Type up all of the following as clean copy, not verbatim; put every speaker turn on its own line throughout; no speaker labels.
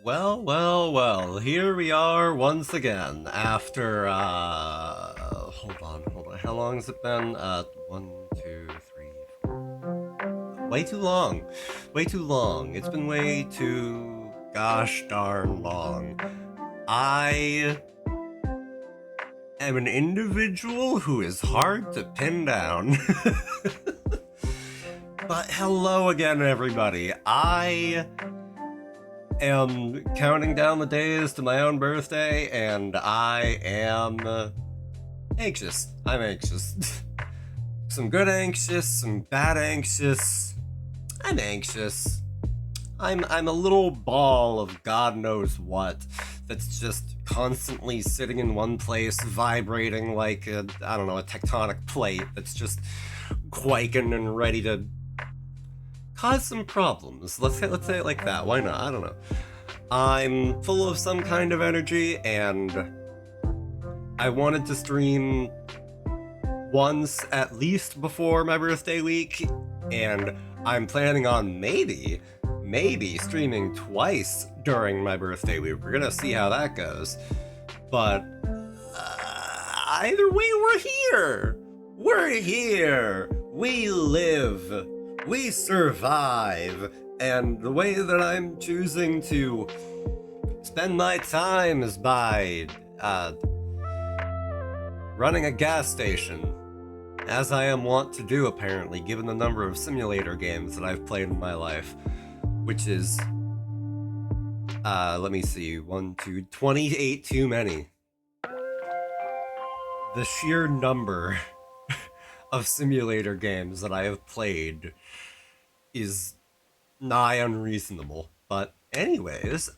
Well, here we are once again after, hold on. How long has it been? One, two, three, four. Way too long. Way too long. It's been way too gosh darn long. I am an individual who is hard to pin down. But hello again, everybody. I am counting down the days to my own birthday, and I am anxious. I'm anxious. Some good anxious, some bad anxious. I'm anxious. I'm a little ball of God knows what that's just constantly sitting in one place, vibrating like a tectonic plate that's just quaking and ready to cause some problems. Let's say it like that. Why not? I don't know. I'm full of some kind of energy, and I wanted to stream once at least before my birthday week, and I'm planning on maybe streaming twice during my birthday week. We're gonna see how that goes. But either way, we're here. We're here. We live. We survive. And the way that I'm choosing to spend my time is by running a gas station, as I am wont to do apparently, given the number of simulator games that I've played in my life, which is, let me see, 28 too many. The sheer number of simulator games that I have played is nigh unreasonable. But anyways,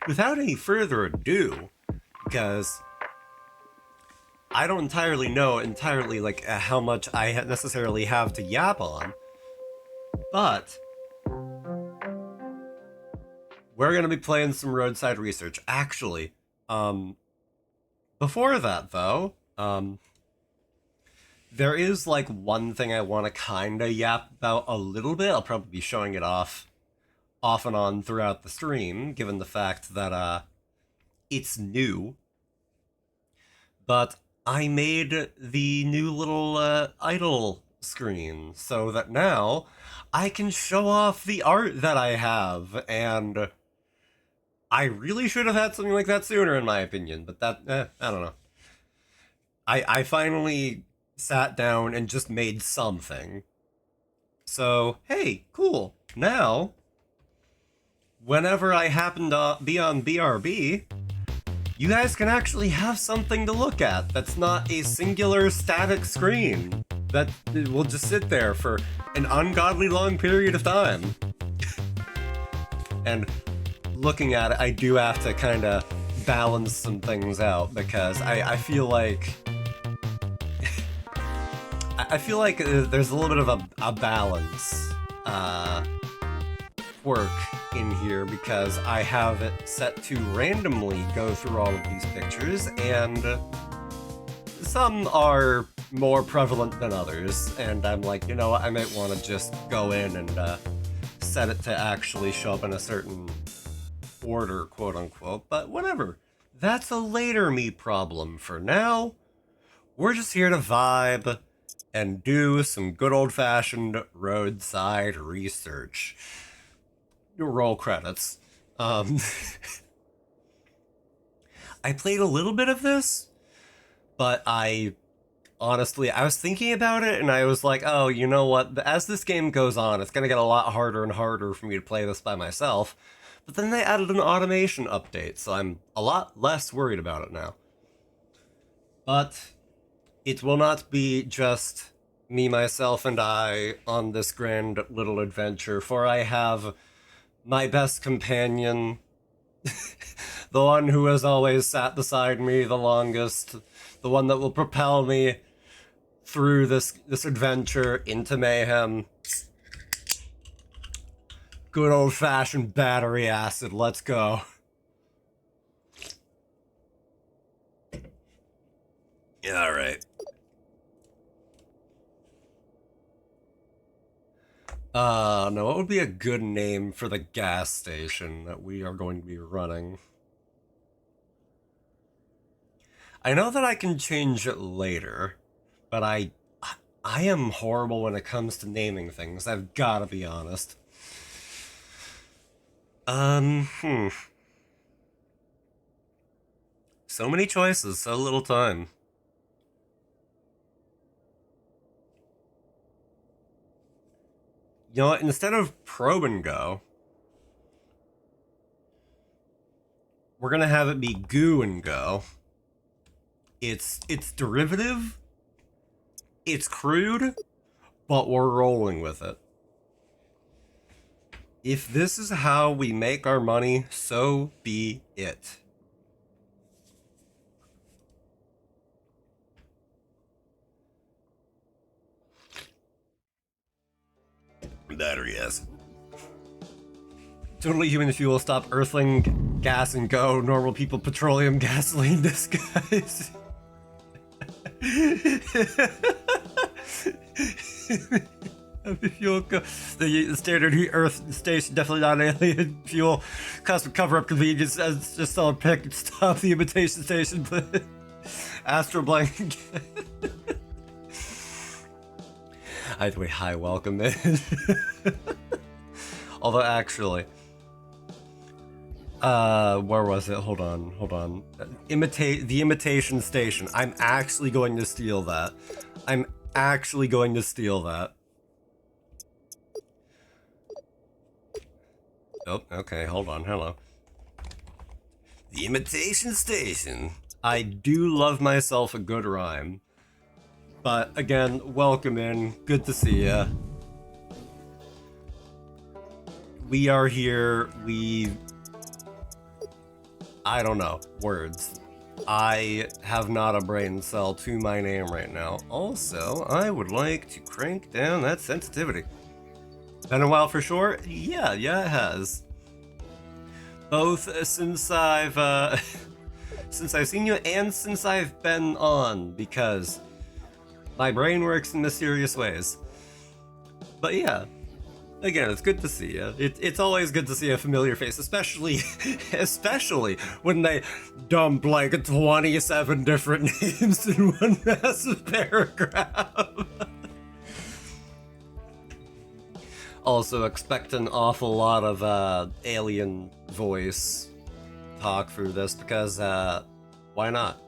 without any further ado, because I don't entirely know like how much I necessarily have to yap on, but we're gonna be playing some Roadside Research. Actually, before that though, there is like one thing I want to kinda yap about a little bit. I'll probably be showing it off and on throughout the stream, given the fact that it's new. But I made the new little idle screen so that now I can show off the art that I have, and I really should have had something like that sooner, in my opinion, but that, I don't know. I finally sat down and just made something. So, hey, cool. Now, whenever I happen to be on BRB, you guys can actually have something to look at that's not a singular static screen that will just sit there for an ungodly long period of time. And looking at it, I do have to kind of balance some things out, because I feel like there's a little bit of a balance work in here, because I have it set to randomly go through all of these pictures, and some are more prevalent than others, and I'm like, you know what, I might want to just go in and set it to actually show up in a certain order, quote unquote, but whatever. That's a later me problem. For now, we're just here to vibe and do some good old-fashioned roadside research. Roll credits. I played a little bit of this, but I was thinking about it, and I was like, oh, you know what, as this game goes on, it's gonna get a lot harder and harder for me to play this by myself. But then they added an automation update, so I'm a lot less worried about it now. But it will not be just me, myself, and I on this grand little adventure, for I have my best companion, the one who has always sat beside me the longest, the one that will propel me through this adventure into mayhem. Good old-fashioned battery acid, let's go. Alright. No, what would be a good name for the gas station that we are going to be running? I know that I can change it later, but I am horrible when it comes to naming things. I've got to be honest. Hmm. So many choices, so little time. You know what? Instead of probe and go, we're gonna have it be goo and go. It's derivative, it's crude, but we're rolling with it. If this is how we make our money, so be it. Battery acid. Totally human fuel, stop earthling, gas and go, normal people, petroleum, gasoline, disguise. Fuel, the standard heat Earth station, definitely not alien fuel. Cost of cover up convenience, just sell a pick and stop the imitation station. Astro blanket. Either way, hi, welcome in. Although actually, where was it? Hold on. Imitate the imitation station. I'm actually going to steal that. Oh, okay, hold on, hello. The imitation station. I do love myself a good rhyme. But again, welcome in. Good to see ya. We are here. I don't know. Words. I have not a brain cell to my name right now. Also, I would like to crank down that sensitivity. Been a while for sure? Yeah, it has. Both since I've seen you and since I've been on, because my brain works in mysterious ways. But yeah, again, it's good to see you. It's always good to see a familiar face, especially when they dump like 27 different names in one massive paragraph. Also, expect an awful lot of alien voice talk through this because why not?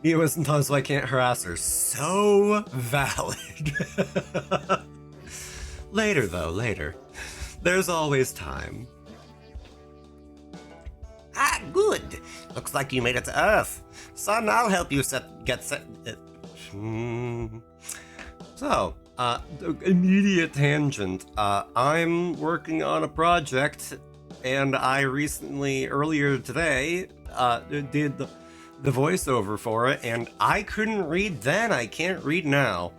Mia isn't done, so I can't harass her. So valid. Later, though, later. There's always time. Ah, good. Looks like you made it to Earth. Son, I'll help you get set. So, immediate tangent. I'm working on a project, and I recently, earlier today, did the voiceover for it, and I couldn't read then. I can't read now.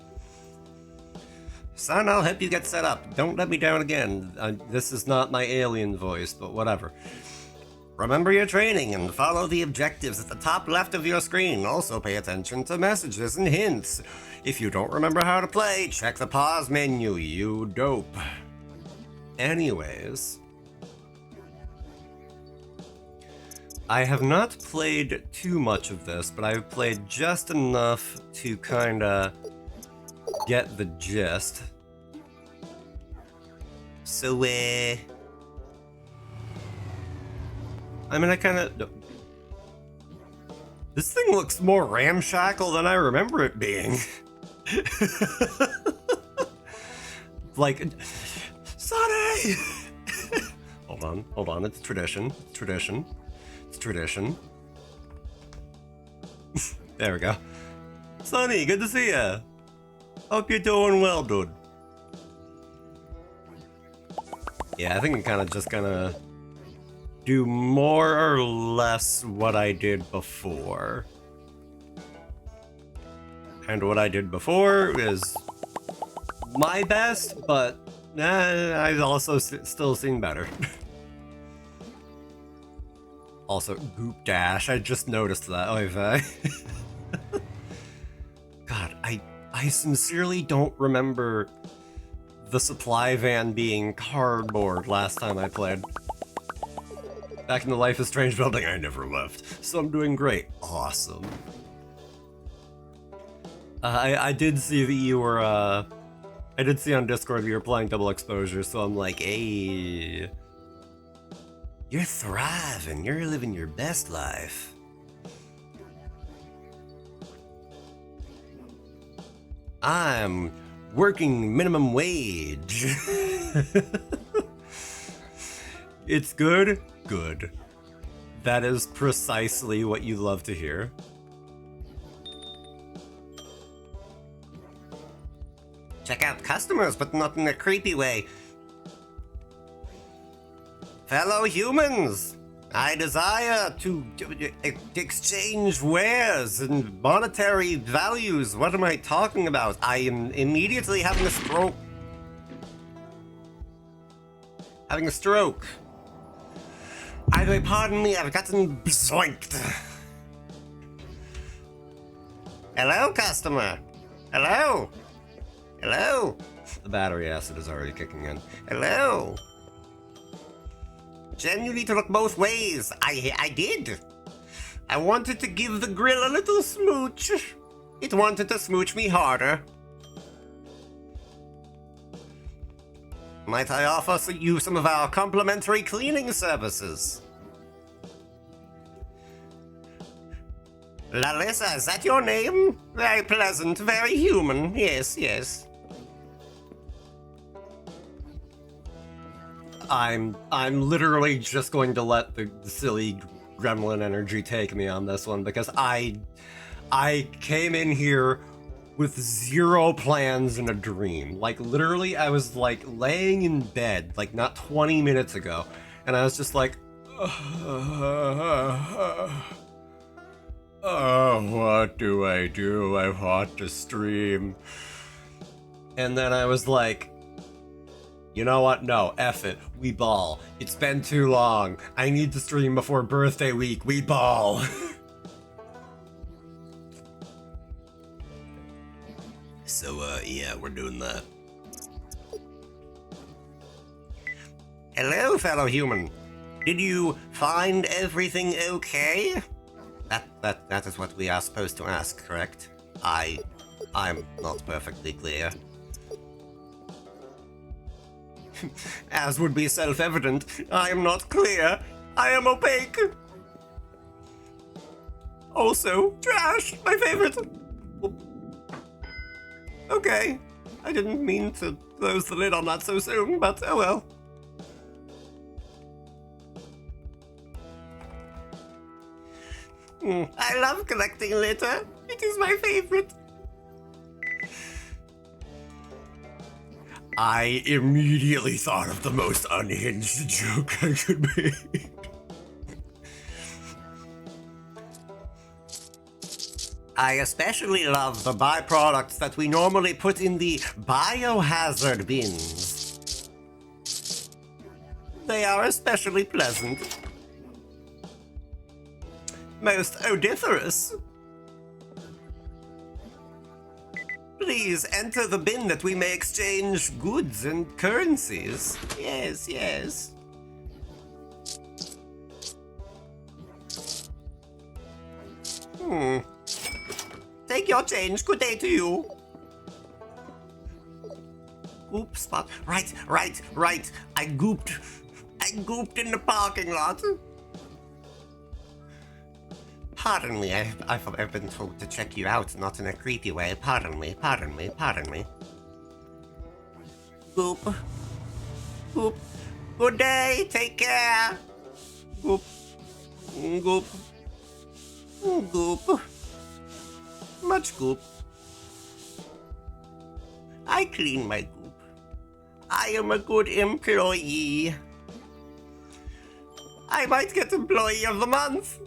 Son, I'll help you get set up. Don't let me down again. This is not my alien voice, but whatever. Remember your training and follow the objectives at the top left of your screen. Also pay attention to messages and hints. If you don't remember how to play, check the pause menu, you dope. Anyways, I have not played too much of this, but I've played just enough to kinda get the gist. So, I mean, I kinda... This thing looks more ramshackle than I remember it being. Like... Sonny! Hold on, it's tradition. There we go. Sonny, good to see ya. Hope you're doing well, dude. Yeah, I think I'm kind of just gonna do more or less what I did before. And what I did before is my best, but I've also still seen better. Also, Goop Dash, I just noticed that. God, I sincerely don't remember the supply van being cardboard last time I played. Back in the Life is Strange building, I never left, so I'm doing great. Awesome. I did see that you were, I did see on Discord that you were playing Double Exposure, so I'm like, hey, you're thriving, you're living your best life. I'm working minimum wage. It's good? Good. That is precisely what you love to hear. Check out customers, but not in a creepy way. Fellow humans, I desire to exchange wares and monetary values. What am I talking about? I am immediately having a stroke. Having a stroke. I beg pardon me, I've gotten zoinked. Hello, customer. Hello. Hello. The battery acid is already kicking in. Hello. Jen, you need to look both ways. I did. I wanted to give the grill a little smooch. It wanted to smooch me harder. Might I offer you some of our complimentary cleaning services? Lalissa, is that your name? Very pleasant, very human. Yes, yes. I'm literally just going to let the silly gremlin energy take me on this one because I came in here with zero plans and a dream. Like, literally, I was, like, laying in bed, like, not 20 minutes ago, and I was just like, oh, what do? I want to stream. And then I was like, you know what? No, F it. We ball. It's been too long. I need to stream before birthday week. We ball. So, yeah, we're doing that. Hello, fellow human. Did you find everything okay? That is what we are supposed to ask, correct? I'm not perfectly clear. As would be self-evident, I am not clear. I am opaque. Also, trash, my favorite. Okay, I didn't mean to close the lid on that so soon, but oh well. I love collecting litter. It is my favorite. I immediately thought of the most unhinged joke I could make. I especially love the byproducts that we normally put in the biohazard bins. They are especially pleasant. Most odoriferous. Please enter the bin that we may exchange goods and currencies. Yes, yes. Take your change. Good day to you. Goop spot. Right. I gooped in the parking lot. Pardon me, I've been told to check you out, not in a creepy way. Pardon me. Goop. Good day, take care. Goop. Much goop. I clean my goop. I am a good employee. I might get Employee of the Month.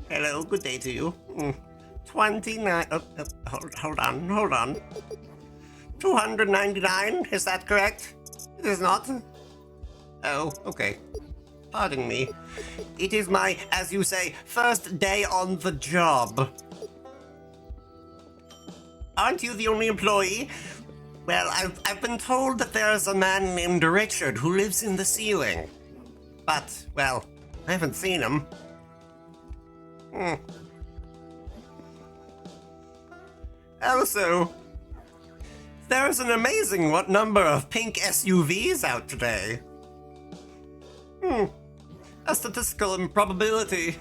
Hello, good day to you. 29. Hold on. 299, is that correct? It is not? Oh, okay. Pardon me. It is my, as you say, first day on the job. Aren't you the only employee? Well, I've been told that there's a man named Richard who lives in the ceiling. But, well, I haven't seen him. Also, there's an amazing number of pink SUVs out today. A statistical improbability.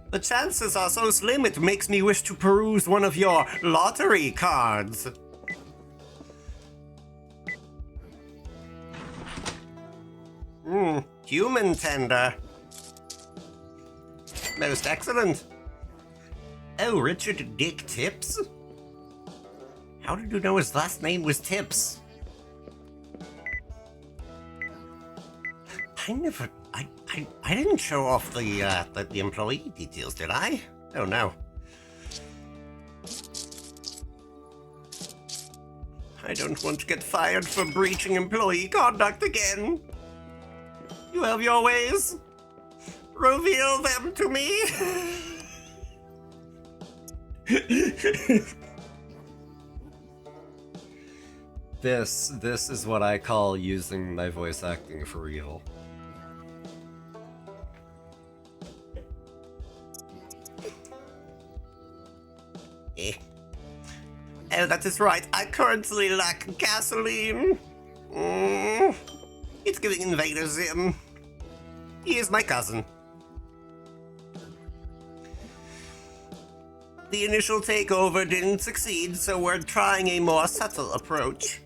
The chances are so slim it makes me wish to peruse one of your lottery cards. Human tender. Most excellent. Oh, Richard Dick Tips? How did you know his last name was Tips? I didn't show off the employee details, did I? Oh no. I don't want to get fired for breaching employee conduct again. You have your ways. Reveal them to me. This is what I call using my voice acting for evil. Oh, that is right. I currently lack gasoline. It's giving invaders him. He is my cousin. The initial takeover didn't succeed, so we're trying a more subtle approach.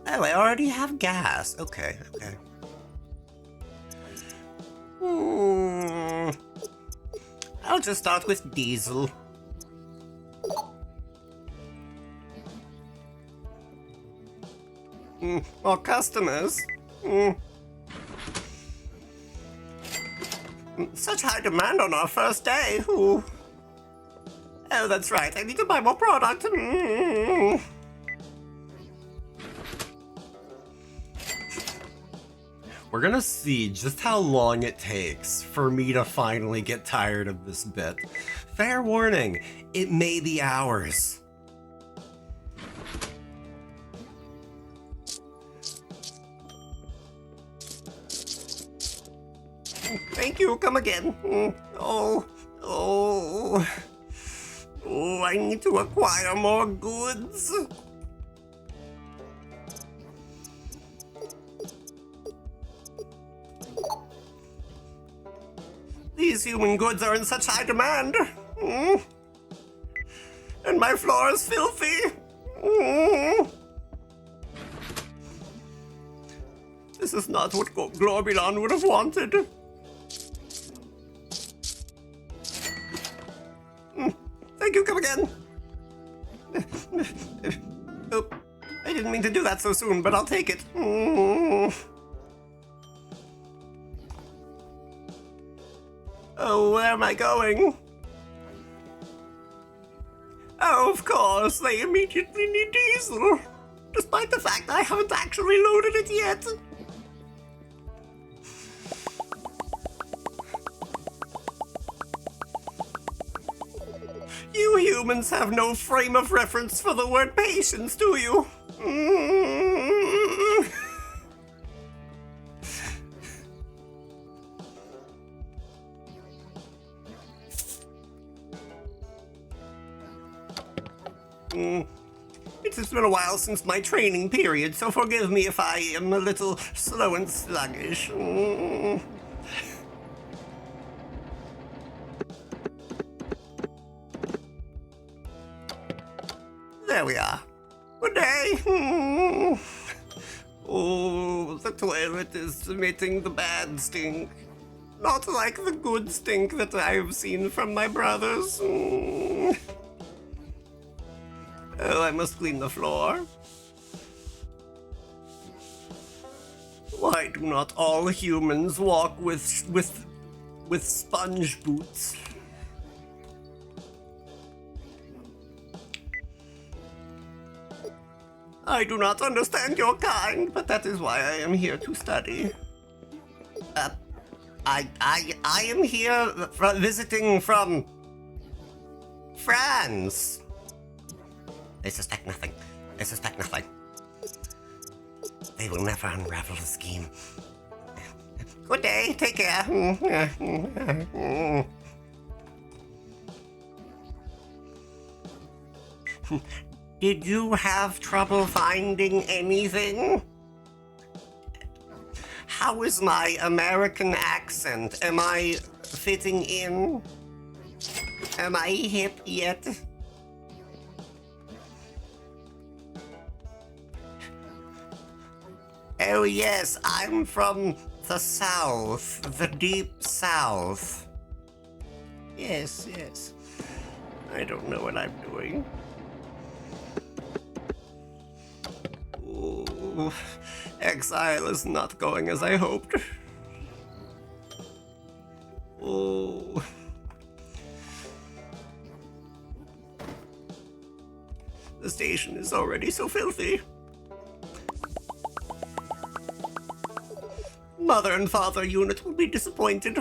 Oh, I already have gas. Okay. I'll just start with diesel. More customers. Such high demand on our first day. Ooh. Oh, that's right. I need to buy more product. We're gonna see just how long it takes for me to finally get tired of this bit. Fair warning, it may be hours. Thank you, come again. I need to acquire more goods. These human goods are in such high demand. And my floor is filthy. This is not what Glorbilon would have wanted. Thank you, come again. Oh, I didn't mean to do that so soon, but I'll take it. Oh, where am I going? Oh, of course, they immediately need diesel, despite the fact I haven't actually loaded it yet. You humans have no frame of reference for the word patience, do you? It has been a while since my training period, so forgive me if I am a little slow and sluggish. There we are. Good day. Oh, the toilet is emitting the bad stink. Not like the good stink that I've seen from my brothers. Oh, I must clean the floor. Why do not all humans walk with sponge boots? I do not understand your kind, but that is why I am here to study. I am here visiting from France. They suspect nothing. They suspect nothing. They will never unravel the scheme. Good day, take care. Did you have trouble finding anything? How is my American accent? Am I fitting in? Am I hip yet? Oh yes, I'm from the South, the deep South. Yes, yes. I don't know what I'm doing. Ooh, exile is not going as I hoped. Oh. The station is already so filthy. Mother and father unit will be disappointed.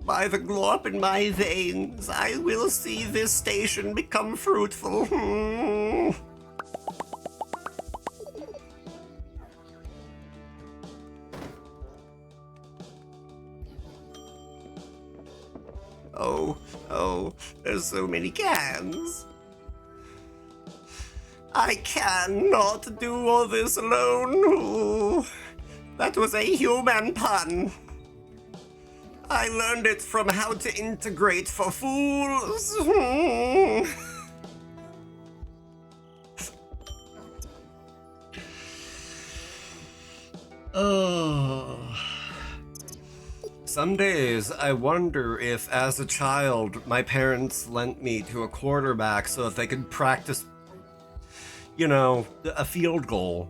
By the glorp in my veins, I will see this station become fruitful. Oh, there's so many cans. I cannot do all this alone. Ooh, that was a human pun. I learned it from How to Integrate for Fools. Oh. Some days I wonder if, as a child, my parents lent me to a quarterback so that they could practice, a field goal.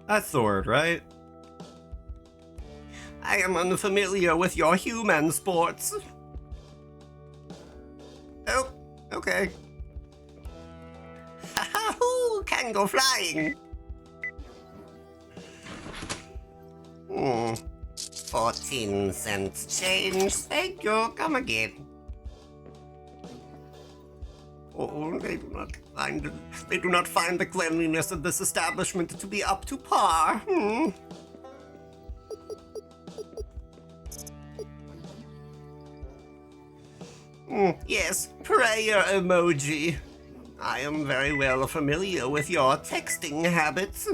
That's the word, right? I am unfamiliar with your human sports. Oh, okay. Ha-ha-hoo, can go flying. 14 cents change. Thank you. Come again. Oh, they do not find the cleanliness of this establishment to be up to par. Yes, prayer emoji. I am very well familiar with your texting habits.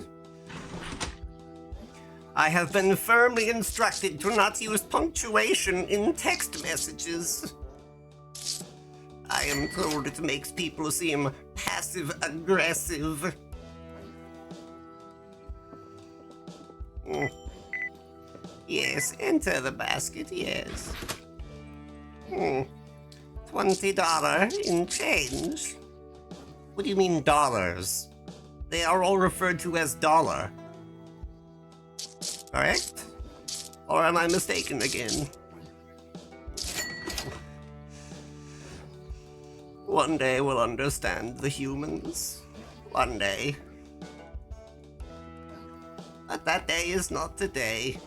I have been firmly instructed to not use punctuation in text messages. I am told it makes people seem passive-aggressive. Yes, enter the basket, yes. $20 in change. What do you mean dollars? They are all referred to as dollar. Correct? Or am I mistaken again? One day we'll understand the humans. One day. But that day is not today.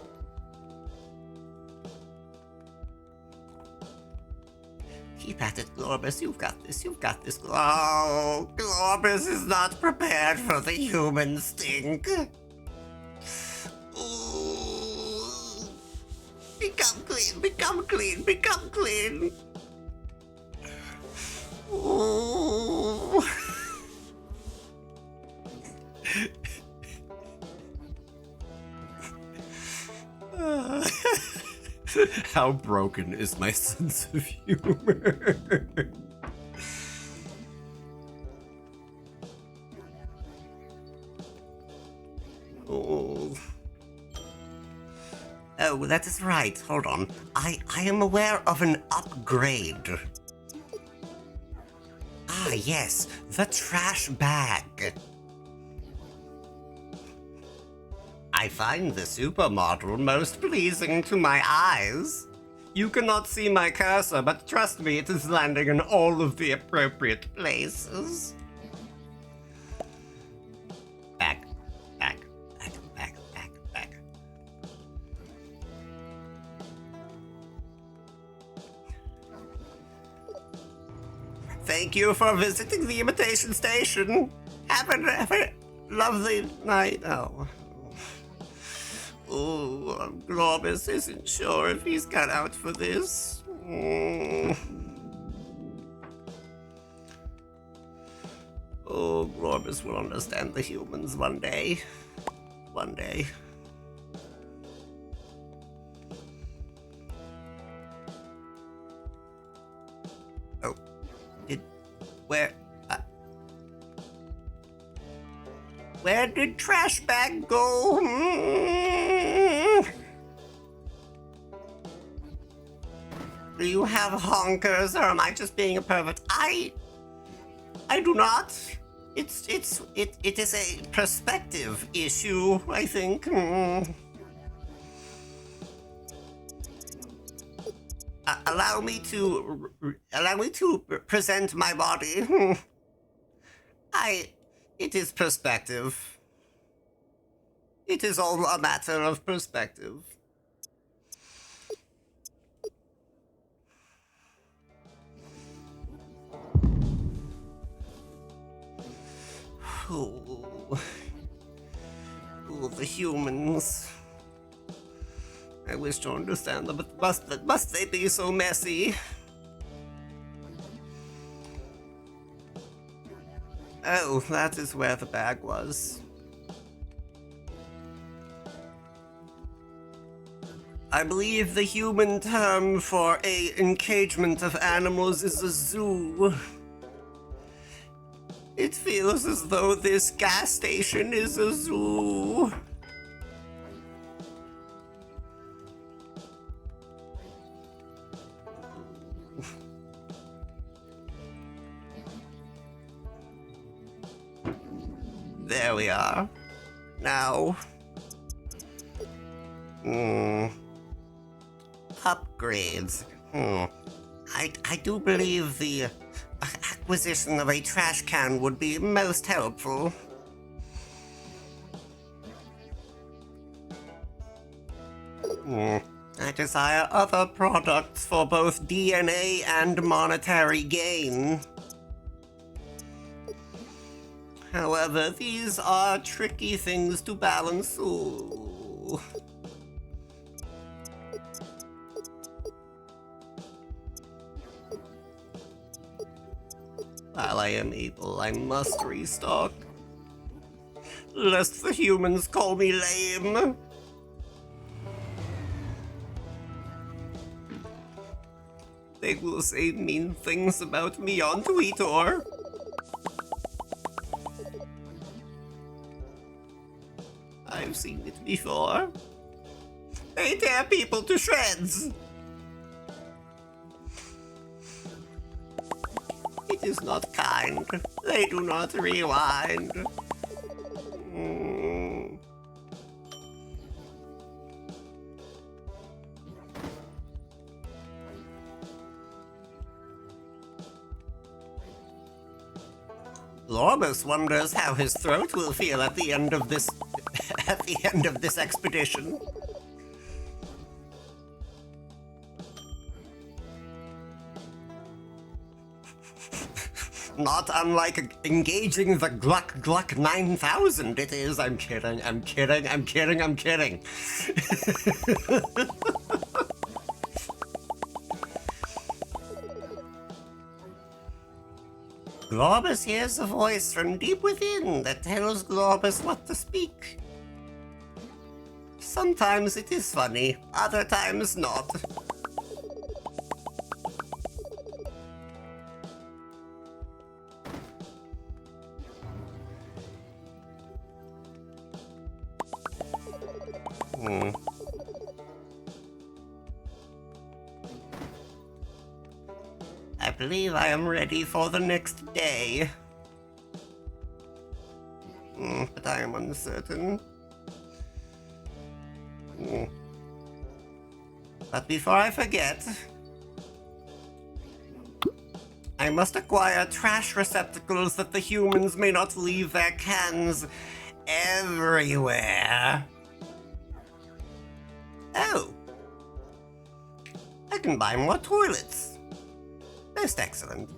Keep at it, Glorbus. You've got this. You've got this. Oh, Glorbus is not prepared for the human stink. Ooh. Become clean. Become clean. Become clean. Ooh. How broken is my sense of humor? Oh, that is right. Hold on. I am aware of an upgrade. Ah, yes, the trash bag. I find the supermodel most pleasing to my eyes. You cannot see my cursor, but trust me, it is landing in all of the appropriate places. Back, back, back, back, back, back. Thank you for visiting the imitation station. Have a lovely night. Oh, Globus isn't sure if he's cut out for this. Oh, Globus will understand the humans one day. One day. Oh, where did Trash Bag go? Do you have honkers, or am I just being a pervert? I do not. It is a perspective issue, I think. Allow me to present my body. It is perspective. It is all a matter of perspective. Oh, the humans. I wish to understand them, but must they be so messy? Oh, that is where the bag was. I believe the human term for an encagement of animals is a zoo. It feels as though this gas station is a zoo. There we are. Now. Upgrades. I do believe the acquisition of a trash can would be most helpful. I desire other products for both DNA and monetary gain. However, these are tricky things to balance. Ooh. While I am able, I must restock, lest the humans call me lame. They will say mean things about me on Twitter. I've seen it before. They tear people to shreds. It is not kind. They do not rewind. Lormus wonders how his throat will feel at the end of this expedition. Not unlike engaging the Gluck Gluck 9000 it is. I'm kidding. Globus hears a voice from deep within that tells Globus what to speak. Sometimes it is funny, other times not. I believe I am ready for the next day. But I am uncertain. But before I forget, I must acquire trash receptacles that the humans may not leave their cans everywhere. Oh. I can buy more toilets. Most excellent.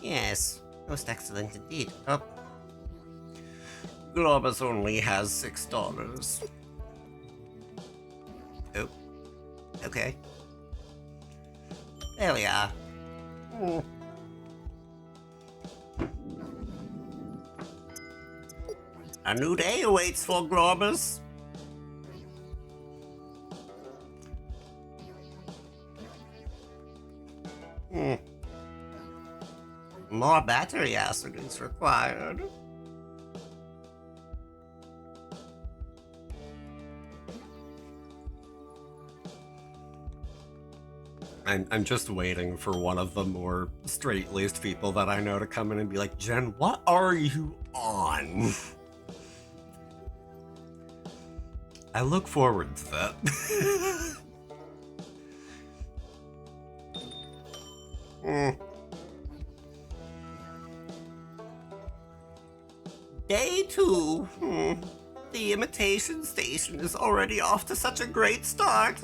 Yes, most excellent indeed. Oh. Globus only has $6. Oh. Okay. There we are. A new day awaits for Globus. More battery acid is required. I'm just waiting for one of the more straight-laced people that I know to come in and be like, Jen, what are you on? I look forward to that. Day 2. The imitation station is already off to such a great start.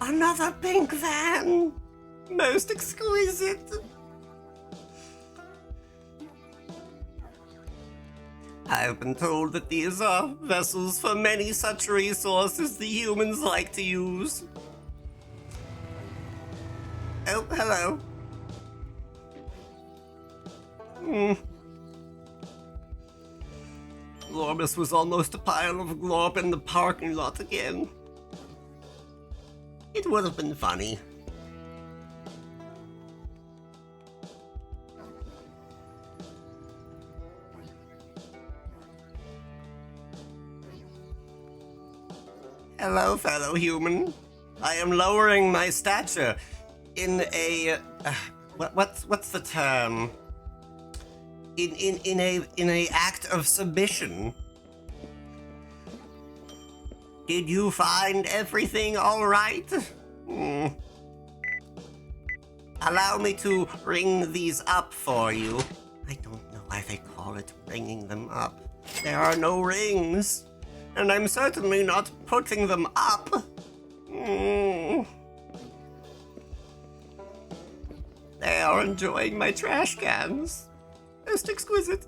Another pink van! Most exquisite! I've been told that these are vessels for many such resources the humans like to use. Oh, hello. Globus was almost a pile of glorp in the parking lot again. It would have been funny. Hello, fellow human. I am lowering my stature in a what's the term? In a act of submission. Did you find everything all right? Allow me to ring these up for you. I don't know why they call it ringing them up. There are no rings, and I'm certainly not putting them up. They are enjoying my trash cans. Most exquisite.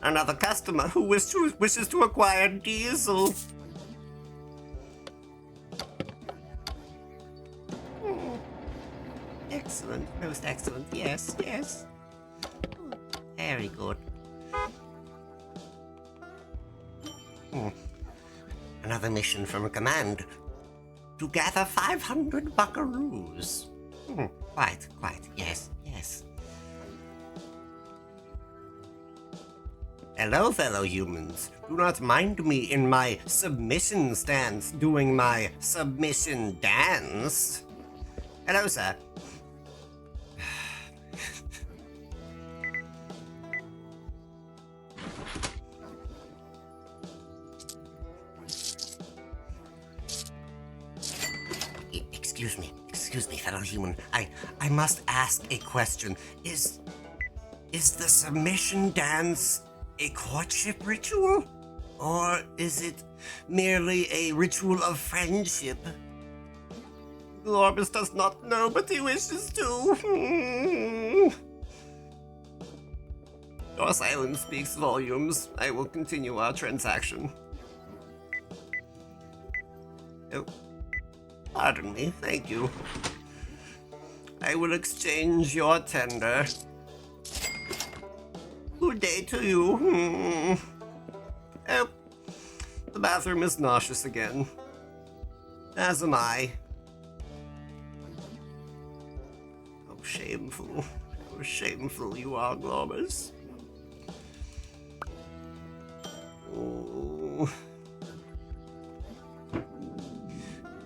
Another customer who wishes to acquire diesel. Excellent, most excellent. Yes, yes. Very good. Another mission from command. To gather 500 buckaroos. Quite, yes, yes. Hello, fellow humans. Do not mind me in my submission stance doing my submission dance. Hello, sir. Excuse me, fellow human. I must ask a question. Is the submission dance a courtship ritual? Or is it merely a ritual of friendship? Globus does not know, but he wishes to. Your silence speaks volumes. I will continue our transaction. Oh. Pardon me, thank you. I will exchange your tender. Good day to you. Oh, the bathroom is nauseous again. As am I. How shameful. How shameful you are, Globus. Oh.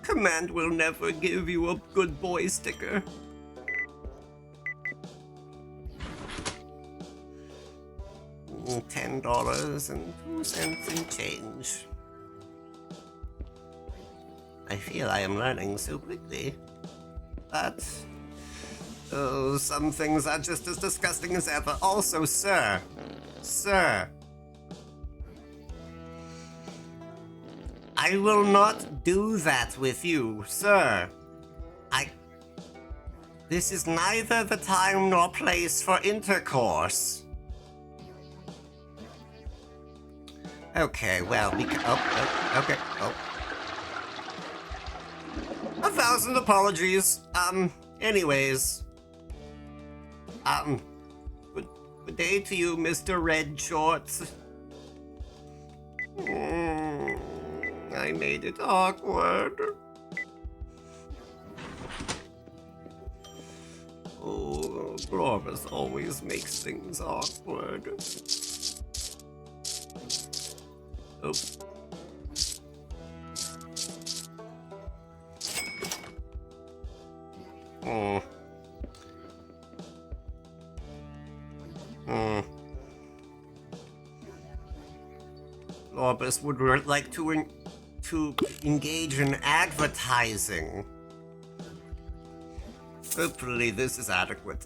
Command will never give you a good boy sticker. $10.02 in change. I feel I am learning so quickly. But some things are just as disgusting as ever. Also, sir, I will not do that with you, sir. This is neither the time nor place for intercourse. Okay, well, okay, 1,000 apologies. Anyways. Good day to you, Mr. Red Shorts. I made it awkward. Oh, Glorvis always makes things awkward. Oh. Glorvis would like to engage in advertising. Hopefully this is adequate.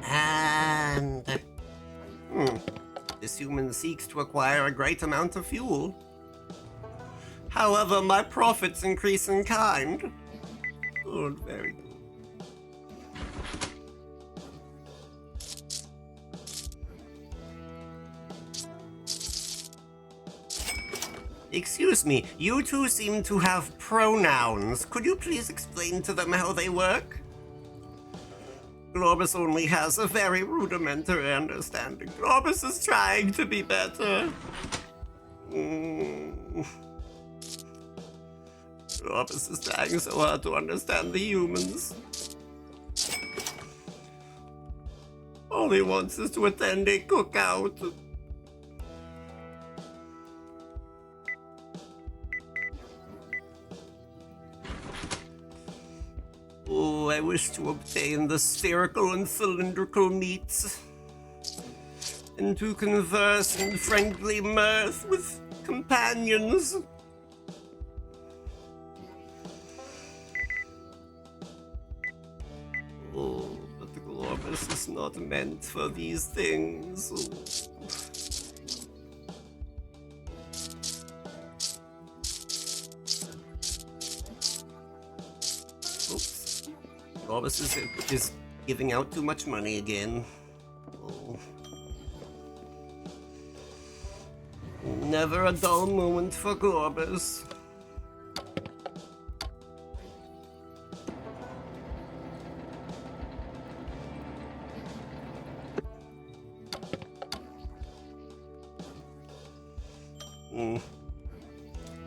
And this human seeks to acquire a great amount of fuel. However, my profits increase in kind. Good, very good. Excuse me, you two seem to have pronouns. Could you please explain to them how they work? Globus only has a very rudimentary understanding. Globus is trying to be better. Globus is trying so hard to understand the humans. All he wants is to attend a cookout. Oh, I wish to obtain the spherical and cylindrical meats, and to converse in friendly mirth with companions. Oh, but the Globus is not meant for these things. Globus is giving out too much money again. Oh. Never a dull moment for Globus.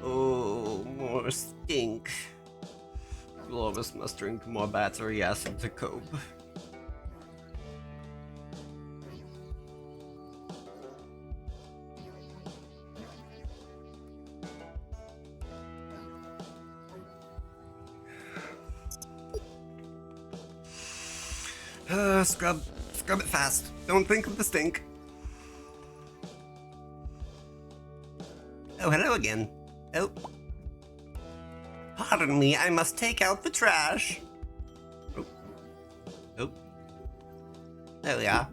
Oh, more stink. Globus must drink more battery acid to cope. Scrub it fast. Don't think of the stink. Oh, hello again. Oh. Pardon me, I must take out the trash. Oh. Oh. There we are.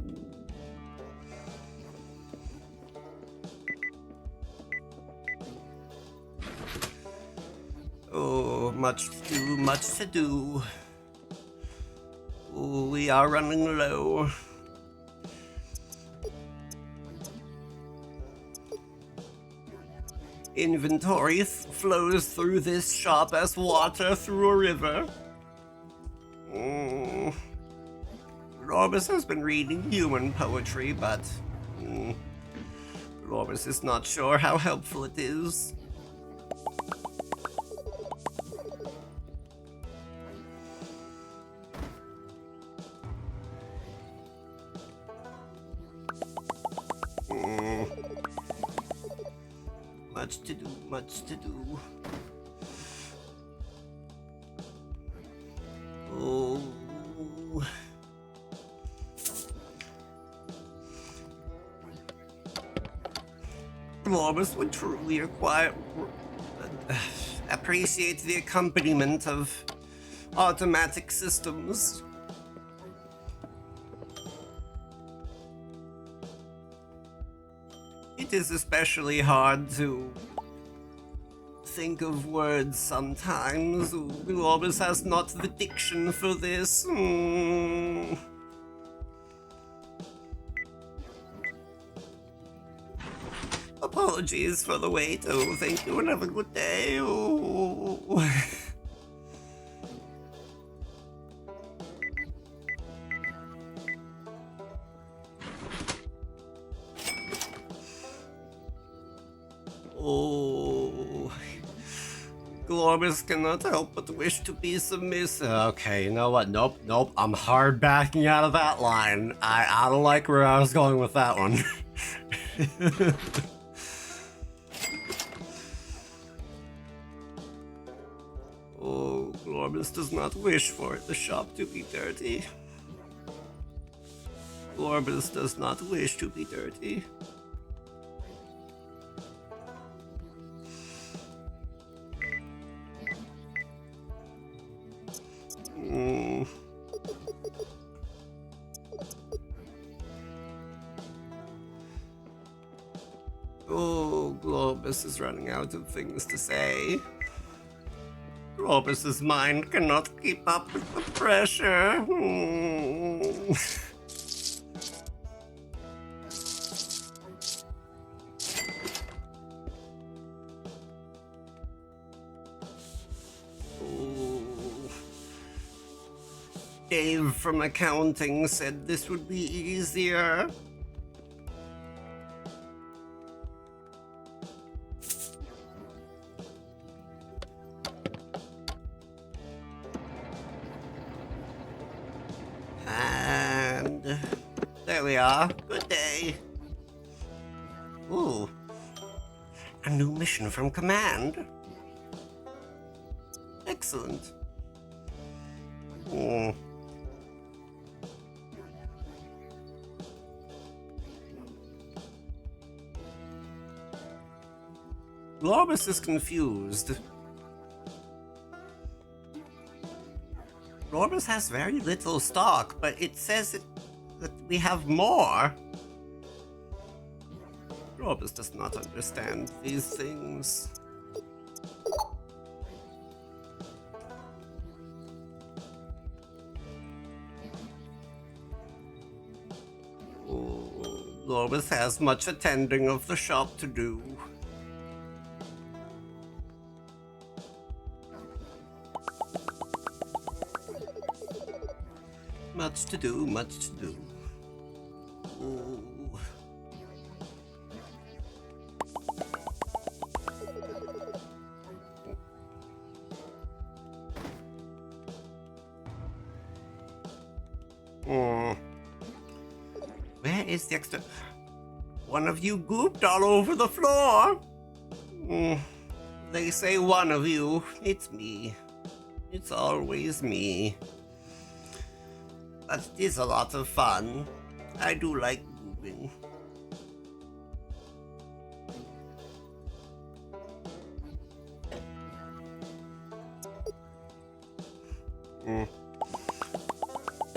Oh, much to do, much to do. Oh, we are running low. Inventory flows through this shop as water through a river. Globus has been reading human poetry, but Globus is not sure how helpful it is. Much to do, much to do. Globus would truly appreciate the accompaniment of automatic systems. It is especially hard to think of words sometimes. Globus has not the diction for this. Apologies for the wait. Oh, thank you and have a good day. Oh. Oh. Globus cannot help but wish to be submissive. Okay, you know what? Nope. I'm hard backing out of that line. I don't like where I was going with that one. Oh, Globus does not wish for the shop to be dirty. Globus does not wish to be dirty. Oh, Globus is running out of things to say. Globus's mind cannot keep up with the pressure. Dave from accounting said this would be easier. And there we are. Good day. Ooh. A new mission from command. Excellent. Globus is confused. Globus has very little stock, but it says that we have more. Globus does not understand these things. Oh, Globus has much attending of the shop to do. Much to do, much to do. Ooh. Where is the extra? One of you gooped all over the floor. They say one of you. It's me. It's always me. But it is a lot of fun. I do like gooping.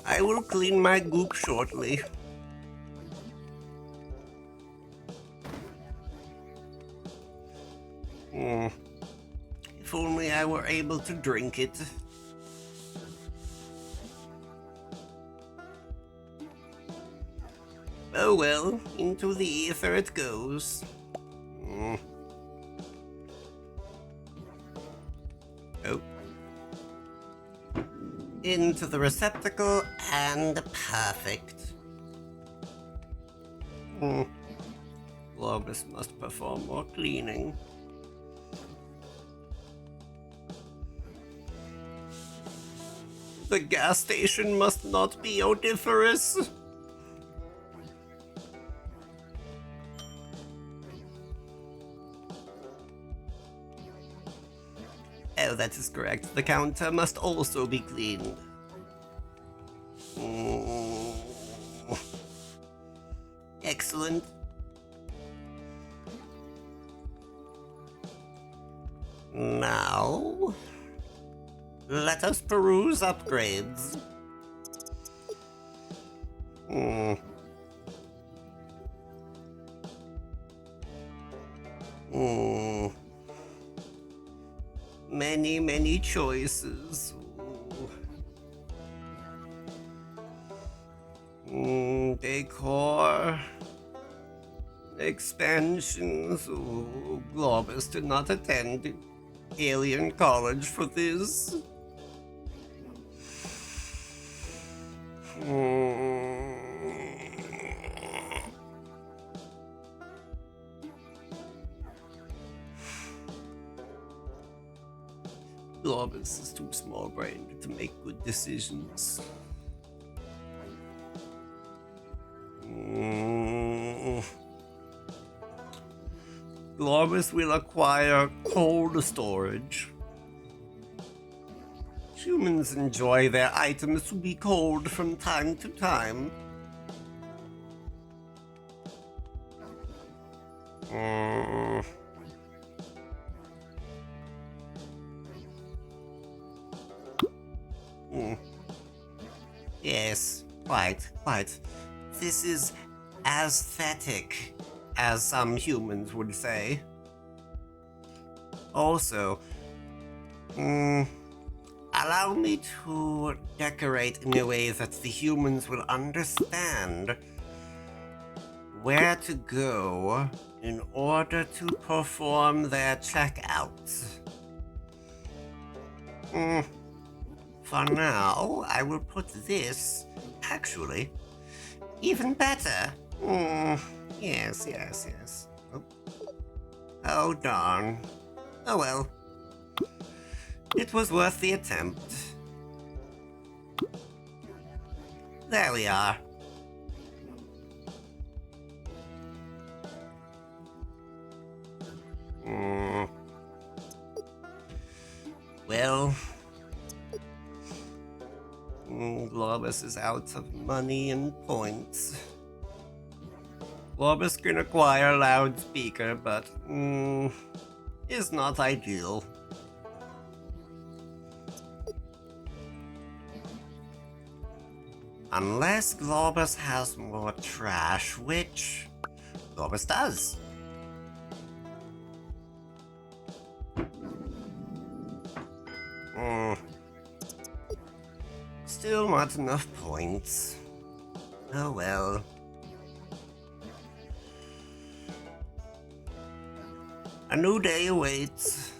I will clean my goop shortly. If only I were able to drink it. Oh well, into the ether it goes. Oh. Into the receptacle and perfect. Globus must perform more cleaning. The gas station must not be odoriferous. Oh, that is correct. The counter must also be cleaned. Excellent. Let us peruse upgrades. Hmm. Hmm. Many, many choices. Decor. Expansions. Ooh, Globus did not attend Alien College for this. Globus is too small-brained to make good decisions. Globus will acquire cold storage. Humans enjoy their items to be cold from time to time. Yes, quite. This is aesthetic, as some humans would say. Also, allow me to decorate in a way that the humans will understand where to go in order to perform their checkouts. For now, I will put this, actually, even better. Yes. Oh, darn. Oh well. It was worth the attempt. There we are. Well, Globus is out of money and points. Globus can acquire a loudspeaker, but is not ideal. Unless Globus has more trash, which Globus does. Still not enough points. Oh well. A new day awaits.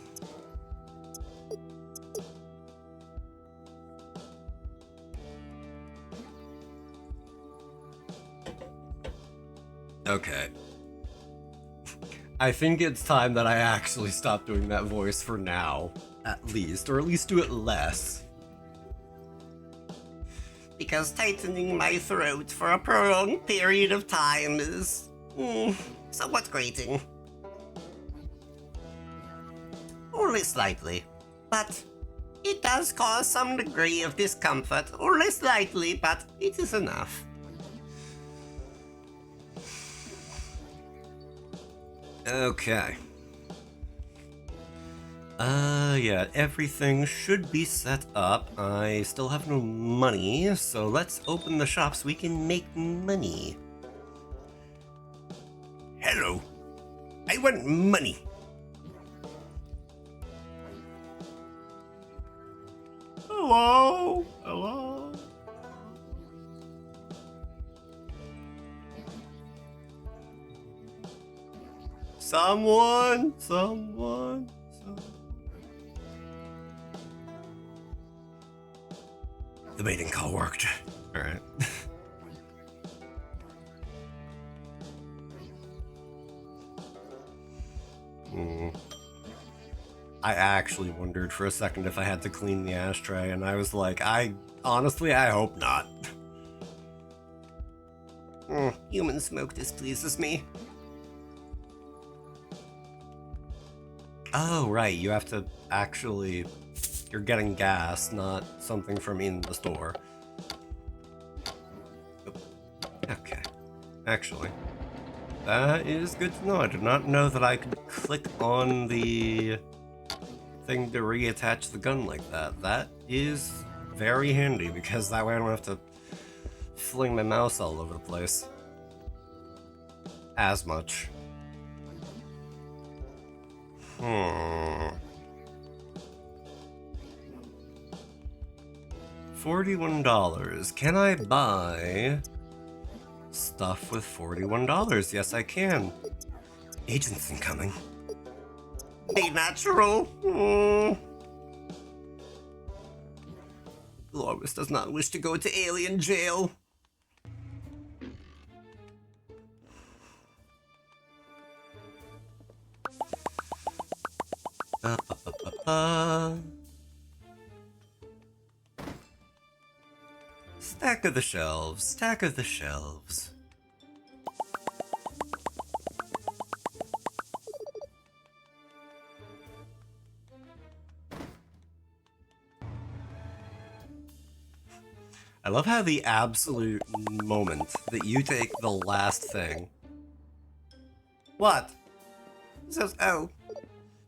Okay. I think it's time that I actually stop doing that voice for now, at least, or at least do it less. Because tightening my throat for a prolonged period of time is somewhat grating. Only slightly, but it does cause some degree of discomfort. Only slightly, but it is enough. Okay. Yeah, everything should be set up. I still have no money, so let's open the shop so we can make money. Hello. I want money. Hello? Hello? Someone. The mating call worked. Alright. I actually wondered for a second if I had to clean the ashtray, and I was like, honestly, I hope not. Human smoke displeases me. Oh, right, you have to actually... You're getting gas, not something from in the store. Okay. Actually, that is good to know. I did not know that I could click on the thing to reattach the gun like that. That is very handy because that way I don't have to fling my mouse all over the place as much. $41. Can I buy stuff with $41? Yes, I can. Agents incoming. Be natural. Lorbus does not wish to go to alien jail. Stack of the shelves, stack of the shelves. I love how the absolute moment that you take the last thing. What? It says, oh,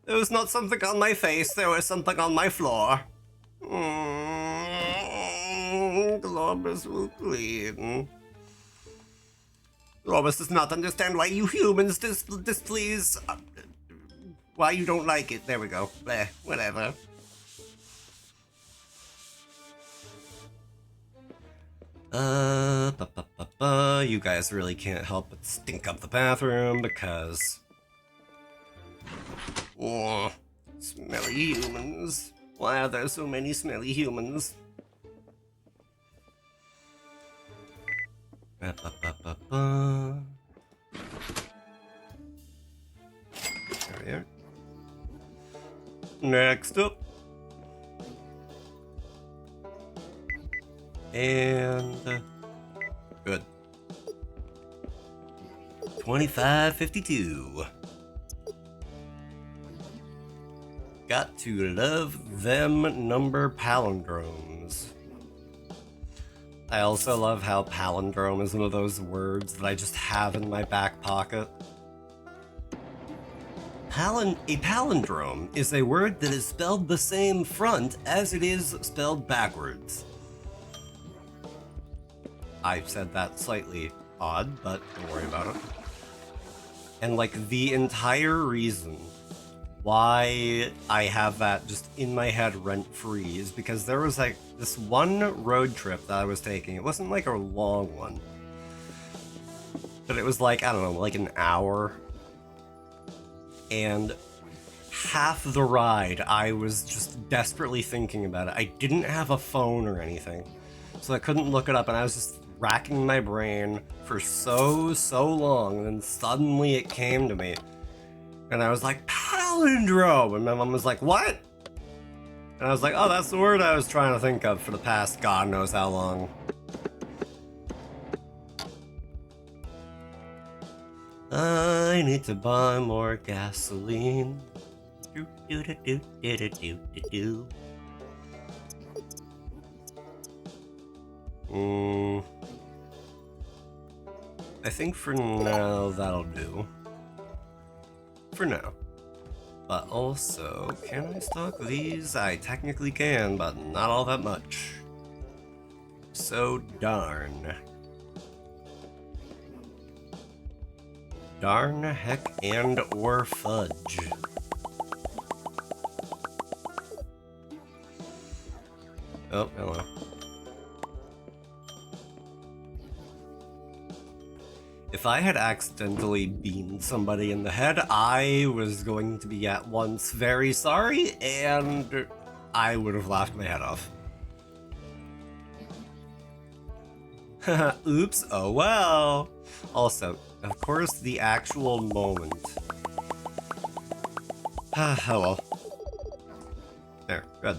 there was not something on my face, there was something on my floor. Globus will clean. Globus does not understand why you humans displease. Why you don't like it. There we go. Whatever. You guys really can't help but stink up the bathroom because... Oh, smelly humans. Why are there so many smelly humans? There we are. Next up. And good. 25.52. Got to love them number palindromes. I also love how palindrome is one of those words that I just have in my back pocket. A palindrome is a word that is spelled the same front as it is spelled backwards. I've said that slightly odd, but don't worry about it. And like the entire reason why I have that just in my head rent-free is because there was like this one road trip that I was taking. It wasn't like a long one, but it was like, I don't know, like an hour. And half the ride, I was just desperately thinking about it. I didn't have a phone or anything, so I couldn't look it up, and I was just racking my brain for so long, and then suddenly it came to me. And I was like, palindrome! And my mom was like, what? And I was like, oh, that's the word I was trying to think of for the past God knows how long. I need to buy more gasoline. I think for now that'll do. For now. But also, can I stock these? I technically can, but not all that much. So darn. Darn, heck, and or fudge. Oh, hello. If I had accidentally beamed somebody in the head, I was going to be at once very sorry, and I would have laughed my head off. Oops, oh well. Also, of course, the actual moment. Oh well. There, good.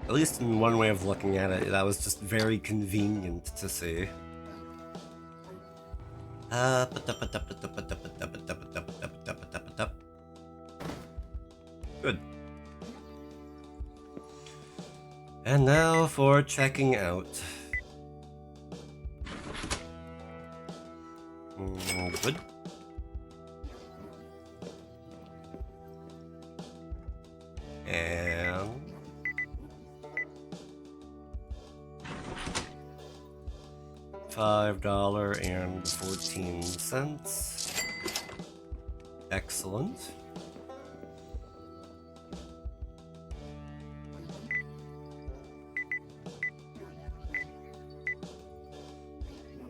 At least in one way of looking at it, that was just very convenient to see. Good. And now for checking out. Good. And $5.14. Excellent.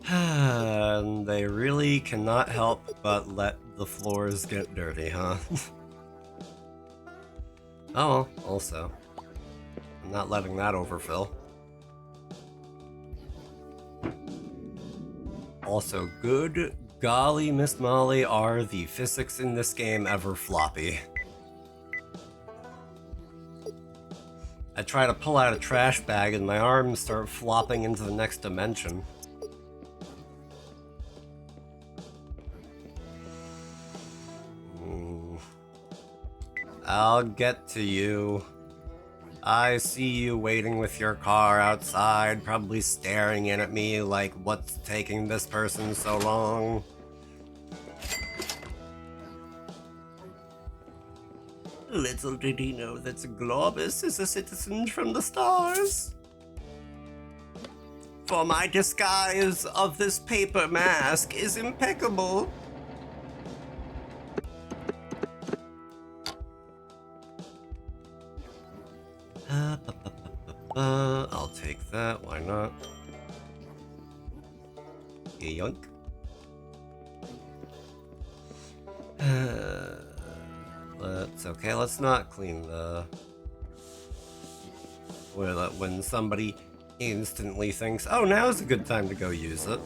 And they really cannot help but let the floors get dirty, huh? Oh, also, I'm not letting that overfill. Also, good golly, Miss Molly, are the physics in this game ever floppy. I try to pull out a trash bag and my arms start flopping into the next dimension. I'll get to you. I see you waiting with your car outside, probably staring in at me like, what's taking this person so long? Little did he know that Globus is a citizen from the stars. For my disguise of this paper mask is impeccable. I'll take that, why not? Yoink. Let's not clean the... when somebody instantly thinks, oh, now's a good time to go use it.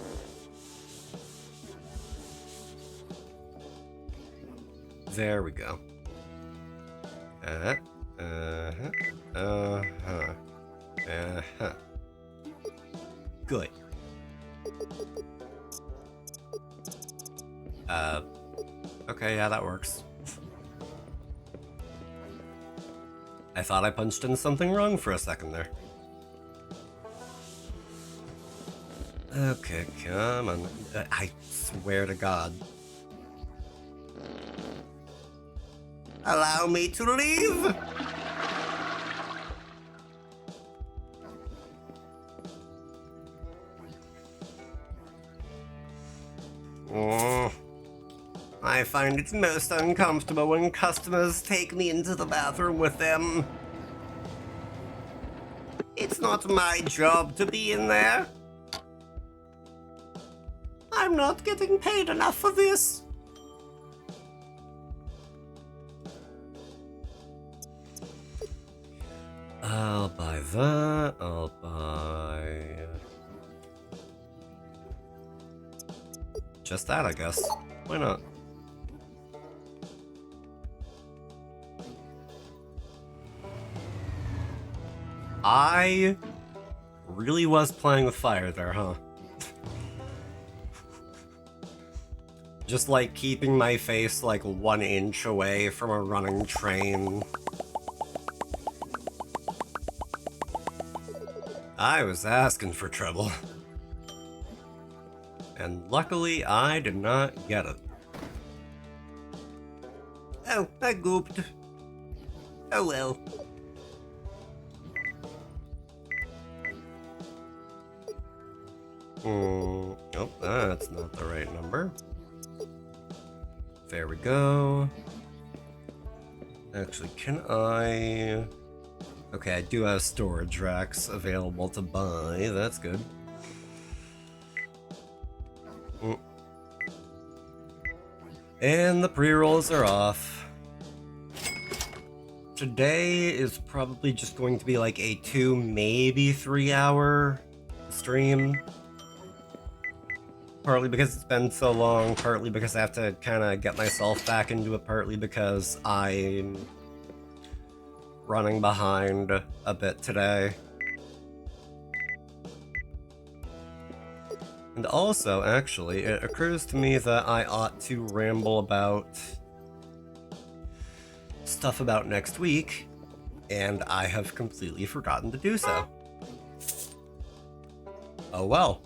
There we go. Good. Okay, yeah, that works. I thought I punched in something wrong for a second there. Okay, come on. I swear to God. Allow me to leave! I find it most uncomfortable when customers take me into the bathroom with them. It's not my job to be in there. I'm not getting paid enough for this. I'll buy that, I'll buy... just that, I guess. Why not? I really was playing with fire there, huh? Just like keeping my face like 1 inch away from a running train. I was asking for trouble. And luckily I did not get it. Oh, I gooped. Oh well. Oh, that's not the right number. There we go. Actually, can I... Okay, I do have storage racks available to buy. That's good. And the pre-rolls are off. Today is probably just going to be like a 2, maybe 3 hour stream. Partly because it's been so long, partly because I have to kind of get myself back into it, partly because I'm running behind a bit today. And also, actually, it occurs to me that I ought to ramble about stuff about next week, and I have completely forgotten to do so. Oh well.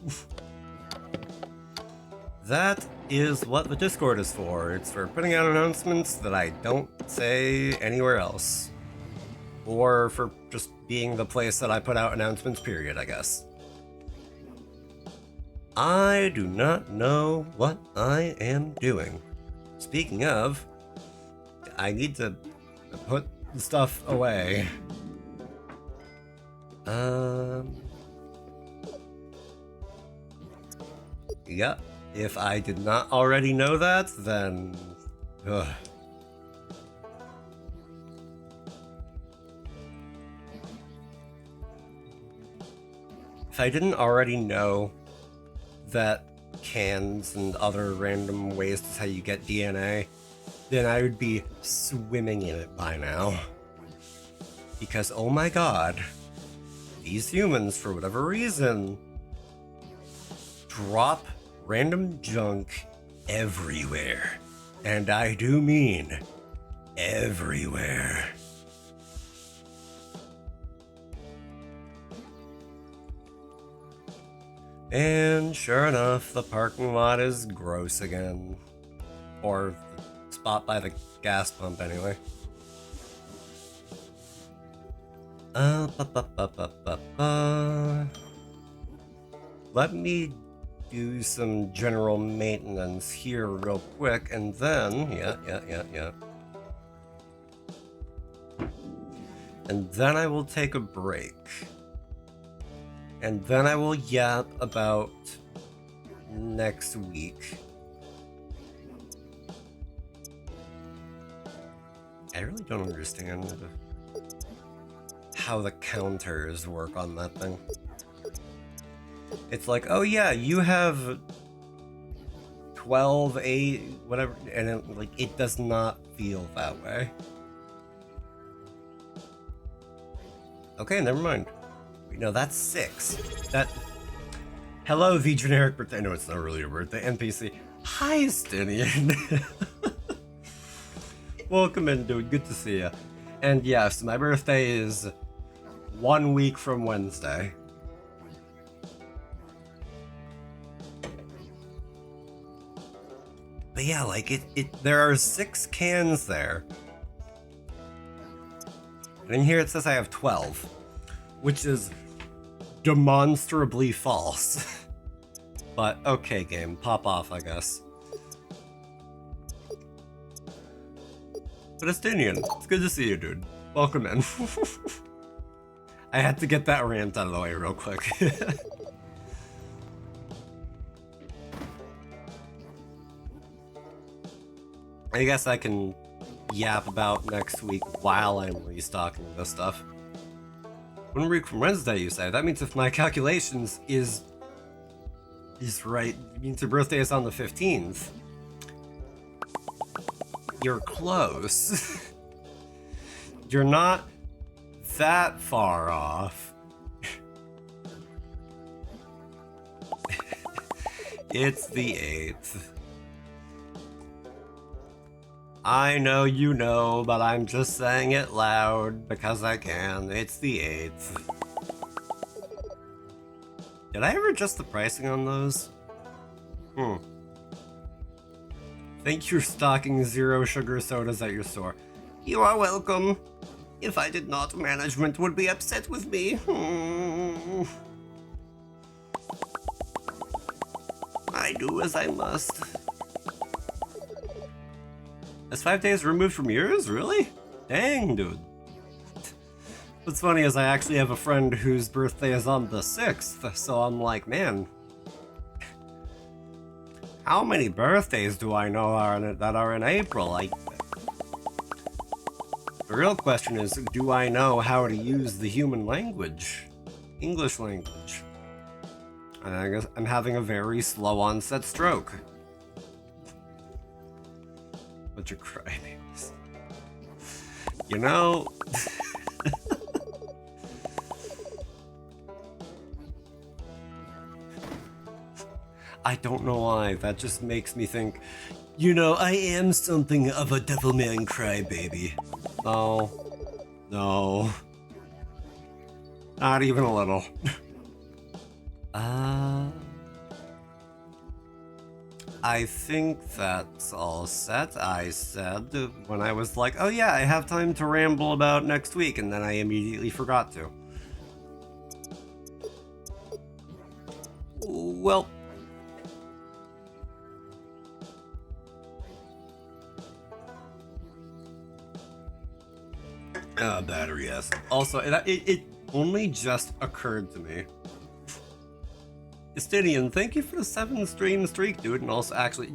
That is what the Discord is for. It's for putting out announcements that I don't say anywhere else. Or for just being the place that I put out announcements, period, I guess. I do not know what I am doing. Speaking of, I need to put the stuff away. Yeah, if I did not already know that, then... Ugh. If I didn't already know that cans and other random ways to how you get DNA, then I would be swimming in it by now. Because, oh my god, these humans, for whatever reason, drop random junk everywhere. And I do mean everywhere. And sure enough, the parking lot is gross again. Or the spot by the gas pump, anyway. Let me do some general maintenance here real quick, and then, yeah. And then I will take a break. And then I will yap about next week. I really don't understand how the counters work on that thing. It's like, oh yeah, you have 12, 8, whatever, and it does not feel that way. Okay, never mind. No, that's 6. Hello, the generic birthday. No, it's not really a birthday. NPC. Hi, Stinian. Welcome in, dude. Good to see you. And yes, my birthday is 1 week from Wednesday. But yeah, there are 6 cans there. And in here it says I have 12. Which is demonstrably false. But okay, game, pop off, I guess. But Estinian, it's good to see you, dude. Welcome in. I had to get that rant out of the way real quick. I guess I can yap about next week while I'm restocking this stuff. 1 week from Wednesday, you say? That means if my calculations is right, it means your birthday is on the 15th. You're close. You're not that far off. It's the 8th. I know you know, but I'm just saying it loud because I can. It's the 8th. Did I ever adjust the pricing on those? Thank you for stocking 0 sugar sodas at your store. You are welcome. If I did not, management would be upset with me. I do as I must. That's 5 days removed from yours? Really? Dang, dude. What's funny is I actually have a friend whose birthday is on the 6th, so I'm like, man, how many birthdays do I know that are in April? The real question is, do I know how to use the human language? English language. And I guess I'm having a very slow onset stroke. Bunch of crybabies. You know... I don't know why, that just makes me think, you know, I am something of a devilman crybaby. No. No. Not even a little. I think that's all set. I said when I was like, oh yeah, I have time to ramble about next week, and then I immediately forgot to. Well, battery, yes. Also, it only just occurred to me. Estinian, thank you for the 7-stream streak, dude. And also, actually,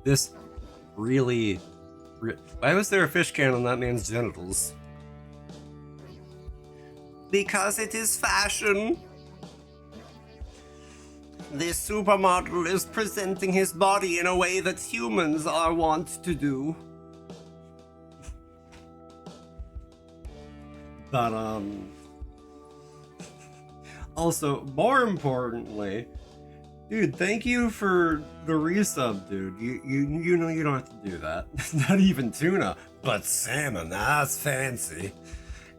this really... Why was there a fish can on that man's genitals? Because it is fashion. This supermodel is presenting his body in a way that humans are wont to do. But, also, more importantly, dude, thank you for the resub, dude. You know you don't have to do that. Not even tuna, but salmon. That's fancy.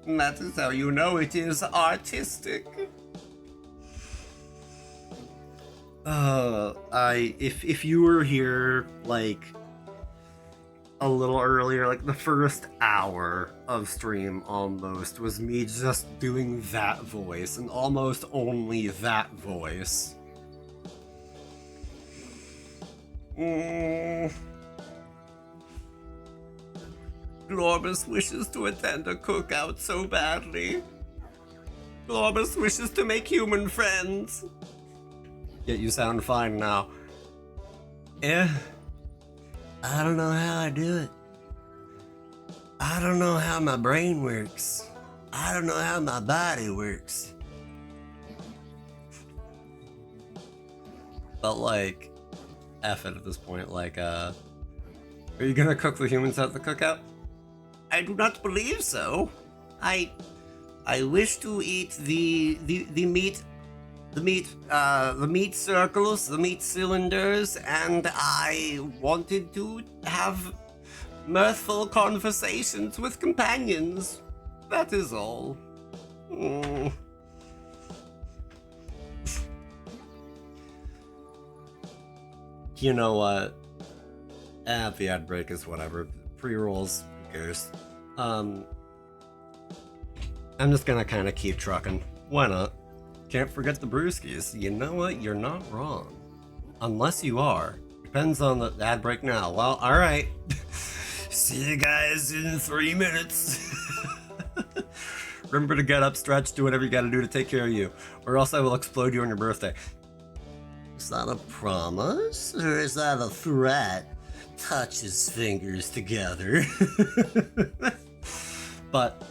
And that is how you know it is artistic. If you were here, like, a little earlier, like the first hour of stream almost was me just doing that voice, and almost only that voice. Glorbus wishes to attend a cookout so badly. Glorbus wishes to make human friends. Yet you sound fine now. Yeah. I don't know how I do it. I don't know how my brain works. I don't know how my body works. But like, F it at this point, like, are you gonna cook the humans at the cookout? I do not believe so. I wish to eat the meat, the meat circles, the meat cylinders, and I wanted to have mirthful conversations with companions. That is all. You know what? The ad break is whatever. Pre-rolls, who cares? I'm just gonna kind of keep trucking. Why not? Can't forget the brewskis. You know what? You're not wrong. Unless you are. Depends on the ad break now. Well, alright. See you guys in 3 minutes. Remember to get up, stretch, do whatever you gotta do to take care of you. Or else I will explode you on your birthday. Is that a promise? Or is that a threat? Touch his fingers together. But,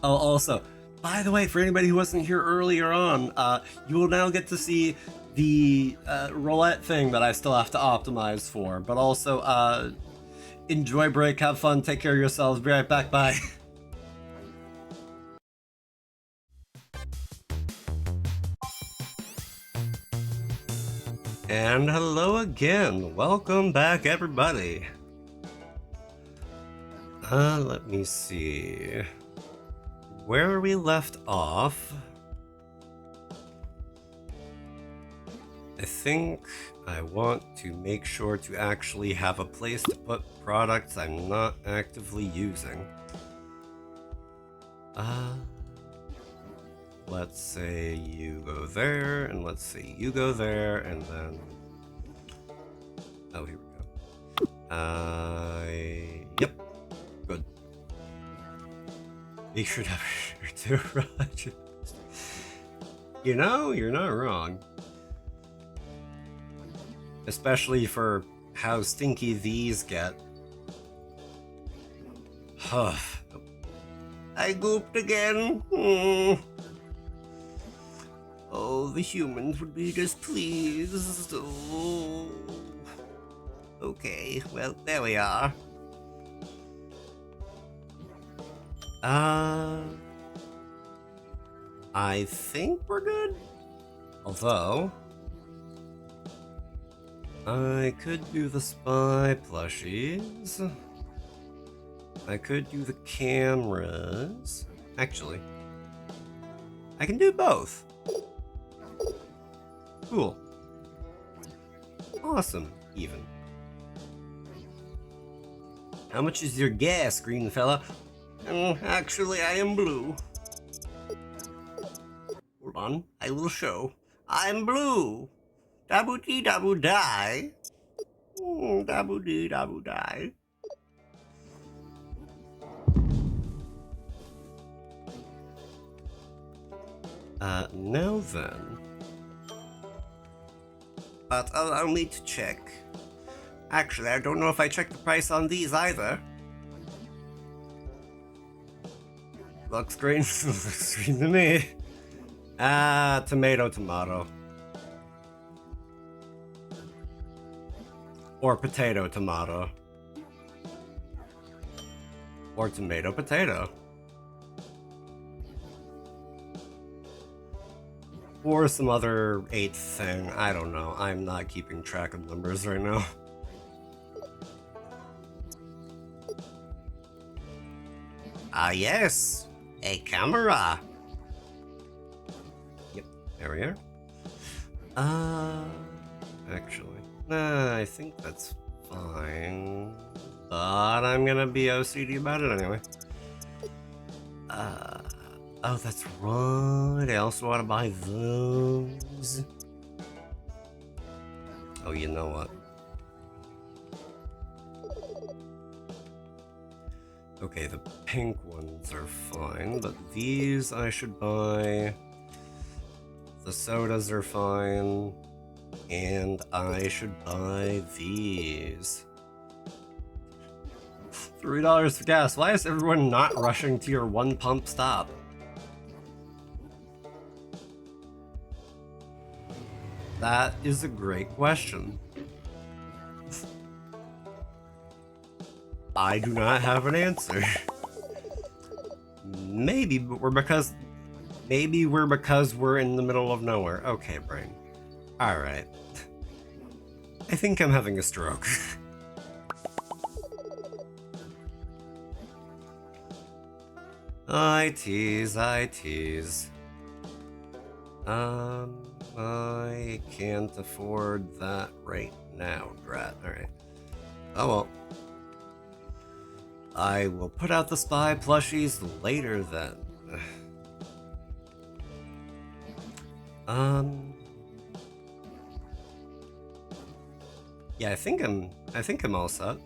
oh, also, by the way, for anybody who wasn't here earlier on, you will now get to see the roulette thing that I still have to optimize for. But also, enjoy break, have fun, take care of yourselves. Be right back, bye. And hello again. Welcome back, everybody. Let me see. Where we left off, I think I want to make sure to actually have a place to put products I'm not actively using. Let's say you go there, and let's say you go there, and then... Oh, here we go. Yep. Good. Make sure to have a shirt too, Roger. You know, you're not wrong. Especially for how stinky these get. Huh. I gooped again. Oh, the humans would be displeased. Oh. Okay, well, there we are. I think we're good. Although, I could do the spy plushies. I could do the cameras. Actually, I can do both. Cool. Awesome, even. How much is your gas, green fella? Actually, I am blue. Hold on, I will show. I'm blue. Dabu-dee dabu-die. Dabu-dee dabu-die. Now then. But allow me to check. Actually, I don't know if I checked the price on these either. Looks green. Looks green to me. Tomato, tomato. Or potato, tomato. Or tomato, potato. Or some other eighth thing. I don't know. I'm not keeping track of numbers right now. Ah, yes. A camera. Yep, there we are. Actually, I think that's fine. But I'm gonna be OCD about it anyway. Oh, that's right. I also want to buy those. Oh, you know what? Okay, the pink ones are fine, but these I should buy. The sodas are fine. And I should buy these. $3 for gas. Why is everyone not rushing to your one pump stop? That is a great question. I do not have an answer. Maybe we're because we're in the middle of nowhere. Okay, brain. Alright. I think I'm having a stroke. I tease. I can't afford that right now, Drat. Alright. Oh well. I will put out the spy plushies later then. Yeah, I think I'm all set.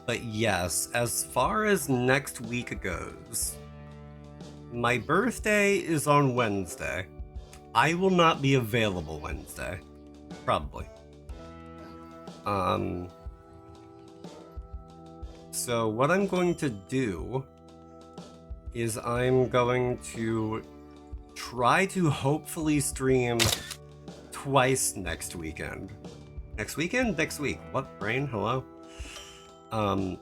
But yes, as far as next week goes, my birthday is on Wednesday. I will not be available Wednesday. Probably. So what I'm going to do is I'm going to try to hopefully stream twice next weekend. Next weekend? Next week. What, brain? Hello? I'm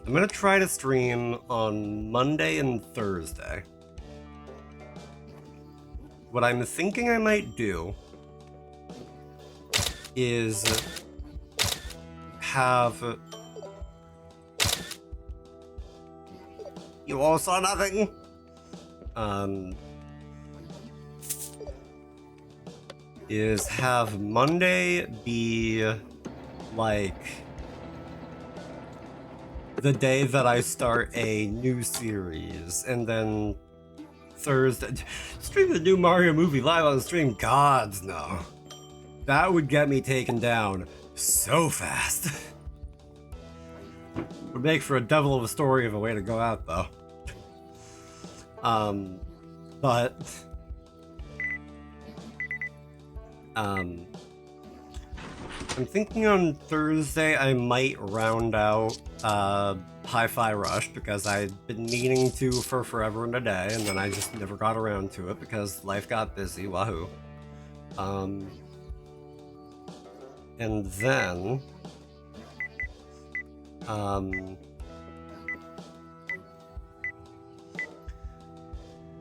gonna try to stream on Monday and Thursday. What I'm thinking I might do is have... You all saw nothing? Is have Monday be like the day that I start a new series, and then Thursday stream the new Mario movie live on stream. Gods no, that would get me taken down so fast. Would make for a devil of a story of a way to go out though. But I'm thinking on Thursday I might round out Hi-Fi Rush, because I'd been meaning to for forever and a day, and then I just never got around to it because life got busy. Wahoo. And then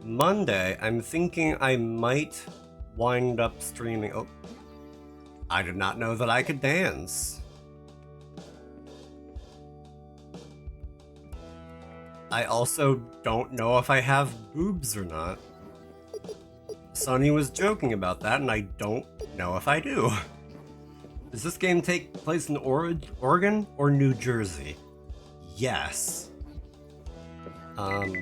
Monday, I'm thinking I might wind up streaming. Oh, I did not know that I could dance. I also don't know if I have boobs or not. Sonny was joking about that, and I don't know if I do. Does this game take place in Oregon or New Jersey? Yes. But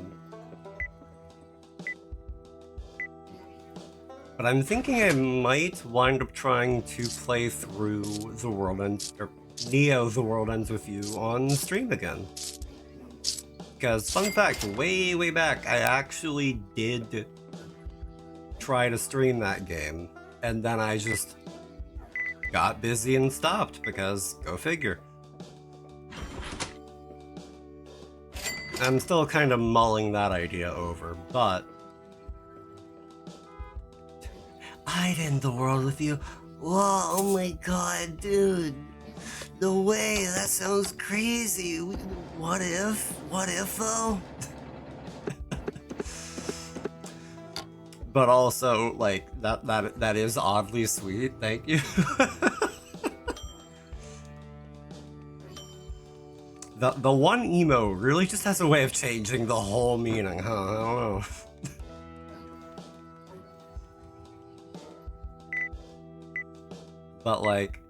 I'm thinking I might wind up trying to play through The World Ends, or Neo The World Ends With You on stream again. Because, fun fact, way back, I actually did try to stream that game, and then I just got busy and stopped, because go figure. I'm still kind of mulling that idea over, but I'd end the world with you. Whoa, oh my god, dude. No way, that sounds crazy. What if? What if, though? But also, like, that is oddly sweet, thank you. The one emo really just has a way of changing the whole meaning, huh? I don't know. But like,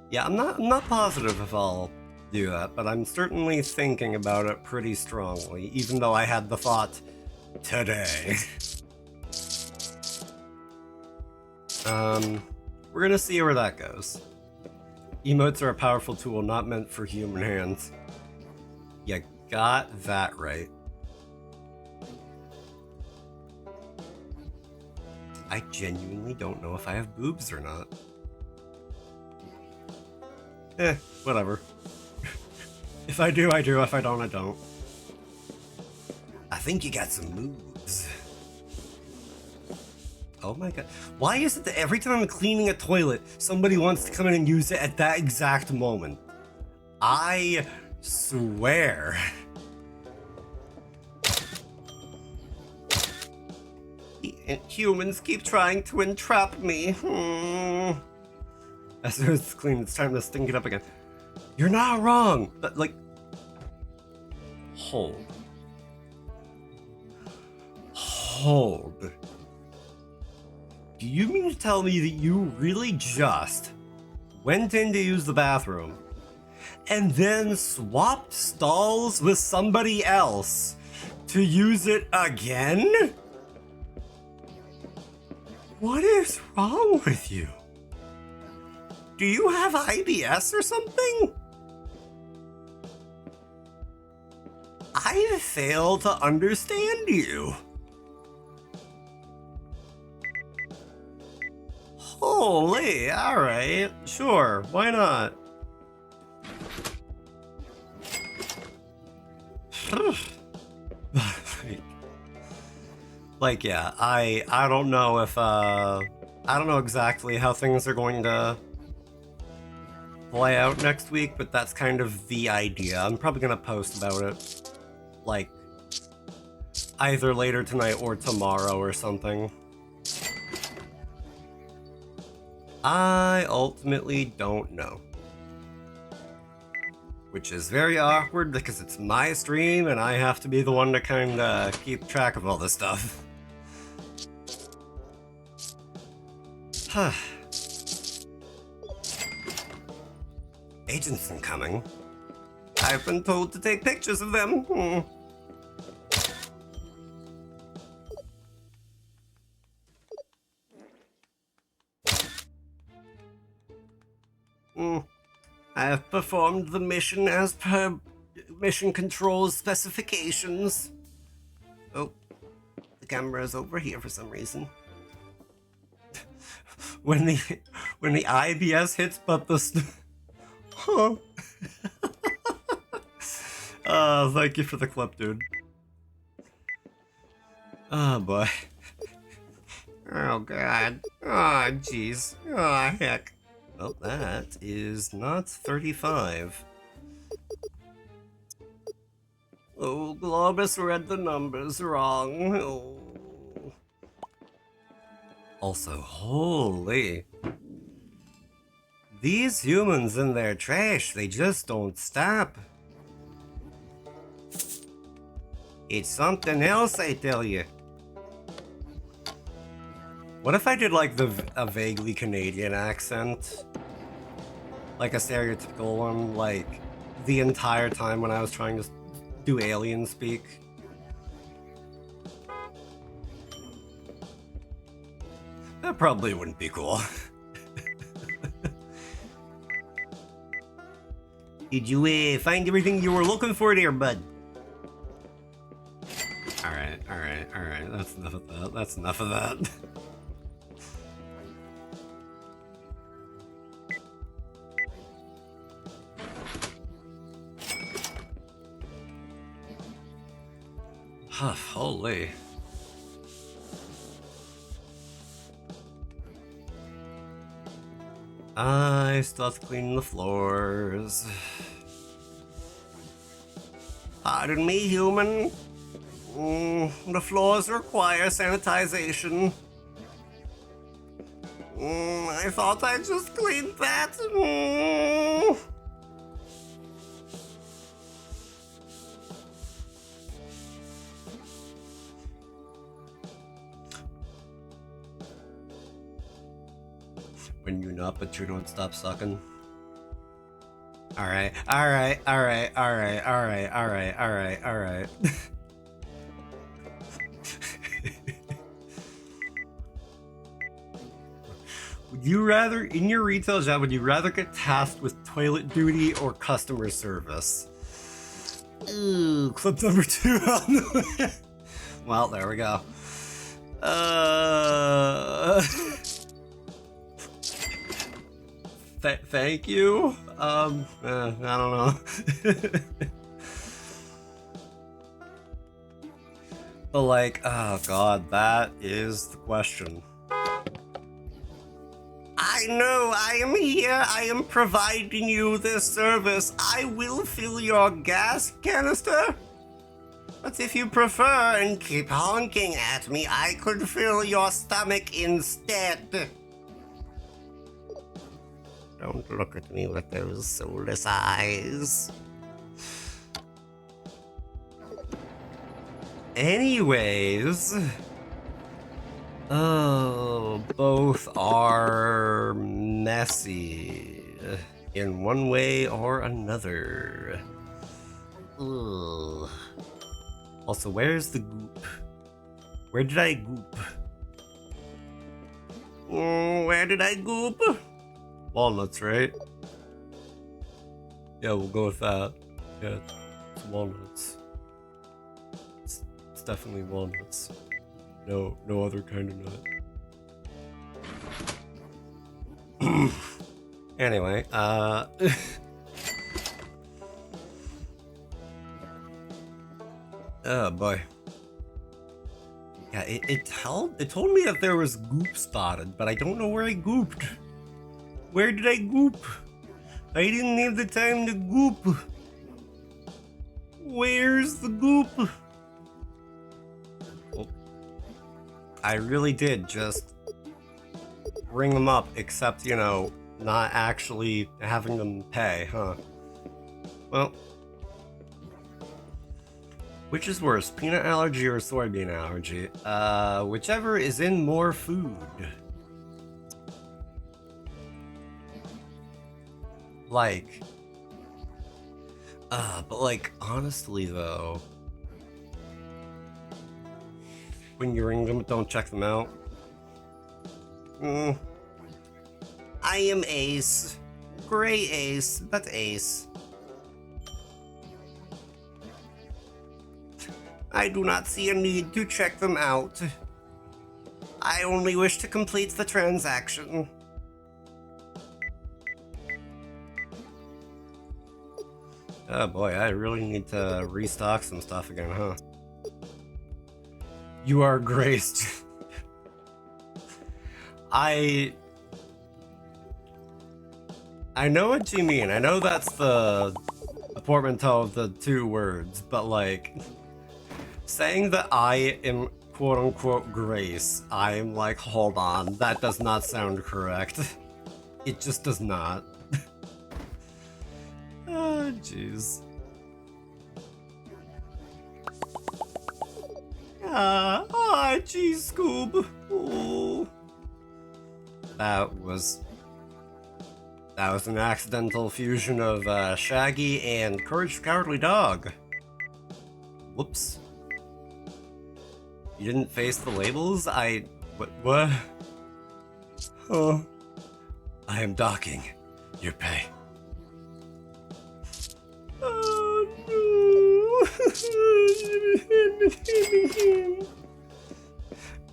yeah, I'm not positive if I'll do that, but I'm certainly thinking about it pretty strongly, even though I had the thought today. We're gonna see where that goes. Emotes are a powerful tool not meant for human hands. You got that right. I genuinely don't know if I have boobs or not. Whatever. If I do, I do. If I don't, I don't. I think you got some moves. Oh my god. Why is it that every time I'm cleaning a toilet, somebody wants to come in and use it at that exact moment? I swear. Humans keep trying to entrap me. As soon as it's clean, it's time to stink it up again. You're not wrong. But, like, hold. Do you mean to tell me that you really just went in to use the bathroom and then swapped stalls with somebody else to use it again? What is wrong with you? Do you have IBS or something? I fail to understand you. Holy, alright, sure, why not? Like, yeah, I don't know if, I don't know exactly how things are going to play out next week, but that's kind of the idea. I'm probably gonna post about it, like, either later tonight or tomorrow or something. I ultimately don't know. Which is very awkward because it's my stream and I have to be the one to kind of keep track of all this stuff. Agents incoming. I've been told to take pictures of them. I have performed the mission as per mission control's specifications. Oh, the camera is over here for some reason. when the IBS hits, but the huh? Thank you for the clip, dude. Oh boy. Oh god. Oh jeez. Oh heck. Well, that is not 35. Oh, Globus read the numbers wrong. Oh. Also, holy. These humans and their trash, they just don't stop. It's something else, I tell you. What if I did like a vaguely Canadian accent? Like a stereotypical one, like the entire time when I was trying to do alien speak? That probably wouldn't be cool. Did you find everything you were looking for there, bud? Alright. That's enough of that. That's enough of that. Holy. I still have to clean the floors. Pardon me, human. The floors require sanitization. I thought I just cleaned that. When you nut, but you don't stop sucking. Alright. Would you rather, in your retail job, would you rather get tasked with toilet duty or customer service? Ooh, clip number 2 on the Well, there we go. Thank you. I don't know. But like, oh god, that is the question. I know, I am here. I am providing you this service. I will fill your gas canister. But if you prefer and keep honking at me, I could fill your stomach instead. Don't look at me with those soulless eyes. Anyways. Oh, both are messy. In one way or another. Ugh. Also, where's the goop? Where did I goop? Where did I goop? Walnuts, right? Yeah, we'll go with that. Yeah, it's walnuts. It's definitely walnuts. No other kind of nut. Anyway, oh boy. Yeah, it told me that there was goop spotted, but I don't know where I gooped. Where did I goop? I didn't have the time to goop. Where's the goop? Oh, I really did just ring them up, except, you know, not actually having them pay, huh? Well, which is worse, peanut allergy or soybean allergy? Whichever is in more food. Like, but like, honestly though, when you ring them, don't check them out. I am Ace. Gray Ace, but Ace. I do not see a need to check them out. I only wish to complete the transaction. Oh boy, I really need to restock some stuff again, huh? You are graced. I know what you mean. I know that's the portmanteau of the two words, but like, saying that I am quote-unquote grace, I'm like, hold on, that does not sound correct. It just does not. Oh, jeez. Oh, jeez, Scoob. Oh. That was an accidental fusion of Shaggy and Courage the Cowardly Dog. Whoops. You didn't face the labels? What? Oh. I am docking your pay. Oh no.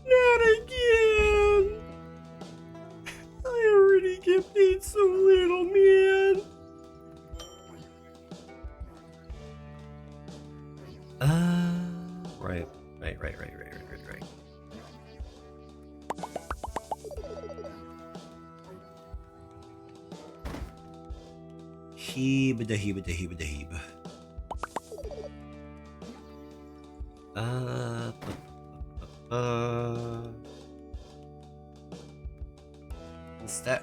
Not again. I already get paid so little, man. Right. Heeb da heeb da heeb da heeb.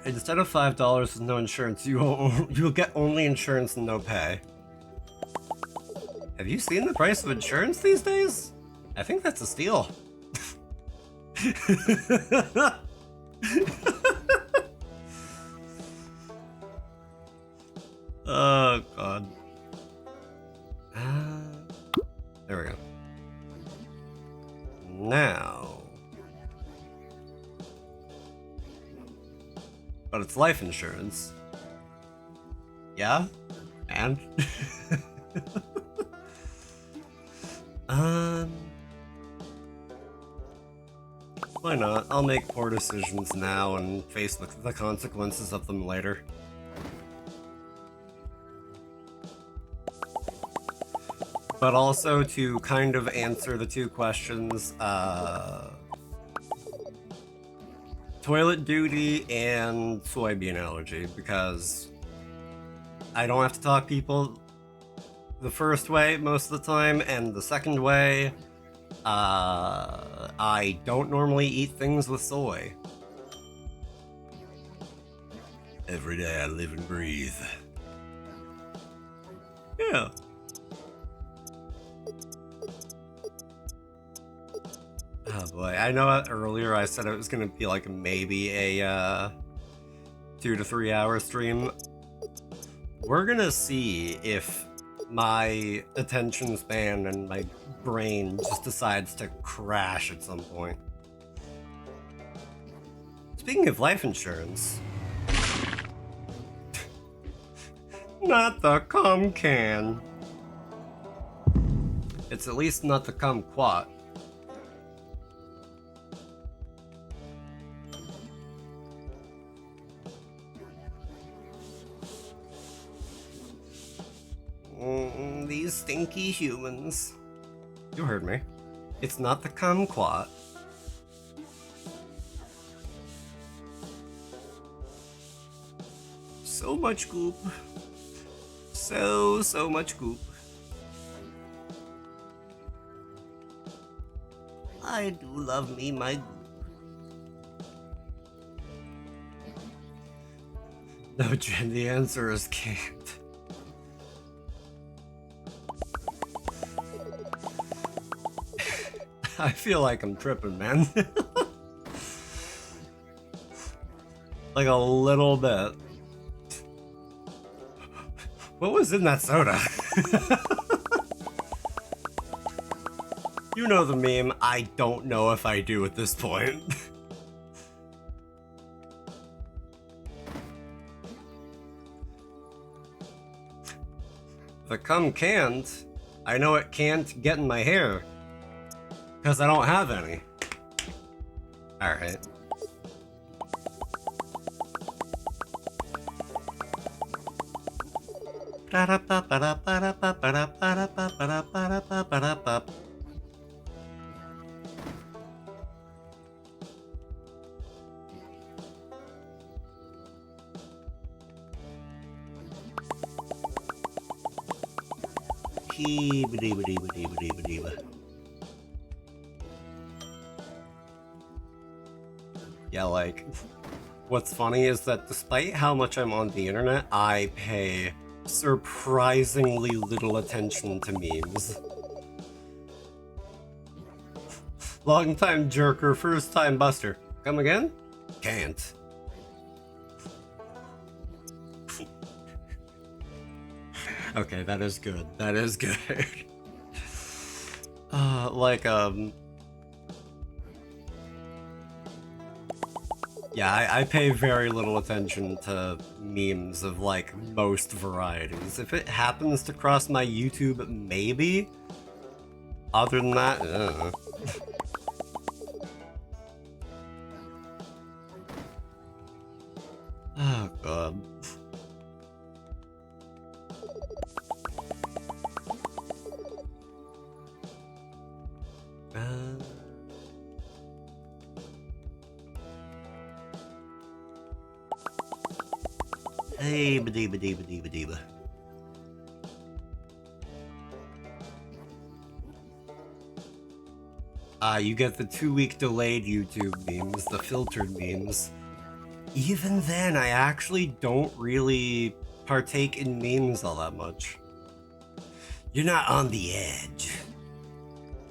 Instead of $5 with no insurance, you'll get only insurance and no pay. Have you seen the price of insurance these days? I think that's a steal. Oh god. There we go. Now. But it's life insurance. Yeah? And? Why not? I'll make poor decisions now and face the consequences of them later. But also to kind of answer the two questions, toilet duty and soybean allergy, because I don't have to talk people the first way most of the time, and the second way, I don't normally eat things with soy. Every day I live and breathe. Yeah. Oh boy, I know earlier I said it was gonna be like maybe a 2 to 3 hour stream. We're gonna see if my attention span and my brain just decides to crash at some point. Speaking of life insurance, not the cum can. It's at least not the kumquat. These stinky humans. You heard me. It's not the kumquat. So much goop. So much goop. I do love me my goop. No, Jen, the answer is can't. I feel like I'm tripping, man. Like a little bit. What was in that soda? You know the meme, I don't know if I do at this point. The cum can't. I know it can't get in my hair. Because I don't have any. Alright. Yeah, like, what's funny is that despite how much I'm on the internet, I pay surprisingly little attention to memes. Long time jerker, first time buster. Come again? Can't. Okay, that is good. That is good. Yeah, I pay very little attention to memes of, like, most varieties. If it happens to cross my YouTube, maybe. Other than that, Oh, God. Hey, ba-dee-ba-dee-ba-dee-ba-dee-ba. You get the 2-week delayed YouTube memes, the filtered memes. Even then, I actually don't really partake in memes all that much. You're not on the edge.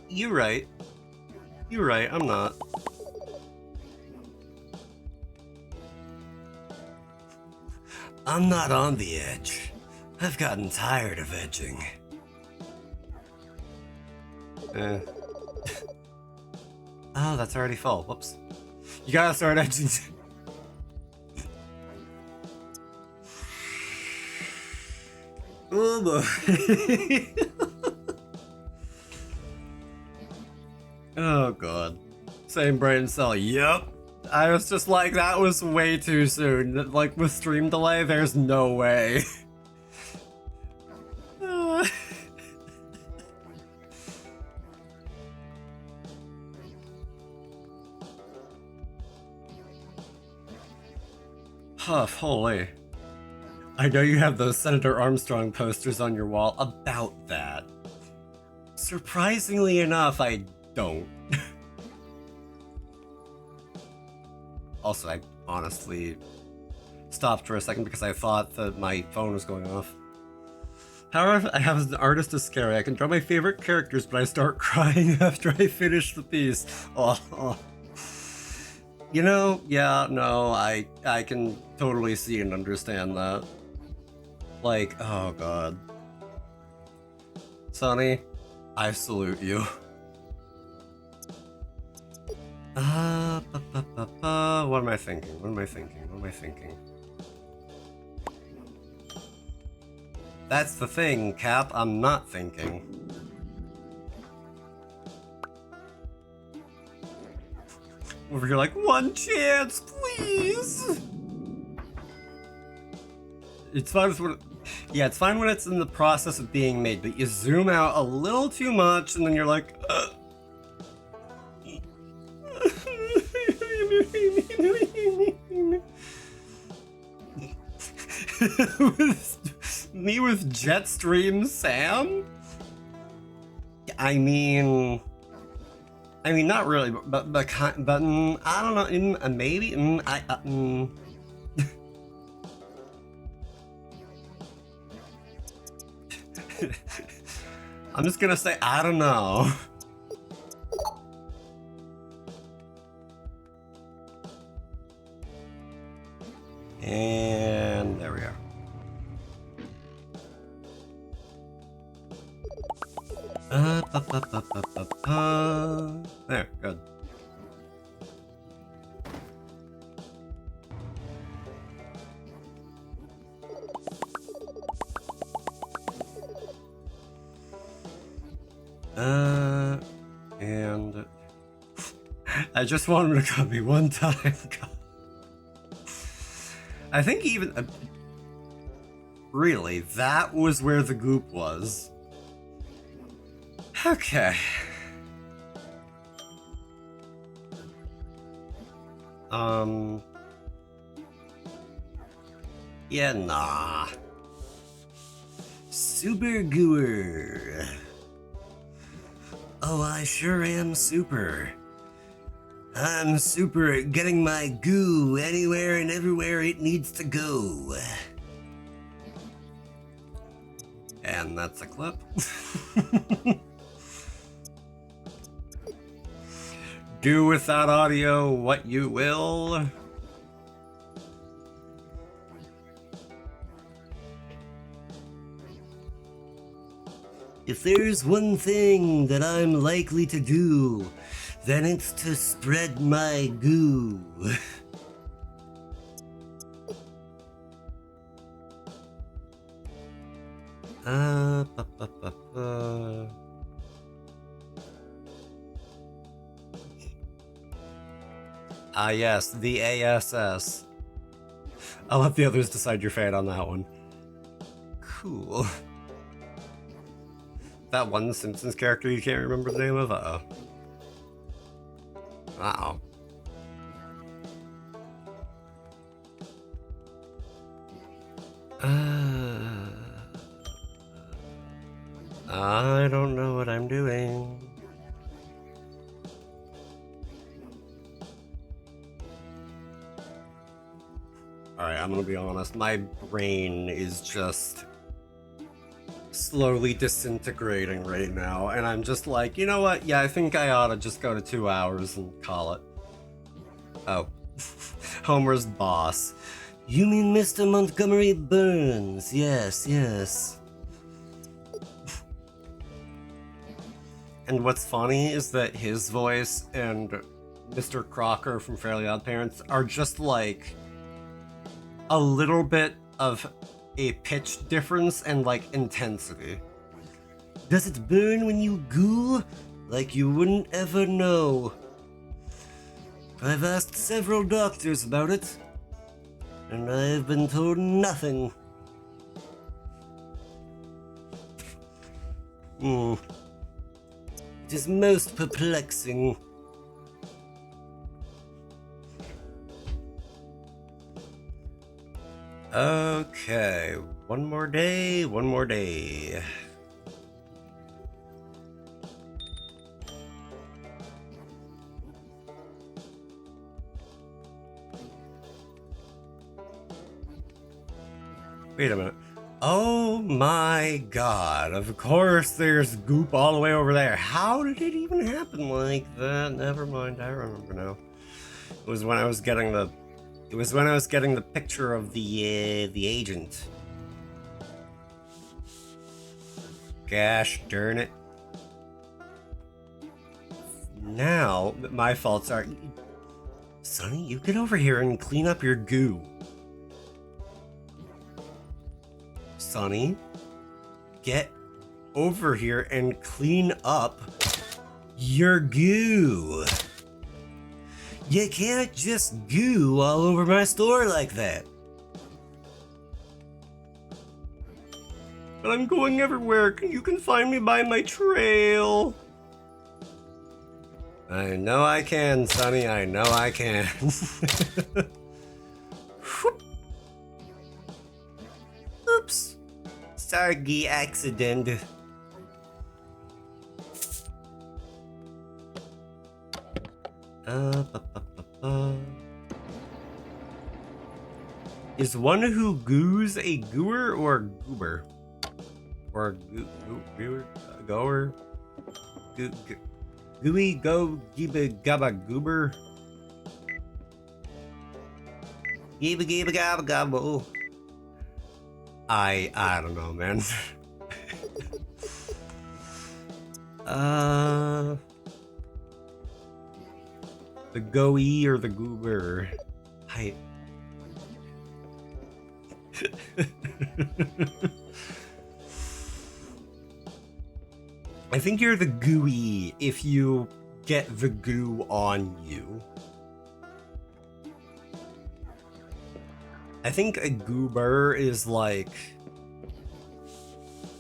You're right. You're right, I'm not. I'm not on the edge. I've gotten tired of edging. Oh, that's already full. Whoops. You gotta start edging. Oh boy. Oh god. Same brain cell. Yep. I was just like, that was way too soon. Like, with stream delay, there's no way. Huff, holy. I know you have those Senator Armstrong posters on your wall about that. Surprisingly enough, I don't. Also, I honestly stopped for a second because I thought that my phone was going off. However, I have an artist is scary. I can draw my favorite characters, but I start crying after I finish the piece. Oh. You know, yeah, no, I can totally see and understand that. Like, oh god. Sonny, I salute you. What am I thinking? That's the thing, Cap, I'm not thinking. Over here like, one chance, please! It's fine when it's fine when it's in the process of being made, but you zoom out a little too much and then you're like, Me with Jetstream Sam? I mean, not really, but I don't know, maybe, I'm just gonna say, I don't know. And there we are. There, good. And I just want him to cut me one time. I think even really, that was where the goop was. Okay. Yeah, nah. Super gooer. Oh, I sure am super. I'm super at getting my goo anywhere and everywhere it needs to go. And that's a clip. Do with that audio what you will. If there's one thing that I'm likely to do, then it's to spread my goo. Ah, yes, the ASS. I'll let the others decide your fate on that one. Cool. That one Simpsons character you can't remember the name of? Uh-oh. Uh-oh. I don't know what I'm doing. Alright, I'm gonna be honest. My brain is just slowly disintegrating right now, and I'm just like, you know what? Yeah, I think I ought to just go to 2 hours and call it. Oh. Homer's boss. You mean Mr. Montgomery Burns? Yes, yes. And what's funny is that his voice and Mr. Crocker from Fairly Odd Parents are just like a little bit of a pitch difference and like intensity. Does it burn when you goo? Like you wouldn't ever know. I've asked several doctors about it, and I've been told nothing. It is most perplexing. Okay, one more day, one more day. Wait a minute. Oh my god, of course there's goop all the way over there. How did it even happen like that? Never mind, I remember now. It was when I was getting the picture of the agent. Gosh darn it. Now, my faults are... Sonny, you get over here and clean up your goo. Sonny, get over here and clean up your goo. You can't just goo all over my store like that. But I'm going everywhere. You can find me by my trail. I know I can, Sonny. I know I can. Oops. Sorry, accident. Is one who goos a gooer or a goober? Or a goer? Gooey go giba gabba goober? Giba giba gabba gabba. I don't know, man. The goey or the goober? I think you're the gooey if you get the goo on you. I think a goober is like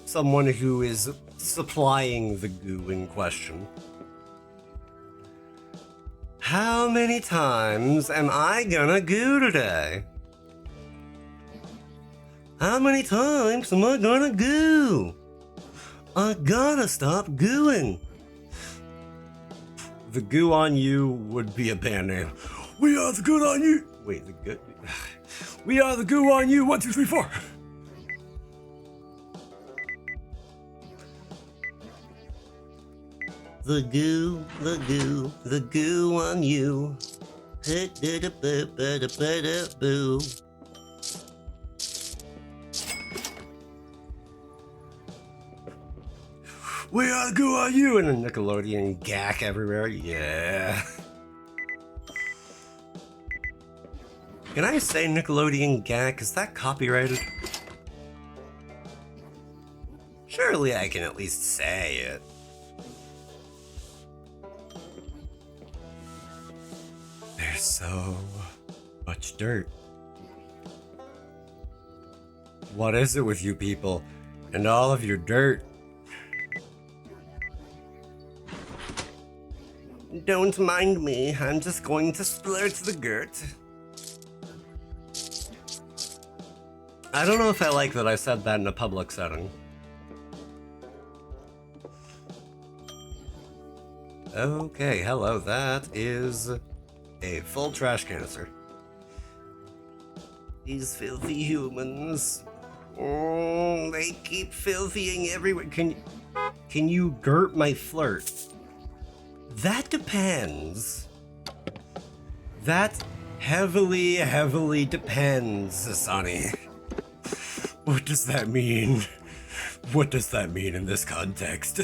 someone who is supplying the goo in question. How many times am I gonna goo today? How many times am I gonna goo? I gotta stop gooing. The Goo on You would be a band name. We are the Goo on You. Wait, the good. We are the Goo on You. 1, 2, 3, 4. The goo, the goo, the goo on you. Boo. Who are you? And a Nickelodeon gack everywhere. Yeah. Can I say Nickelodeon gack? Is that copyrighted? Surely I can at least say it. There's so much dirt. What is it with you people and all of your dirt? Don't mind me, I'm just going to splurt the dirt. I don't know if I like that I said that in a public setting. Okay, hello, that is a full trash canister. These filthy humans. Oh, they keep filthying everywhere. Can you girt my flirt? That depends. That heavily depends, Sonny. What does that mean? What does that mean in this context?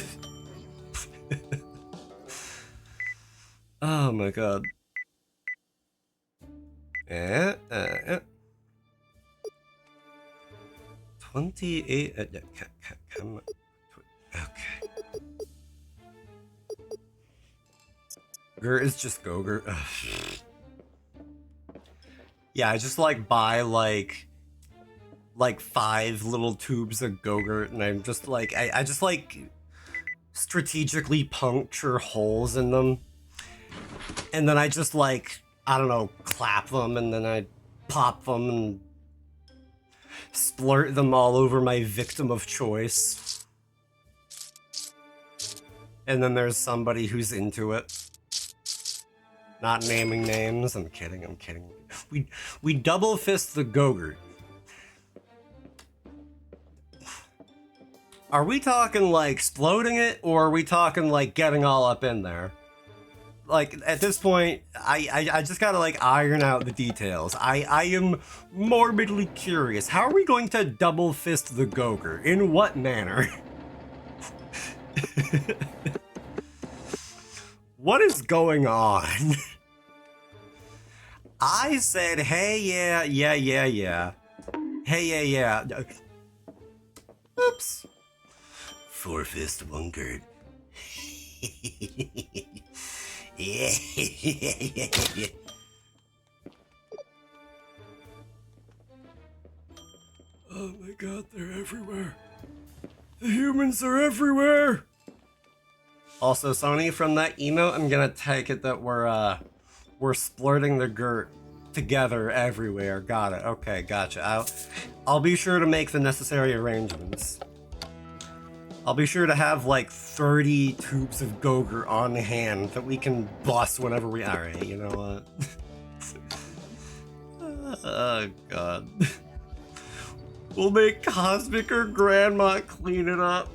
Oh my god. 28. Okay. Is just Gogurt. Yeah, I just like buy like 5 little tubes of Gogurt, and I'm just like I just like strategically puncture holes in them, and then I just like, I don't know, clap them, and then I pop them and splurt them all over my victim of choice. And then there's somebody who's into it. Not naming names. I'm kidding. We double fist the Gogurt. Are we talking like exploding it, or are we talking like getting all up in there? Like, at this point, I just gotta like iron out the details. I am morbidly curious. How are we going to double fist the Gogurt? In what manner? What is going on? I said, hey, yeah. Hey, yeah. Oops. 4 fist, 1 girt. Yeah. Oh my god, they're everywhere. The humans are everywhere. Also, Sony, from that emote, I'm gonna take it that we're splurting the girt together everywhere. Got it. Okay, gotcha. I'll be sure to make the necessary arrangements. I'll be sure to have like 30 tubes of Gogurt on hand that we can bust whenever we. Alright, you know what? Oh god. We'll make Cosmic or Grandma clean it up.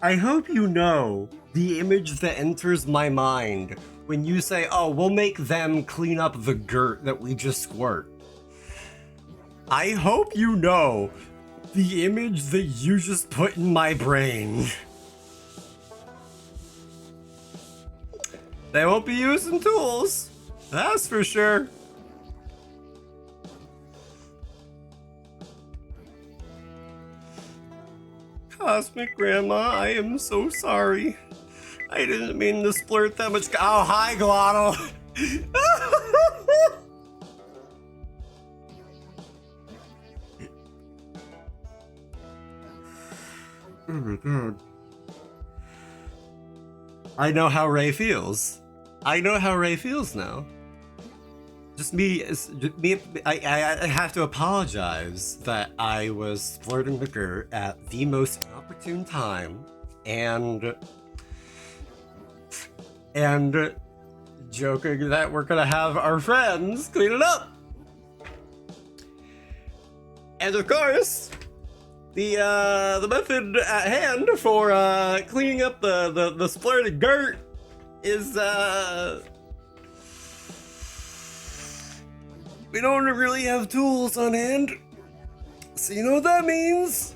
I hope you know the image that enters my mind when you say, oh, we'll make them clean up the girt that we just squirt. I hope you know the image that you just put in my brain. They won't be using tools, that's for sure. Cosmic Grandma, I am so sorry. I didn't mean to splurt that much. Oh, hi, Glotto. Oh my god. I know how Ray feels. I know how Ray feels now. Just me, I have to apologize that I was splurting the girt at the most inopportune time and joking that we're gonna have our friends clean it up. And of course, the method at hand for cleaning up the splurted girt is we don't really have tools on hand, So you know what that means?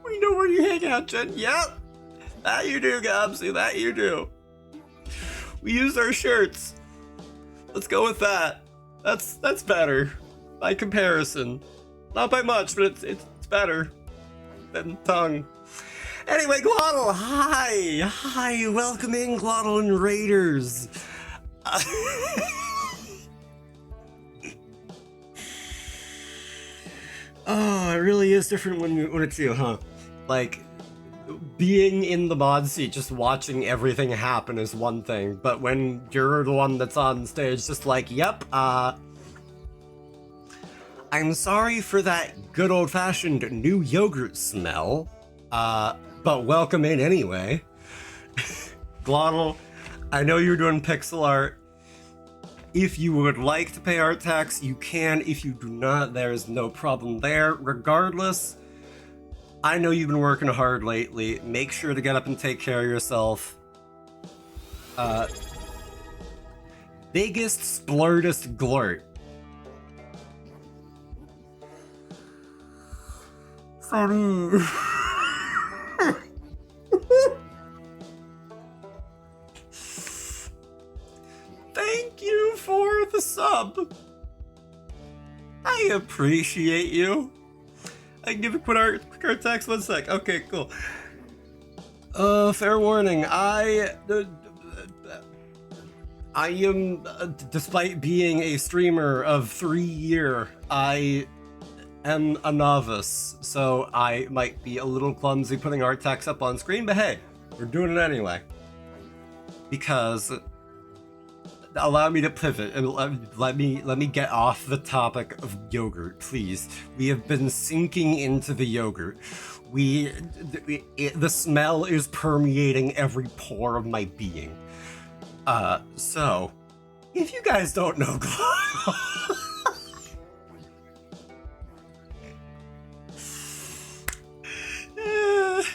We know where you hang out, Jen. Yep. That you do, Gobsy. That you do. We use our shirts. Let's go with that. That's better. By comparison. Not by much, but it's better than tongue. Anyway, Glottal, hi! Hi, welcome in, Glottal and Raiders. Oh, it really is different when it's you, huh? Like, being in the mod seat, just watching everything happen is one thing, but when you're the one that's on stage, just like, yep, I'm sorry for that good old-fashioned new yogurt smell, but welcome in anyway. Glottal, I know you're doing pixel art. If you would like to pay art tax, you can. If you do not, there is no problem there. Regardless, I know you've been working hard lately. Make sure to get up and take care of yourself. Biggest, splurtest glort. Sorry. Thank you for the sub. I appreciate you. I can give a quick art text 1 sec. Okay, cool. Fair warning. I am, despite being a streamer of 3 years, I am a novice, so I might be a little clumsy putting art text up on screen, but hey, we're doing it anyway. Because allow me to pivot and let me get off the topic of yogurt, please. We have been sinking into the yogurt. The smell is permeating every pore of my being. So, if you guys don't know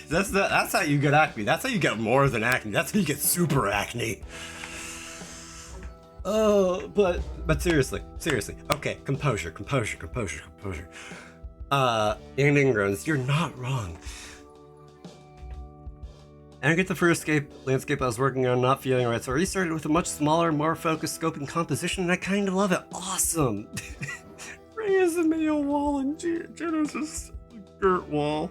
that's how you get acne. That's how you get more than acne. That's how you get super acne. Oh, but seriously. Okay, composure. Ingrams, you're not wrong. And I get the first landscape I was working on not feeling right, so I restarted with a much smaller, more focused scope and composition, and I kind of love it. Awesome! Ray is a male wall, and Jenna's just a dirt wall.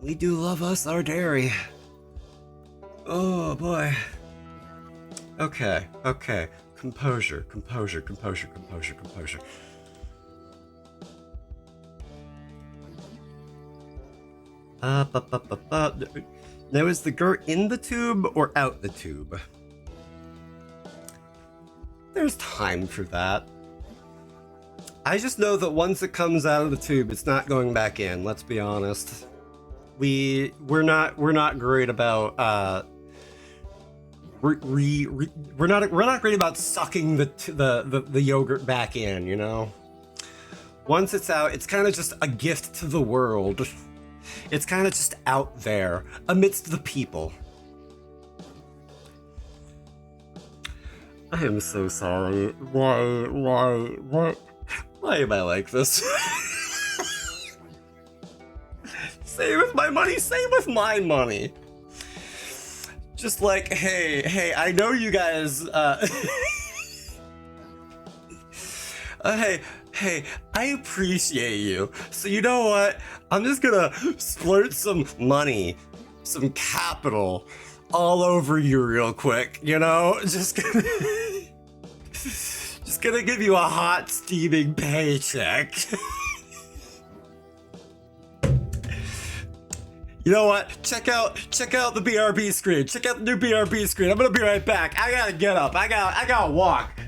We do love us our dairy. Oh boy. Okay. Composure. Now, is the GURT in the tube or out the tube? There's time for that. I just know that once it comes out of the tube, it's not going back in. Let's be honest. We're not great about we're not great about sucking the yogurt back in, you know? Once it's out, it's kind of just a gift to the world. It's kind of just out there amidst the people. I am so sorry. Why am I like this? Same with my money, same with my money. Just like, hey, I know you guys, hey, I appreciate you. So you know what? I'm just gonna splurt some money, some capital all over you real quick, you know? Just gonna give you a hot, steaming paycheck. You know what? Check out the BRB screen. Check out the new BRB screen. I'm gonna be right back. I gotta get up. I gotta walk.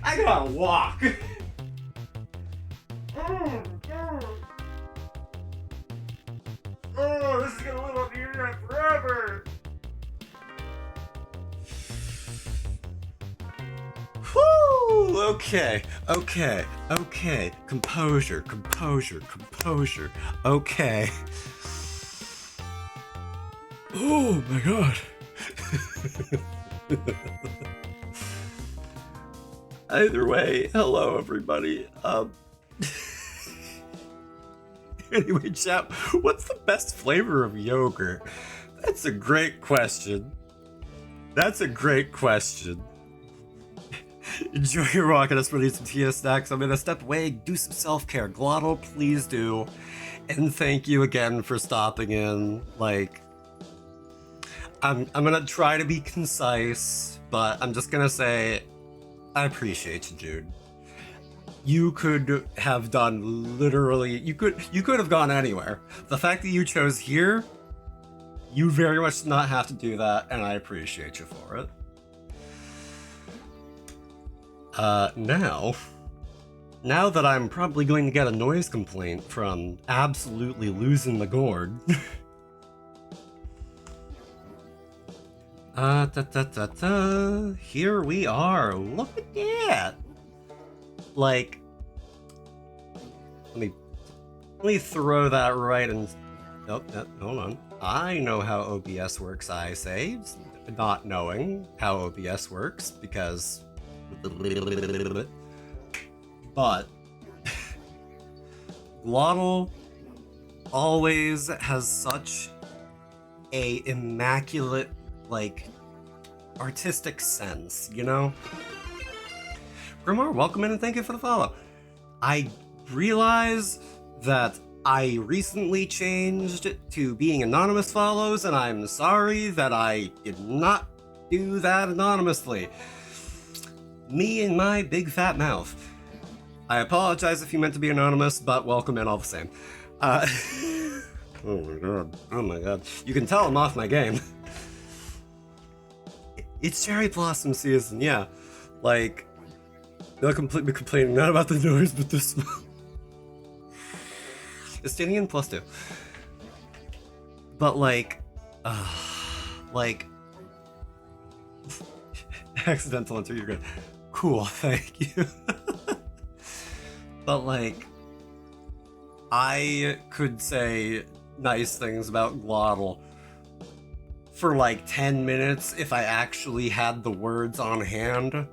Oh, this is gonna live up here forever. Whoo! Okay. Composure. Okay. Oh my god. Either way, hello everybody. Anyway, chat, what's the best flavor of yogurt? That's a great question. That's a great question. Enjoy your walk, and us release some TS snacks. I'm gonna step away, do some self-care. Glottal, please do. And thank you again for stopping in. Like, I'm gonna try to be concise, but I'm just gonna say, I appreciate you, dude. You could have done literally, you could have gone anywhere. The fact that you chose here, you very much did not have to do that, and I appreciate you for it. Now that I'm probably going to get a noise complaint from absolutely losing the gourd. Here we are. Look at that. Like, let me throw that right in. Nope, hold on. I know how OBS works, I say. Not knowing how OBS works, because... But... Glottal always has such a immaculate, like, artistic sense, you know? Grimoire, welcome in and thank you for the follow. I realize that I recently changed to being anonymous follows, and I'm sorry that I did not do that anonymously. Me and my big fat mouth. I apologize if you meant to be anonymous, but welcome in all the same. Oh my god. You can tell I'm off my game. It's cherry blossom season, yeah. Like, they'll completely complaining not about the noise, but the smell. Estinian +2. But like, accidental enter, you're good. Cool, thank you. But like, I could say nice things about Glottal for like 10 minutes if I actually had the words on hand.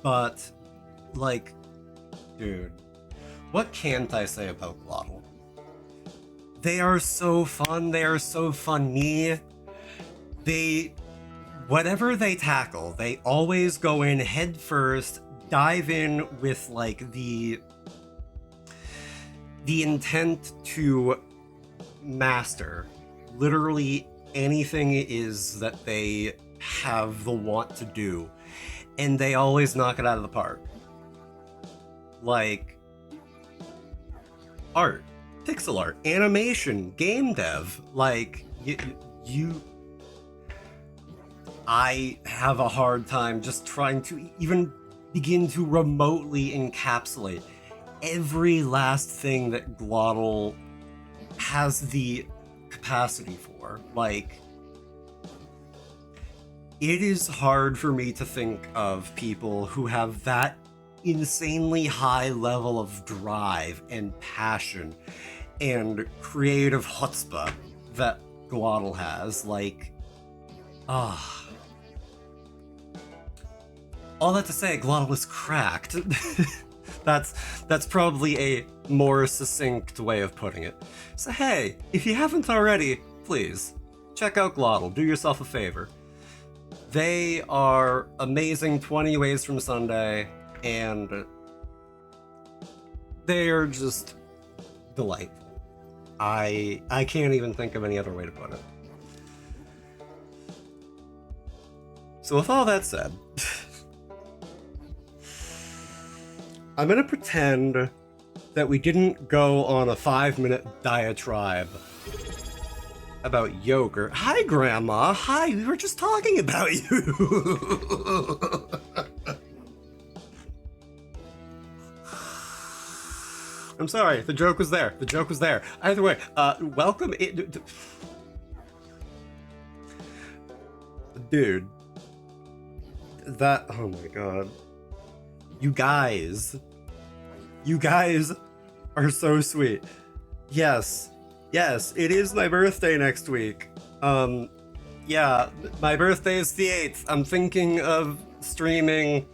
But, like, dude, what can't I say about Glottal? They are so fun, they are so funny. Whatever they tackle, they always go in head first, dive in with, like, the intent to master literally anything it is that they have the want to do. And they always knock it out of the park. Like, art, pixel art, animation, game dev, like, I have a hard time just trying to even begin to remotely encapsulate every last thing that Glottal has the capacity for. Like, it is hard for me to think of people who have that insanely high level of drive and passion and creative chutzpah that Glottal has. Like, all that to say, Glottal is cracked. That's probably a more succinct way of putting it. So hey, if you haven't already, please, check out Glottal, do yourself a favor. They are amazing 20 ways from Sunday, and they are just delightful. I can't even think of any other way to put it. So with all that said, I'm gonna pretend that we didn't go on a 5-minute diatribe about yogurt. Hi, Grandma. Hi, we were just talking about you. I'm sorry, the joke was there. The joke was there. Either way, welcome in. Dude. That, oh my god. You guys are so sweet. Yes, it is my birthday next week. Yeah, my birthday is the 8th. I'm thinking of streaming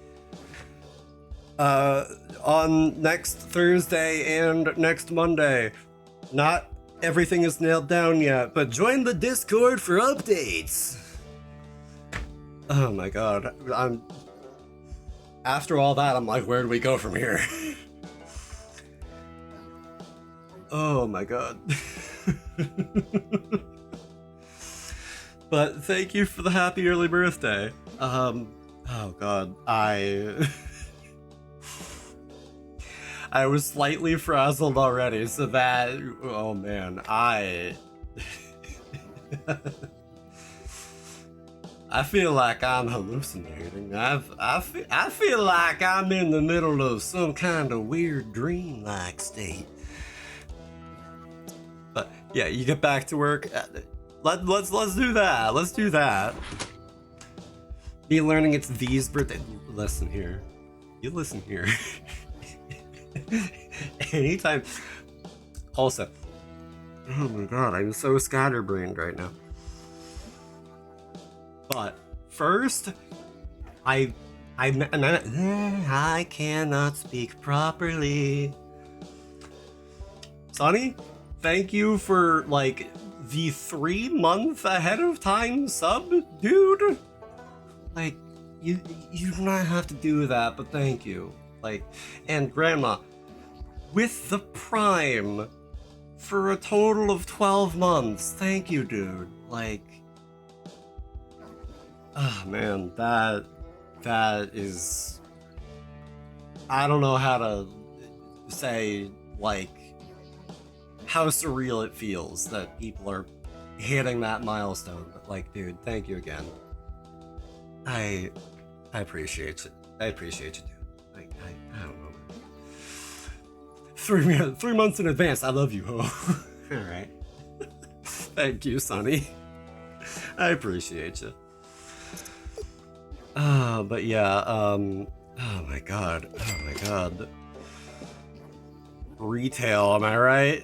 on next Thursday and next Monday. Not everything is nailed down yet, but join the Discord for updates. Oh my god, after all that, I'm like, where do we go from here? Oh my god. But thank you for the happy early birthday. Oh god, I was slightly frazzled already, so that, oh man, I feel like I'm hallucinating. I feel like I'm in the middle of some kind of weird dream-like state. But yeah, you get back to work. Let's do that. Let's do that. Me learning it's V's birthday. Listen here. You listen here. Anytime. Also, oh my god, I'm so scatterbrained right now. But first, I cannot speak properly. Sonny, thank you for like the 3-month ahead of time sub, dude. Like, you do not have to do that, but thank you. Like, and Grandma, with the Prime for a total of 12 months. Thank you, dude. Like, oh man, that is, I don't know how to say, like, how surreal it feels that people are hitting that milestone. But like, dude, thank you again. I appreciate it. I appreciate you, dude. Like, I don't know. 3 months in advance. I love you, ho. All right. Thank you, Sonny. I appreciate you. But yeah, oh my god. Oh my god. Retail, am I right?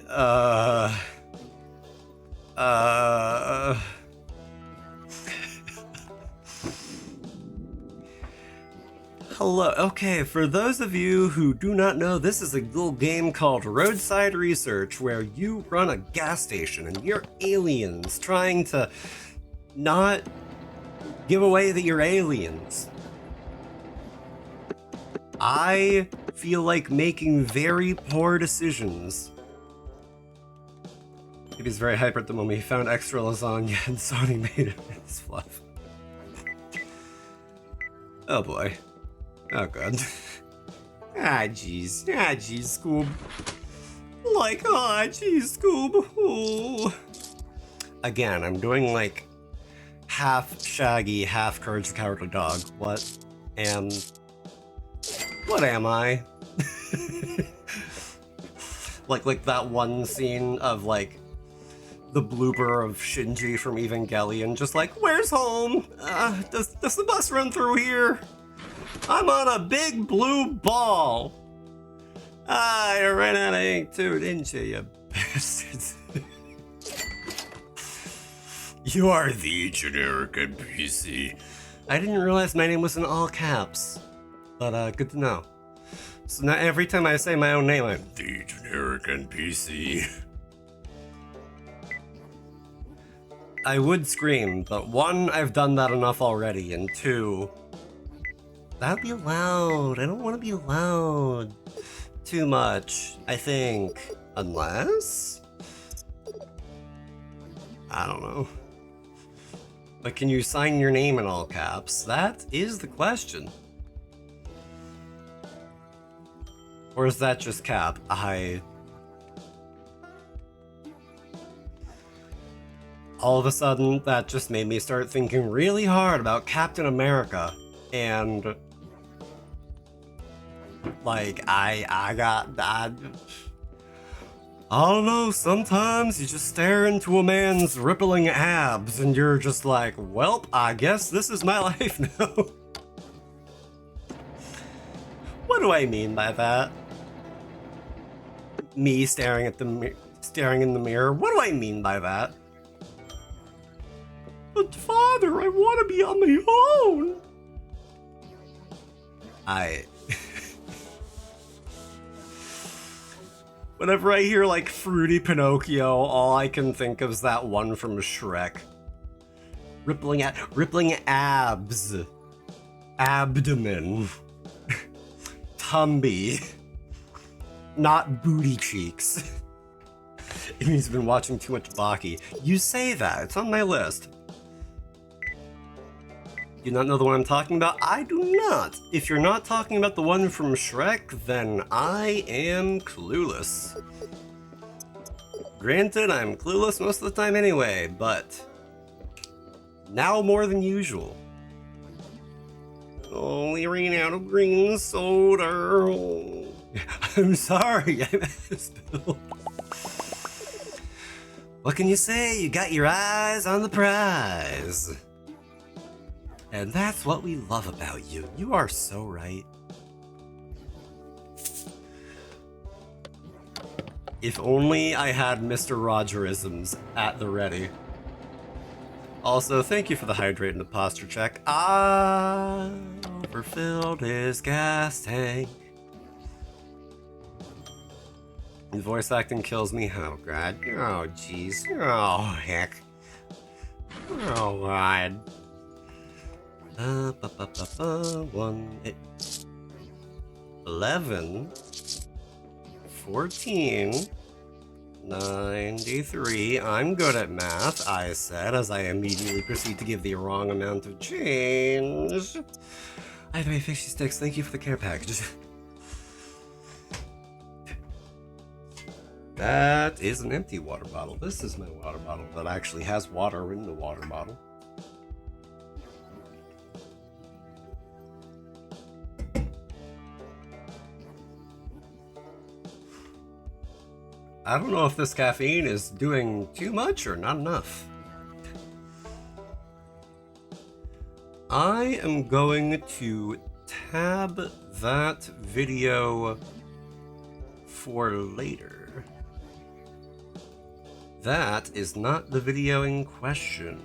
Hello. Okay, for those of you who do not know, this is a little game called Roadside Research, where you run a gas station and you're aliens trying to not give away that you're aliens. I feel like making very poor decisions. He's very hyper at the moment. He found extra lasagna and Sony made it in his fluff. Oh boy. Oh god. Jeez. Jeez, Scoob. Like, jeez, Scoob. Ooh. Again, I'm doing like half Shaggy, half Courage the Cowardly Dog. What am I? like that one scene of like the blooper of Shinji from Evangelion, just like, where's home? Does the bus run through here? I'm on a big blue ball. You ran out of ink too, didn't you bastards? You are the generic NPC. I didn't realize my name was in all caps, but good to know. So now every time I say my own name, I'm the generic NPC. I would scream, but 1, I've done that enough already, and 2, that'd be loud. I don't want to be loud too much, I think. Unless? I don't know. But can you sign your name in all caps? That is the question. Or is that just cap? All of a sudden, that just made me start thinking really hard about Captain America. And like, I don't know, sometimes you just stare into a man's rippling abs and you're just like, welp, I guess this is my life now. What do I mean by that? Me staring in the mirror? What do I mean by that? But father, I want to be on my own. Whenever I hear, like, Fruity Pinocchio, all I can think of is that one from Shrek. Rippling abs. Abdomen. Tumby. Not booty cheeks. It means you've been watching too much Baki. You say that, it's on my list. Do you not know the one I'm talking about? I do not. If you're not talking about the one from Shrek, then I am clueless. Granted, I'm clueless most of the time anyway, but now more than usual. Only ran out of green soda. I'm sorry, I misspelled. What can you say? You got your eyes on the prize. And that's what we love about you. You are so right. If only I had Mr. Rogerisms at the ready. Also, thank you for the hydrate and the posture check. I overfilled his gas tank. The voice acting kills me. Oh, God. Oh, jeez. Oh, heck. Oh, God. 11, 14, 93. I'm good at math, I said, as I immediately proceed to give the wrong amount of change. I have 56. Thank you for the care package. That is an empty water bottle. This is my water bottle that actually has water in the water bottle. I don't know if this caffeine is doing too much or not enough. I am going to tab that video for later. That is not the video in question.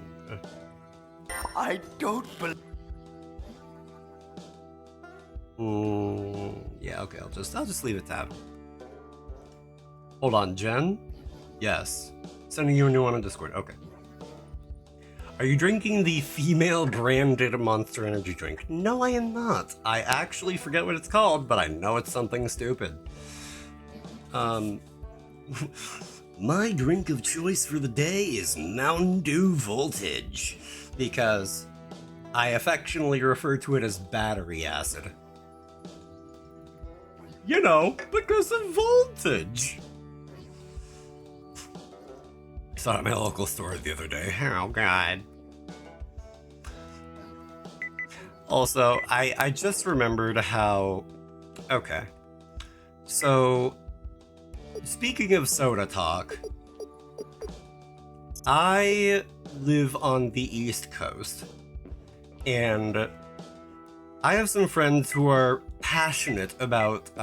I don't believe.
Yeah, okay, I'll just leave it tabbed. Hold on, Jen? Yes. Sending you a new one on Discord. Okay. Are you drinking the female branded Monster Energy drink? No, I am not. I actually forget what it's called, but I know it's something stupid. My drink of choice for the day is Mountain Dew Voltage, because I affectionately refer to it as battery acid. You know, because of voltage. Saw it at my local store the other day. Oh, God. Also, I just remembered how... Okay. So, speaking of soda talk, I live on the East Coast, and I have some friends who are passionate about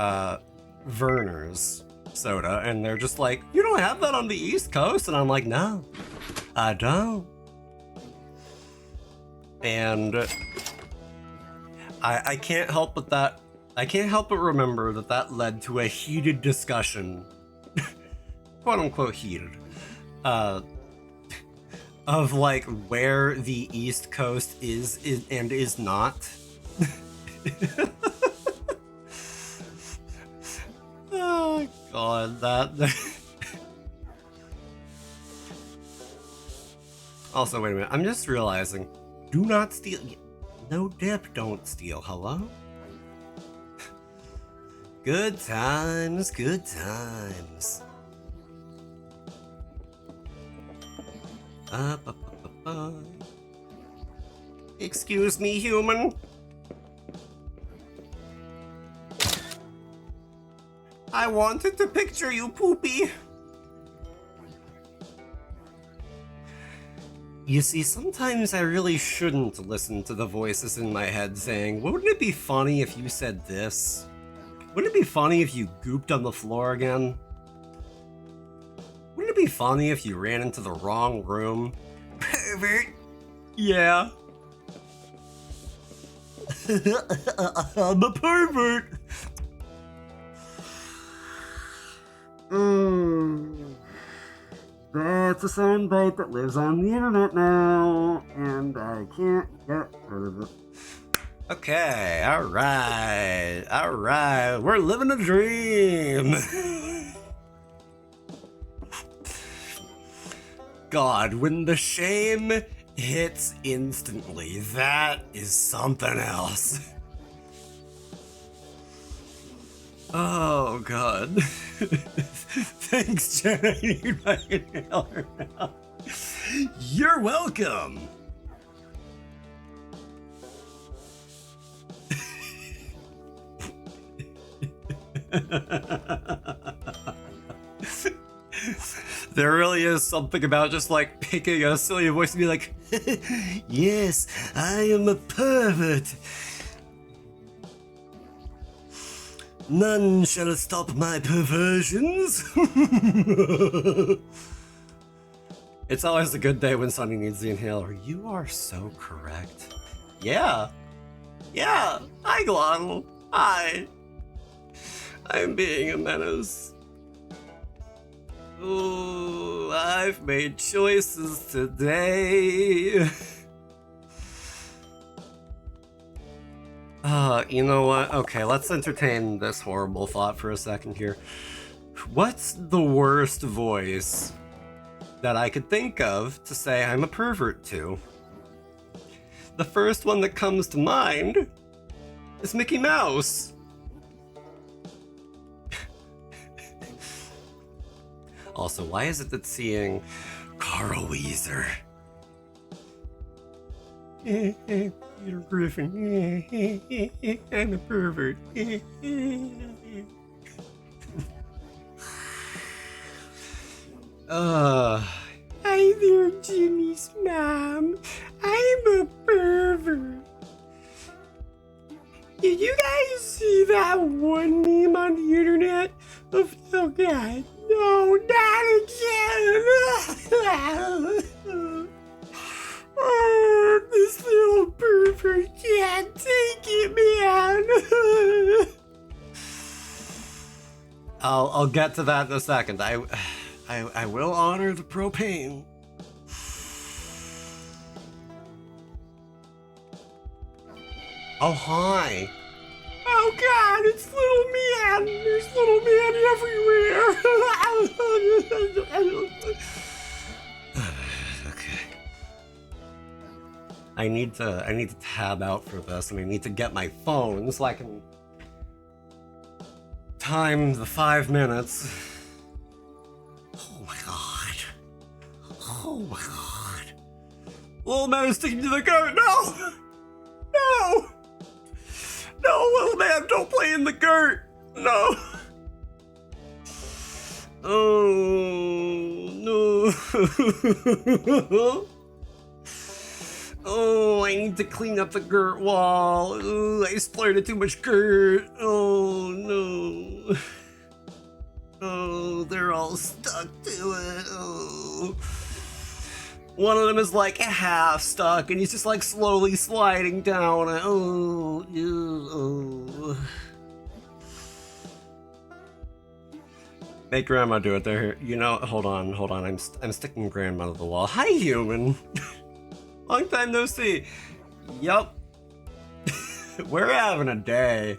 Verner's soda, and they're just like, you don't have that on the East Coast? And I'm like, no, I don't. And I can't help but remember that led to a heated discussion, quote unquote heated, of like where the East Coast is and is not. Oh God, that. Also, wait a minute. I'm just realizing. Do not steal. No dip, don't steal. Hello? Good times, good times. Excuse me, human. I wanted to picture you, Poopy. You see, sometimes I really shouldn't listen to the voices in my head saying, wouldn't it be funny if you said this? Wouldn't it be funny if you gooped on the floor again? Wouldn't it be funny if you ran into the wrong room? Pervert. Yeah. I'm a pervert.
it's a soundbite that lives on the internet now, and I can't get rid of it.
Okay, alright, we're living a dream. God, when the shame hits instantly, that is something else. Oh God. Thanks, Jen. I need my inhaler now. You're welcome. There really is something about just like picking a silly voice and be like, yes, I am a pervert. None shall stop my perversions. It's always a good day when Sonny needs the inhaler. You are so correct. Yeah. Hi, Glottal. Hi. I'm being a menace. Ooh, I've made choices today. You know what? Okay, let's entertain this horrible thought for a second here. What's the worst voice that I could think of to say I'm a pervert to? The first one that comes to mind is Mickey Mouse. Also, why is it that seeing Carl Weezer? Peter Griffin, I'm a pervert. Hi there, Jimmy's mom. I'm a pervert. Did you guys see that one meme on the internet of, oh God, no, not again. Oh, this little pervert can't take it, man. I'll get to that in a second. I will honor the propane. Oh, hi. Oh God, it's little man. There's little man everywhere. Okay. I need to tab out for this, and I need to get my phone so I can time the 5 minutes. Oh my God. Oh my God. Little man is sticking to the goat. No! No! No, little man, don't play in the dirt. No. Oh, no. Oh, I need to clean up the dirt wall. Oh, I splurted too much dirt. Oh, no. Oh, they're all stuck to it. Oh. One of them is like half stuck, and he's just like slowly sliding down. Oh, oh. Make Grandma do it there. You know, hold on. I'm sticking Grandma to the wall. Hi, human. Long time no see. Yup. We're having a day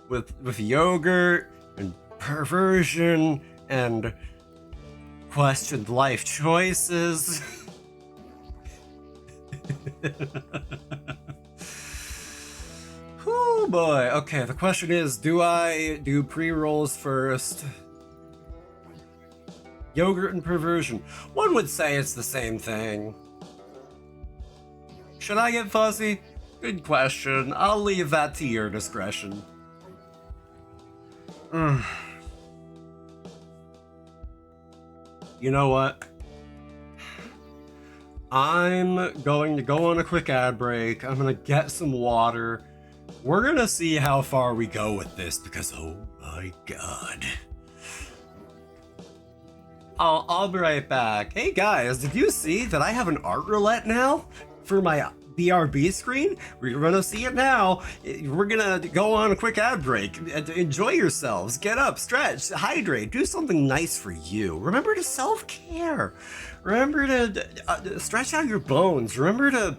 with yogurt and perversion and questioned life choices. Oh boy. Okay, the question is, do I do pre-rolls first? Yogurt and perversion. One would say it's the same thing. Should I get fuzzy? Good question. I'll leave that to your discretion. You know what? I'm going to go on a quick ad break. I'm gonna get some water. We're gonna see how far we go with this because, oh my God. I'll be right back. Hey guys, did you see that I have an art roulette now for my BRB screen? We're gonna see it now. We're gonna go on a quick ad break. Enjoy yourselves. Get up, stretch, hydrate, do something nice for you. Remember to self-care. Remember to stretch out your bones. Remember to,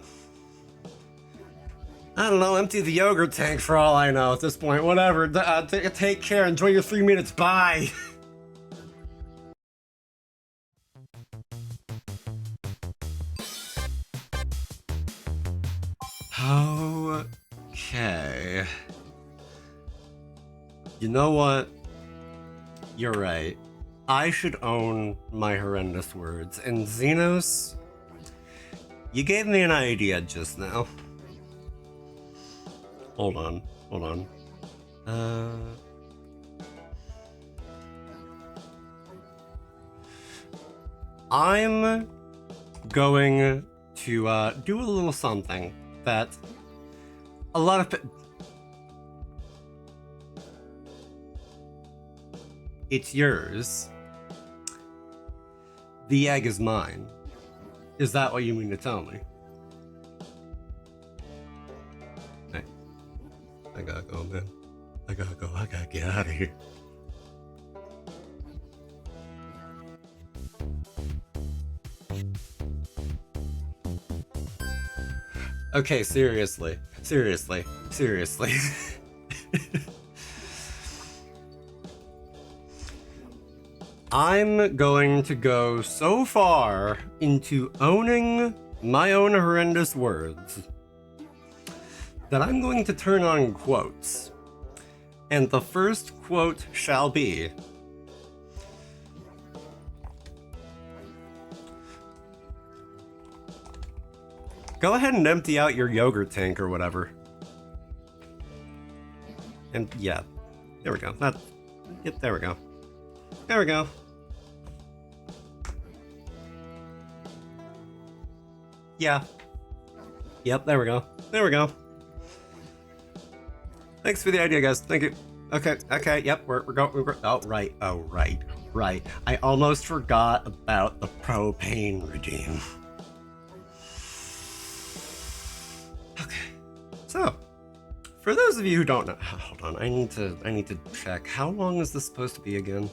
I don't know, empty the yogurt tank for all I know at this point. Whatever. Take care. Enjoy your 3 minutes. Bye. Okay. You know what? You're right. I should own my horrendous words. And Xenos, you gave me an idea just now. Hold on. I'm going to do a little something that a lot of it's yours. The egg is mine. Is that what you mean to tell me? Hey, I gotta go, man. I gotta go. I gotta get out of here. Okay, seriously. I'm going to go so far into owning my own horrendous words that I'm going to turn on quotes. And the first quote shall be, go ahead and empty out your yogurt tank or whatever. And yeah, there we go. Yep, there we go. There we go. Yeah. Yep, there we go. There we go. Thanks for the idea, guys. Thank you. Okay, yep, we're going. Oh, right. I almost forgot about the propane regime. Okay, so for those of you who don't know, hold on, I need to check. How long is this supposed to be again?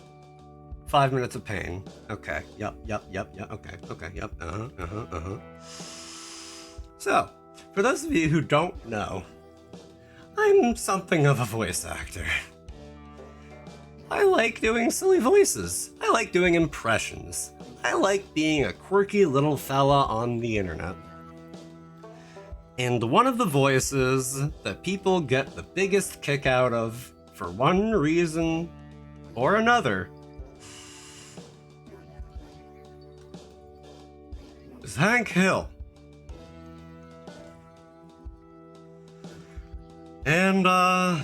5 minutes of pain. Okay. Yep. Okay. Yep. So, for those of you who don't know, I'm something of a voice actor. I like doing silly voices. I like doing impressions. I like being a quirky little fella on the internet. And one of the voices that people get the biggest kick out of, for one reason or another, is Hank Hill. And,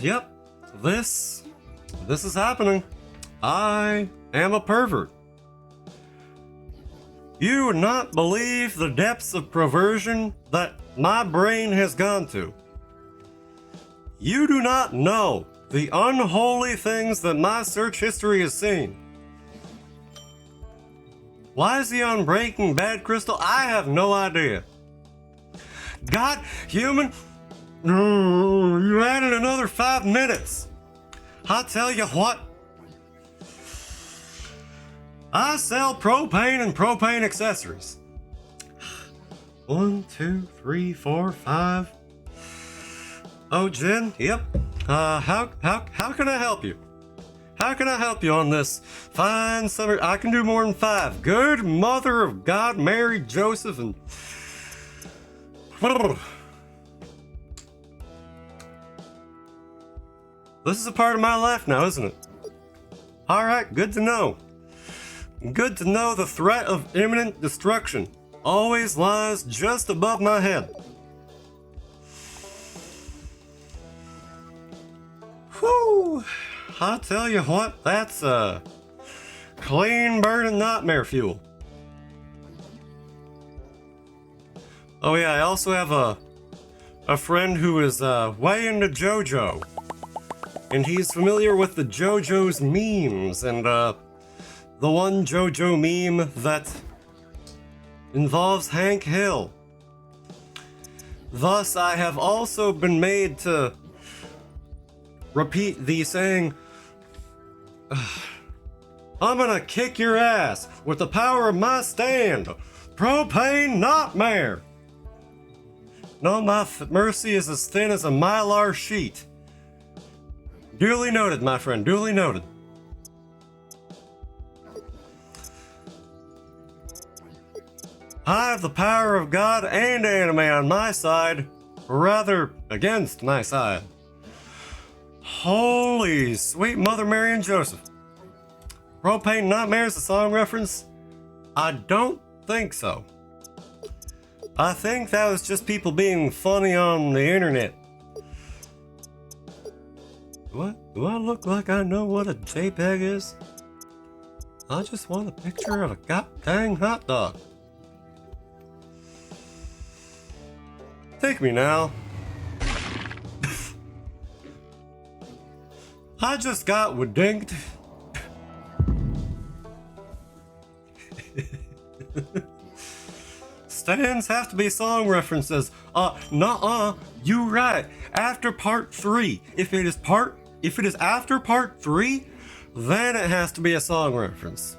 yep, this is happening. I am a pervert. You would not believe the depths of perversion that my brain has gone to. You do not know the unholy things that my search history has seen. Why is he on Breaking Bad, Crystal? I have no idea. God, human, you added another 5 minutes. I tell you what, I sell propane and propane accessories. 1, 2, 3, 4, 5. Oh, Jen, yep. How can I help you? How can I help you on this fine summer? I can do more than 5. Good mother of God, Mary, Joseph, and this is a part of my life now, isn't it? All right, good to know. Good to know the threat of imminent destruction always lies just above my head. Whew. I tell you what, that's clean burning nightmare fuel. Oh yeah, I also have a friend who is way into JoJo. And he's familiar with the JoJo's memes, and the one JoJo meme that involves Hank Hill. Thus, I have also been made to repeat the saying, I'm gonna kick your ass with the power of my stand. Propane nightmare. No, my mercy is as thin as a mylar sheet. Duly noted, my friend, duly noted. I have the power of God and anime on my side, or rather, against my side. Holy sweet Mother Mary and Joseph. Propane Nightmare is a song reference? I don't think so. I think that was just people being funny on the internet. Do I look like I know what a JPEG is? I just want a picture of a goddamn hot dog. Take me now. I just got wadinked. Stands have to be song references. Nuh-uh, you right. After part 3. If it is after part 3, then it has to be a song reference.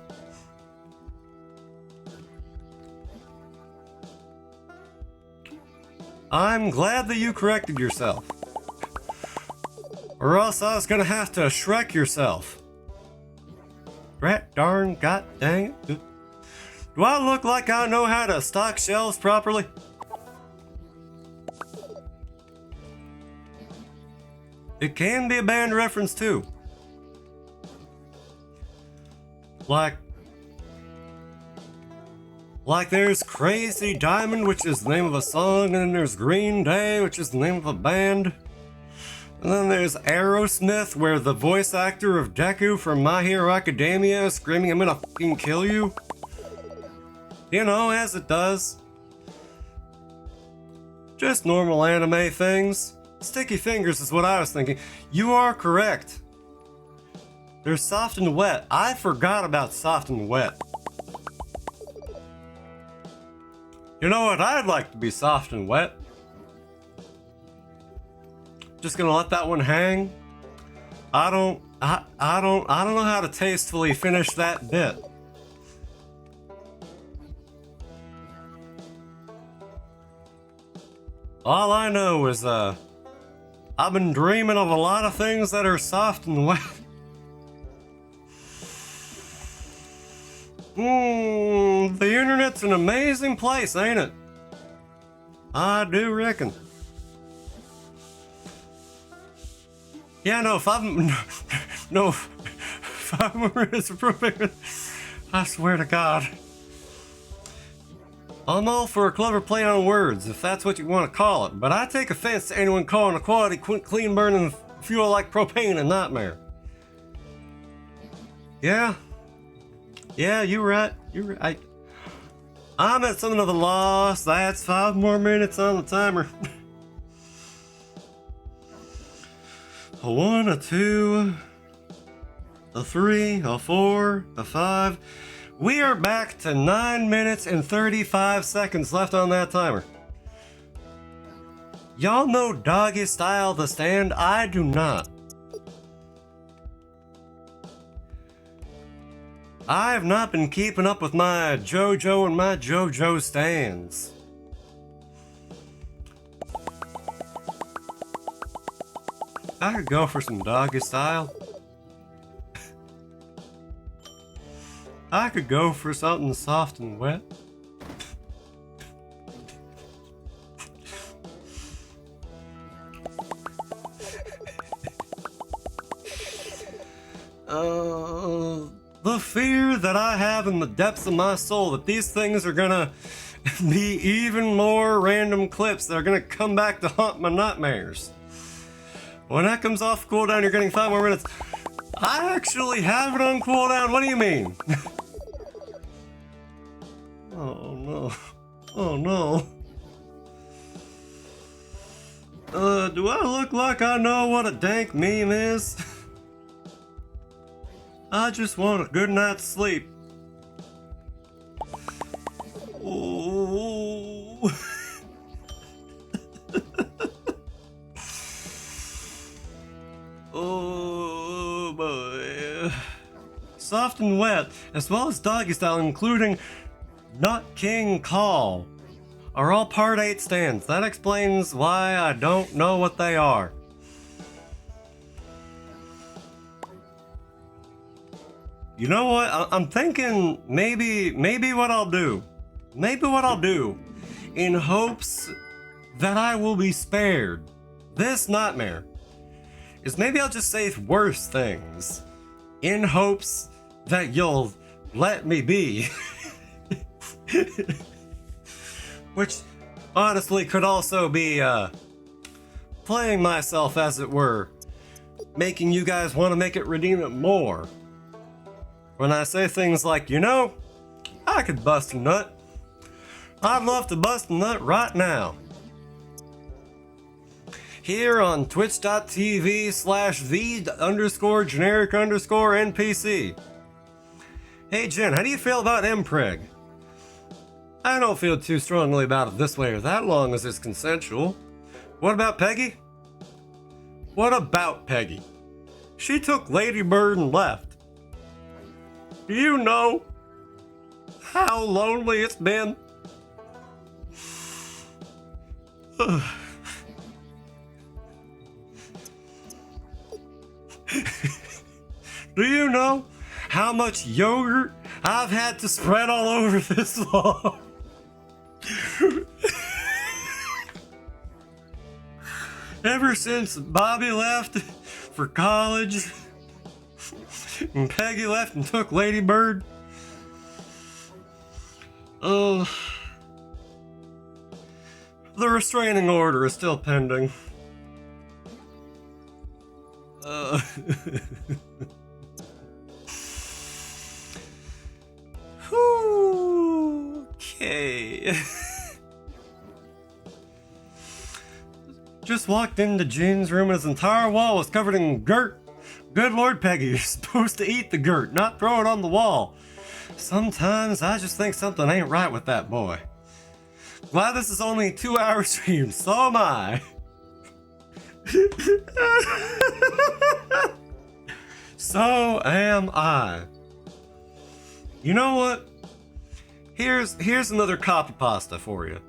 I'm glad that you corrected yourself. Or else I was gonna have to Shrek yourself. Rat darn god dang it. Do I look like I know how to stock shelves properly? It can be a band reference too. Like there's Crazy Diamond, which is the name of a song, and then there's Green Day, which is the name of a band. And then there's Aerosmith, where the voice actor of Deku from My Hero Academia is screaming, I'm gonna fucking kill you. You know, as it does. Just normal anime things. Sticky Fingers is what I was thinking. You are correct. There's Soft and Wet. I forgot about Soft and Wet. You know what? I'd like to be soft and wet. Just gonna let that one hang. I don't know how to tastefully finish that bit. All I know is I've been dreaming of a lot of things that are soft and wet. The internet's an amazing place, ain't it? I do reckon. Yeah, no, 5 more minutes of propane. I swear to God. I'm all for a clever play on words, if that's what you want to call it, but I take offense to anyone calling a quality, clean burning fuel like propane a nightmare. Yeah, you're right. You're right. I'm at something of the loss. That's 5 more minutes on the timer. A 1, a 2, a 3, a 4, a 5. We are back to 9 minutes and 35 seconds left on that timer. Y'all know Doggy Style the Stand? I do not. I have not been keeping up with my JoJo and my JoJo stands. I could go for some Doggy Style. I could go for something soft and wet. The fear that I have in the depths of my soul that these things are gonna be even more random clips that are gonna come back to haunt my nightmares. When that comes off cooldown, you're getting 5 more minutes. I actually have it on cooldown. What do you mean? Oh no. Oh no. Do I look like I know what a dank meme is? I just want a good night's sleep. Oh. Soft and Wet, as well as Doggy Style, including Nut King Call, are all Part 8 stands. That explains why I don't know what they are. You know what? I'm thinking maybe what I'll do, in hopes that I will be spared this nightmare, is maybe I'll just say worse things in hopes that you'll let me be. Which honestly could also be playing myself, as it were, making you guys want to make it redeem it more. When I say things like, you know, I could bust a nut. I'd love to bust a nut right now. Here on twitch.tv/the_generic_NPC. Hey Jen, how do you feel about Mpreg? I don't feel too strongly about it this way or that long as it's consensual. What about Peggy? She took Lady Bird and left. Do you know how lonely it's been? Do you know how much yogurt I've had to spread all over this lawn? Ever since Bobby left for college and Peggy left and took Lady Bird. The restraining order is still pending. Okay. Just walked into Jean's room and his entire wall was covered in dirt. Good Lord, Peggy, you're supposed to eat the dirt, not throw it on the wall. Sometimes I just think something ain't right with that boy. Glad this is only a 2-hour stream, so am I. So am I. You know what? Here's another copy pasta for you.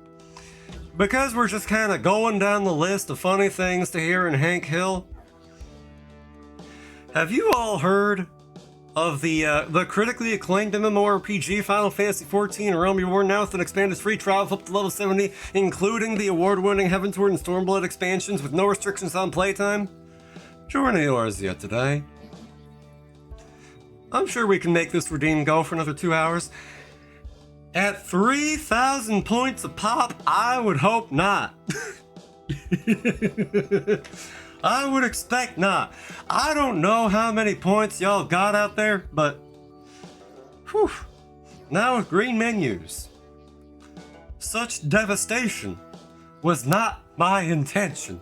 Because we're just kind of going down the list of funny things to hear in Hank Hill. Have you all heard of the critically acclaimed MMORPG Final Fantasy XIV Realm Reborn, now with an expanded free trial up to level 70, including the award-winning Heavensward and Stormblood expansions with no restrictions on playtime? Join Eorzea today. I'm sure we can make this redeem go for another 2 hours. At 3,000 points a pop, I would hope not. I would expect not. I don't know how many points y'all got out there, but whew, now with green menus. Such devastation was not my intention.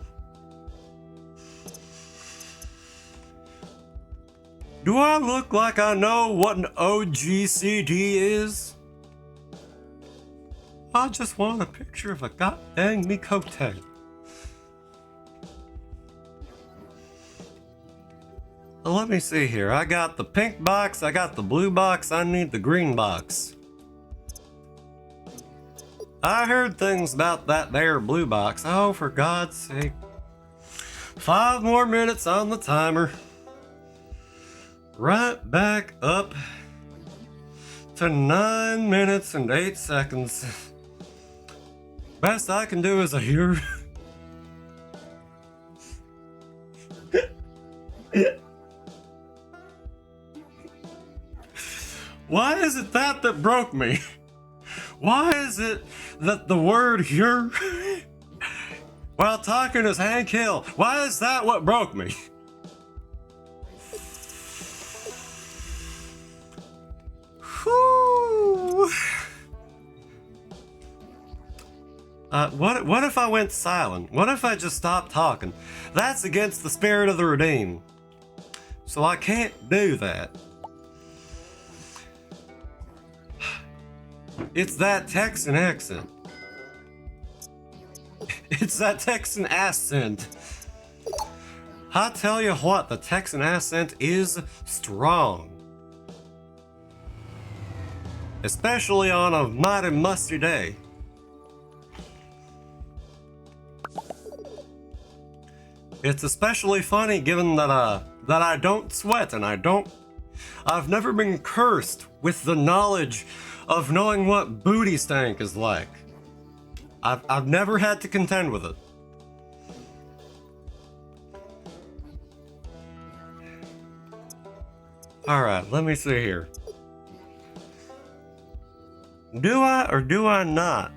Do I look like I know what an OGCD is? I just want a picture of a goddamn Mikote. Let me see here. I got the pink box, I got the blue box, I need the green box. I heard things about that there blue box. Oh, for God's sake. 5 more minutes on the timer. Right back up to 9 minutes and 8 seconds. Best I can do is a hear. Why is it that broke me? Why is it that the word "here" while talking as Hank Hill, why is that what broke me? Whew. What if I went silent? What if I just stopped talking? That's against the spirit of the redeem. So I can't do that. It's that Texan accent. It's that Texan accent. I tell you what, the Texan accent is strong. especially on a mighty musty day. It's especially funny given that I don't sweat and I've never been cursed with the knowledge of knowing what booty stank is like. I've never had to contend with it. Alright, let me see here. Do I or do I not?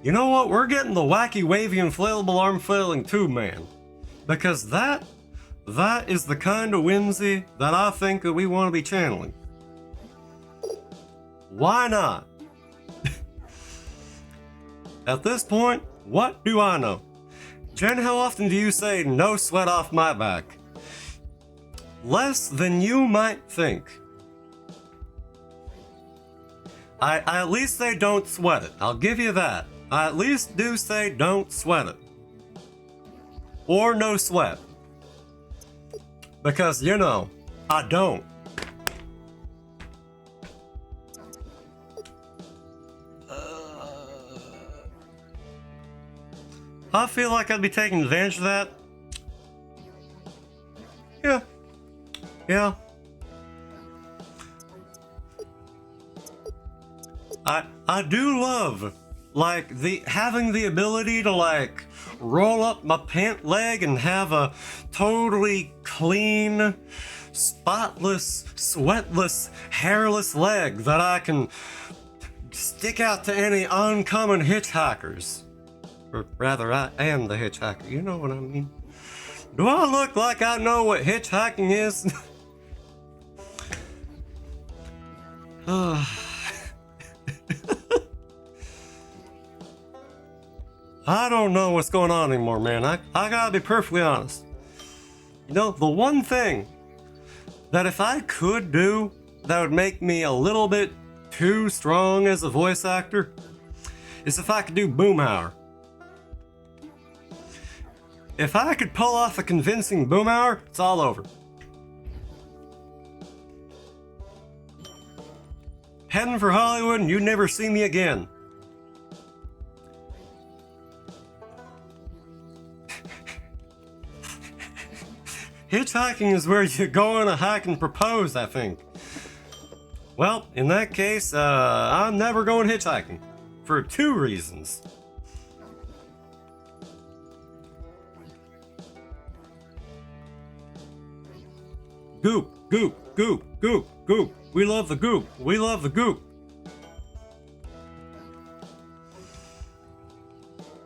You know what? We're getting the wacky, wavy, inflatable arm flailing tube man. Because that is the kind of whimsy that I think that we want to be channeling. Why not? At this point, what do I know? Jen, how often do you say no sweat off my back? Less than you might think. I at least say don't sweat it. I'll give you that. I at least do say don't sweat it. Or no sweat. Because, you know, I don't. I feel like I'd be taking advantage of that. Yeah. I do love, like, having the ability to, like, roll up my pant leg and have a totally clean, spotless, sweatless, hairless leg that I can stick out to any oncoming hitchhikers. Or rather, I am the hitchhiker, you know what I mean? Do I look like I know what hitchhiking is? I don't know what's going on anymore, man. I gotta be perfectly honest. You know, the one thing that if I could do that would make me a little bit too strong as a voice actor is if I could do Boomhauer. If I could pull off a convincing Boomhauer, it's all over. Heading for Hollywood and you'd never see me again. Hitchhiking is where you go on a hike and propose, I think. Well, in that case, I'm never going hitchhiking. For 2 reasons. Goop, goop, goop, goop, goop. We love the goop. We love the goop.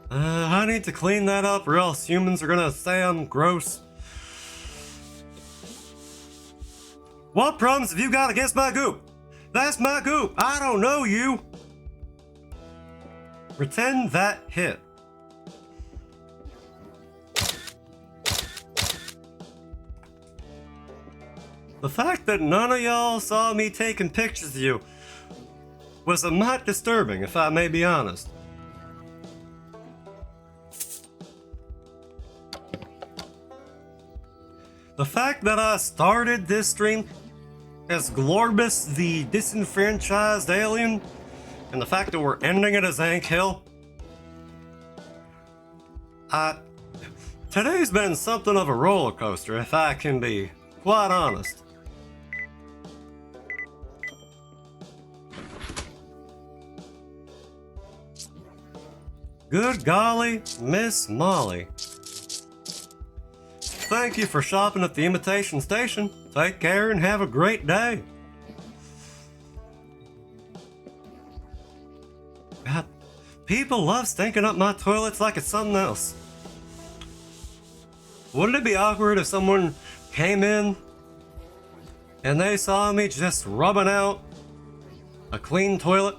I need to clean that up or else humans are gonna say I'm gross. What problems have you got against my goop? That's my goop. I don't know you. Pretend that hit. The fact that none of y'all saw me taking pictures of you was a mite disturbing, if I may be honest. The fact that I started this stream as Glorbus the disenfranchised alien, and the fact that we're ending it as Hank Hill, today's been something of a roller coaster, if I can be quite honest. Good golly, Miss Molly. Thank you for shopping at the Imitation Station. Take care and have a great day. God, people love stinking up my toilets like it's something else. Wouldn't it be awkward if someone came in and they saw me just rubbing out a clean toilet?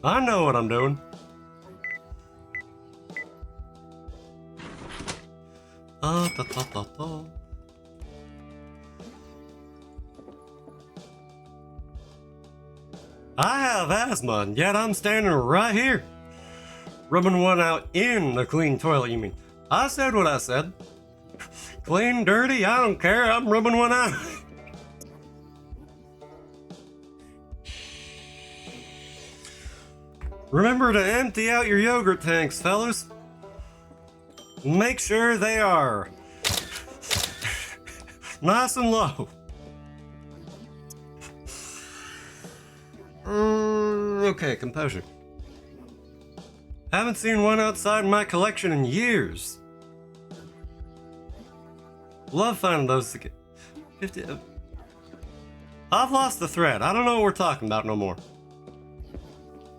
I know what I'm doing. I have asthma, and yet I'm standing right here, rubbing one out in the clean toilet, you mean? I said what I said. Clean, dirty, I don't care. I'm rubbing one out. Remember to empty out your yogurt tanks, fellas. Make sure they are nice and low. Okay, composure. Haven't seen one outside my collection in years. Love finding those again. 50. I've lost the thread. I don't know what we're talking about no more.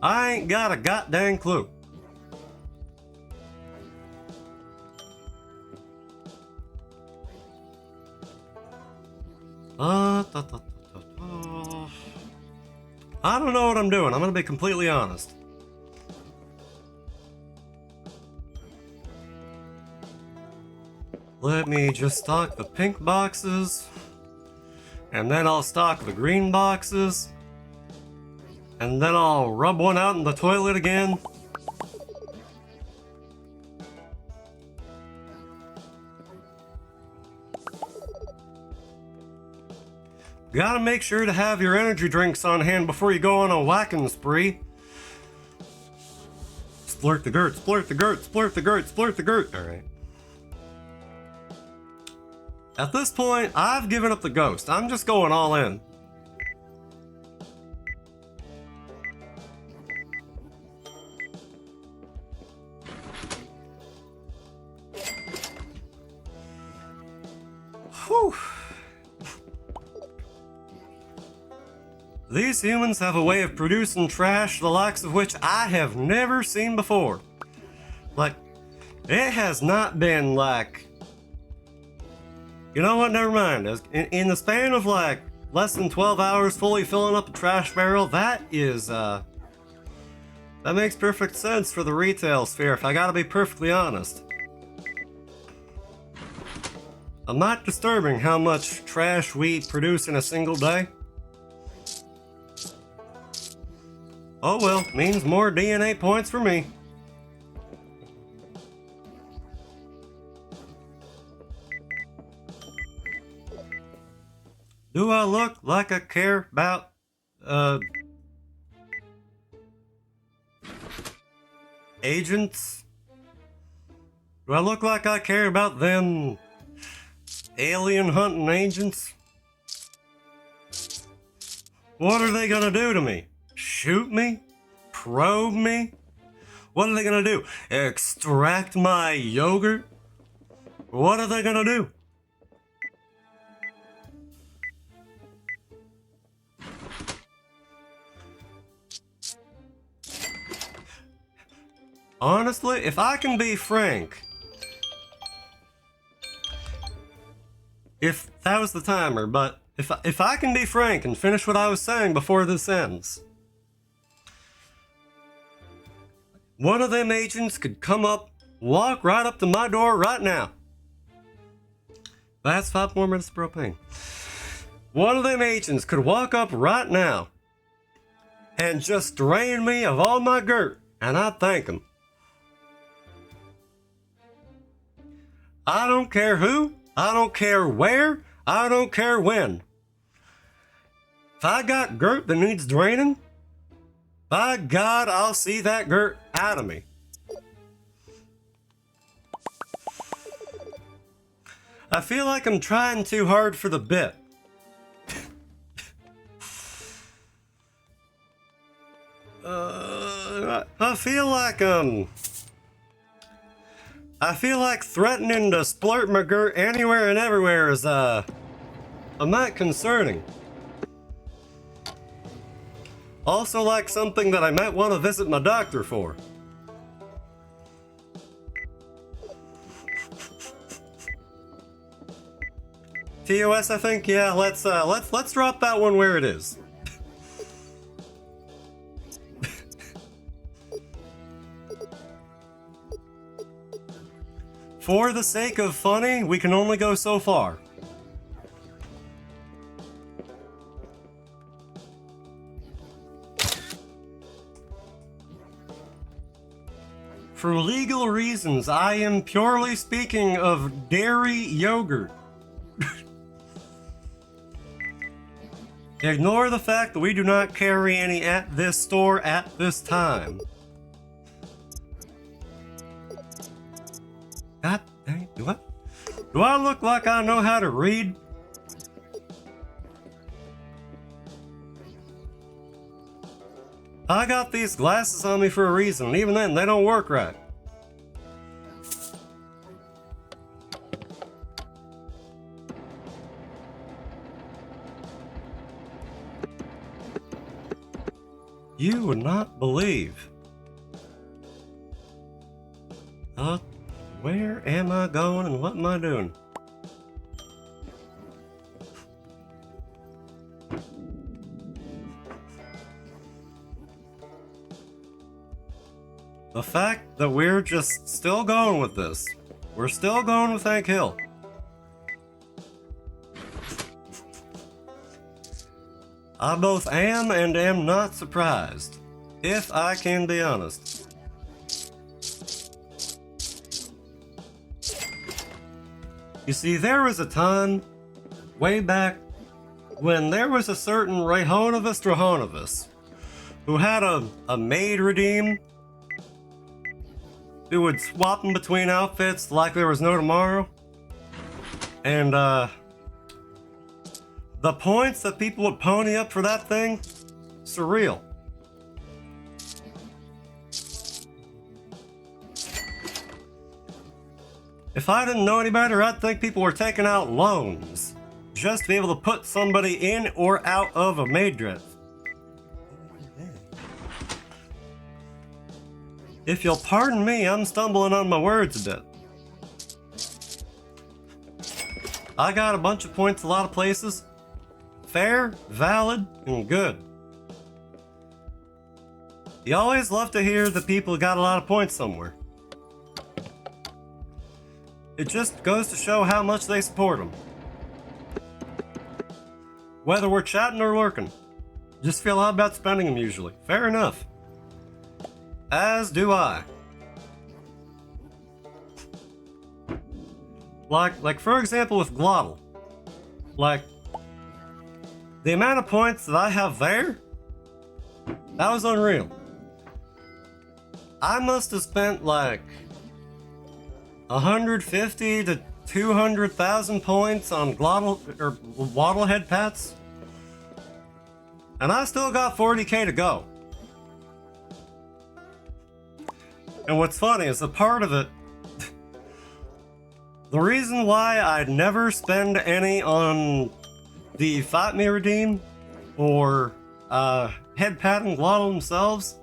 I ain't got a goddamn clue. I don't know what I'm doing. I'm gonna be completely honest. Let me just stock the pink boxes, and then I'll stock the green boxes, and then I'll rub one out in the toilet again. Gotta make sure to have your energy drinks on hand before you go on a whacking spree. Splurt the girt, splurt the girt, splurt the girt, splurt the girt. Alright. At this point, I've given up the ghost. I'm just going all in. Whew. These humans have a way of producing trash the likes of which I have never seen before. Like, it has not been like... You know what, never mind. In the span of like less than 12 hours fully filling up a trash barrel, that is, that makes perfect sense for the retail sphere, if I gotta be perfectly honest. I'm not disturbing how much trash we produce in a single day. Oh well, means more DNA points for me. Do I look like I care about, agents? Do I look like I care about them alien hunting agents? What are they gonna do to me? Shoot me? Probe me? What are they gonna do? Extract my yogurt? What are they gonna do? Honestly, if I can be frank, if that was the timer, but if I can be frank and finish what I was saying before this ends, one of them agents could come up, walk right up to my door right now. That's 5 more minutes of propane. One of them agents could walk up right now and just drain me of all my girt, and I'd thank him. I don't care who, I don't care where, I don't care when. If I got girt that needs draining, by God, I'll see that girt out of me. I feel like I'm trying too hard for the bit. I feel like threatening to splurt my girt anywhere and everywhere is, a mite concerning. Also like something that I might want to visit my doctor for. TOS, I think, yeah, let's drop that one where it is. For the sake of funny, we can only go so far. For legal reasons, I am purely speaking of dairy yogurt. Ignore the fact that we do not carry any at this store at this time. God dang, do I look like I know how to read? I got these glasses on me for a reason, and even then, they don't work right. You would not believe. Where am I going and what am I doing? The fact that we're just still going with this. We're still going with Hank Hill. I both am and am not surprised, if I can be honest. You see, there was a time, way back, when there was a certain Rahonovus who had a maid redeem who would swap them between outfits like there was no tomorrow. And, the points that people would pony up for that thing, surreal. If I didn't know any better, I'd think people were taking out loans just to be able to put somebody in or out of a maid dress. If you'll pardon me, I'm stumbling on my words a bit. I got a bunch of points a lot of places. Fair, valid, and good. You always love to hear that people got a lot of points somewhere. It just goes to show how much they support them. Whether we're chatting or lurking. Just feel odd about spending them usually. Fair enough. As do I. Like for example with Glottal. Like, the amount of points that I have there, that was unreal. I must have spent like 150 to 200,000 points on Glottal or Waddlehead pets, and I still got 40k to go. And what's funny is a part of it, the reason why I'd never spend any on the Fight Me Redeem or Head Pat and Glottal themselves,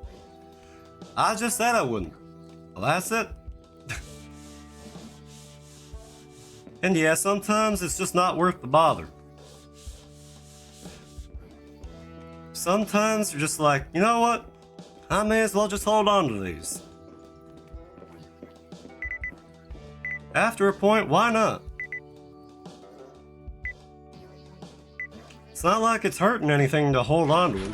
I just said I wouldn't. Well, that's it. And yeah, sometimes it's just not worth the bother. Sometimes you're just like, you know what? I may as well just hold on to these. After a point, why not? It's not like it's hurting anything to hold on to them.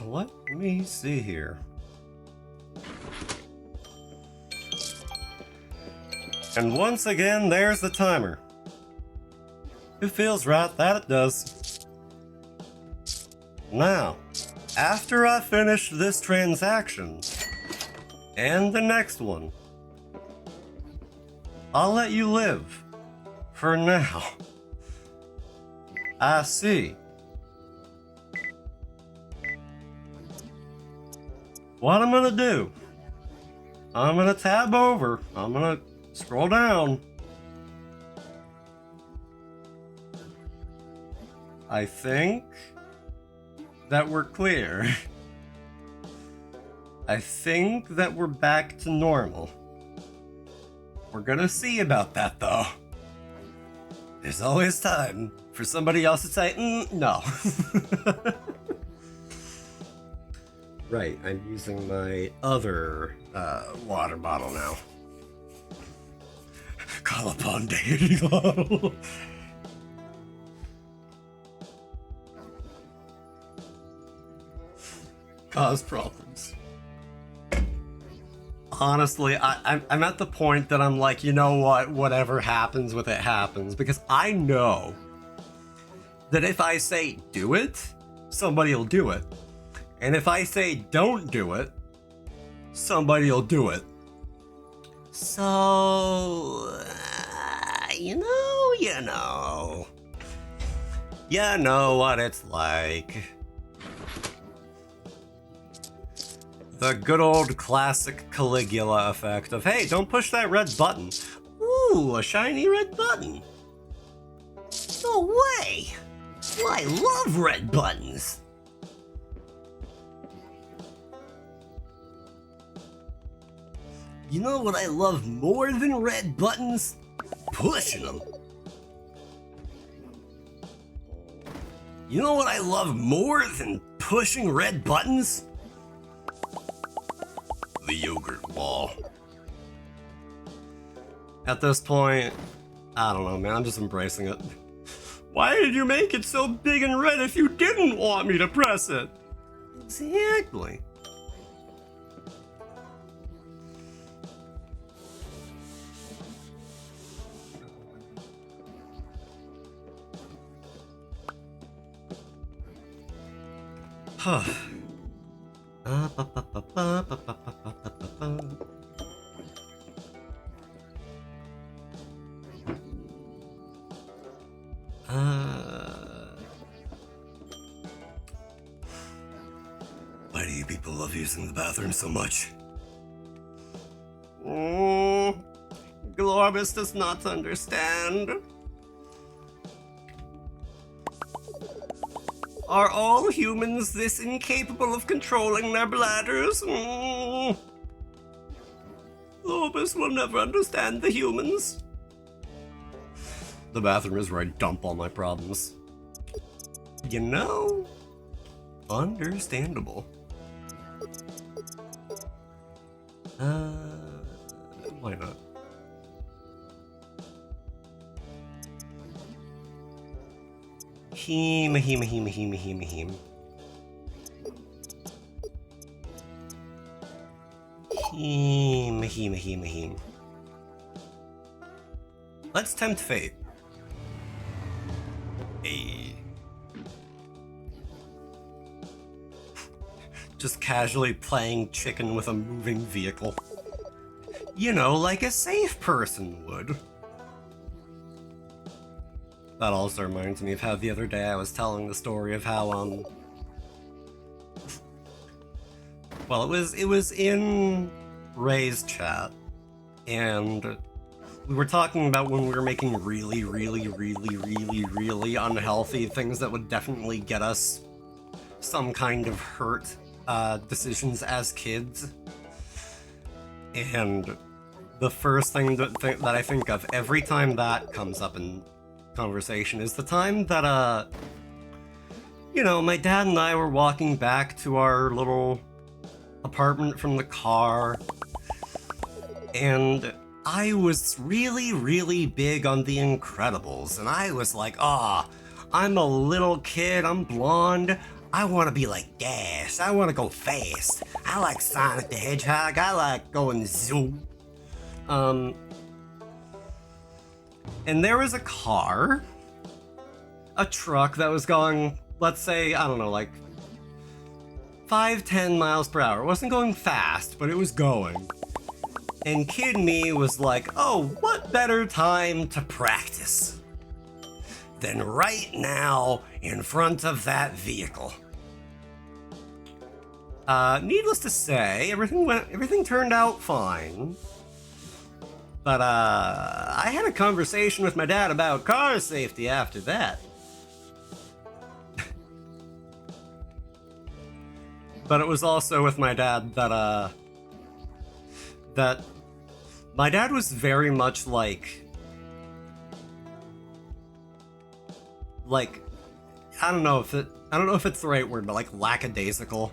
Let me see here. And once again, there's the timer. It feels right that it does. Now, after I finish this transaction, and the next one, I'll let you live. For now. I see. What I'm gonna do, I'm gonna tab over, I'm gonna scroll down. I think that we're clear. I think that we're back to normal. We're gonna see about that though. There's always time for somebody else to say, no. Right, I'm using my other water bottle now. Call upon deity bottle. cause problems. Honestly, I'm at the point that I'm like, you know what, whatever happens with it happens, because I know that if I say do it, somebody will do it. And if I say don't do it, somebody will do it. So, you know what it's like. The good old classic Caligula effect of, hey, don't push that red button. Ooh, a shiny red button. No way! Well, I love red buttons. You know what I love more than red buttons? Pushing them. You know what I love more than pushing red buttons? The yogurt wall. At this point, I don't know, man, I'm just embracing it. Why did you make it so big and red if you didn't want me to press it? Exactly. Huh. Why do you people love using the bathroom so much? Glorbus does not understand. Are all humans this incapable of controlling their bladders? Glorbus will never understand the humans. The bathroom is where I dump all my problems. You know, understandable. Why not? Heem. Let's tempt fate. Hey. Just casually playing chicken with a moving vehicle. You know, like a safe person would. That also reminds me of how the other day I was telling the story of how, well, it was in Ray's chat, and we were talking about when we were making really unhealthy things that would definitely get us some kind of hurt decisions as kids. And the first thing that I think of every time that comes up in conversation is the time that, you know, my dad and I were walking back to our little apartment from the car, and I was really big on The Incredibles, and I was like, I'm a little kid, I'm blonde, I want to be like Dash, I want to go fast, I like Sonic the Hedgehog, I like going zoom. And there was a car, a truck that was going, let's say, I don't know, like 5-10 miles per hour. It wasn't going fast, but it was going. And kid me was like, oh, what better time to practice than right now in front of that vehicle? Needless to say, everything turned out fine. But, I had a conversation with my dad about car safety after that. But it was also with my dad that my dad was very much like, I don't know if it's the right word, but like lackadaisical.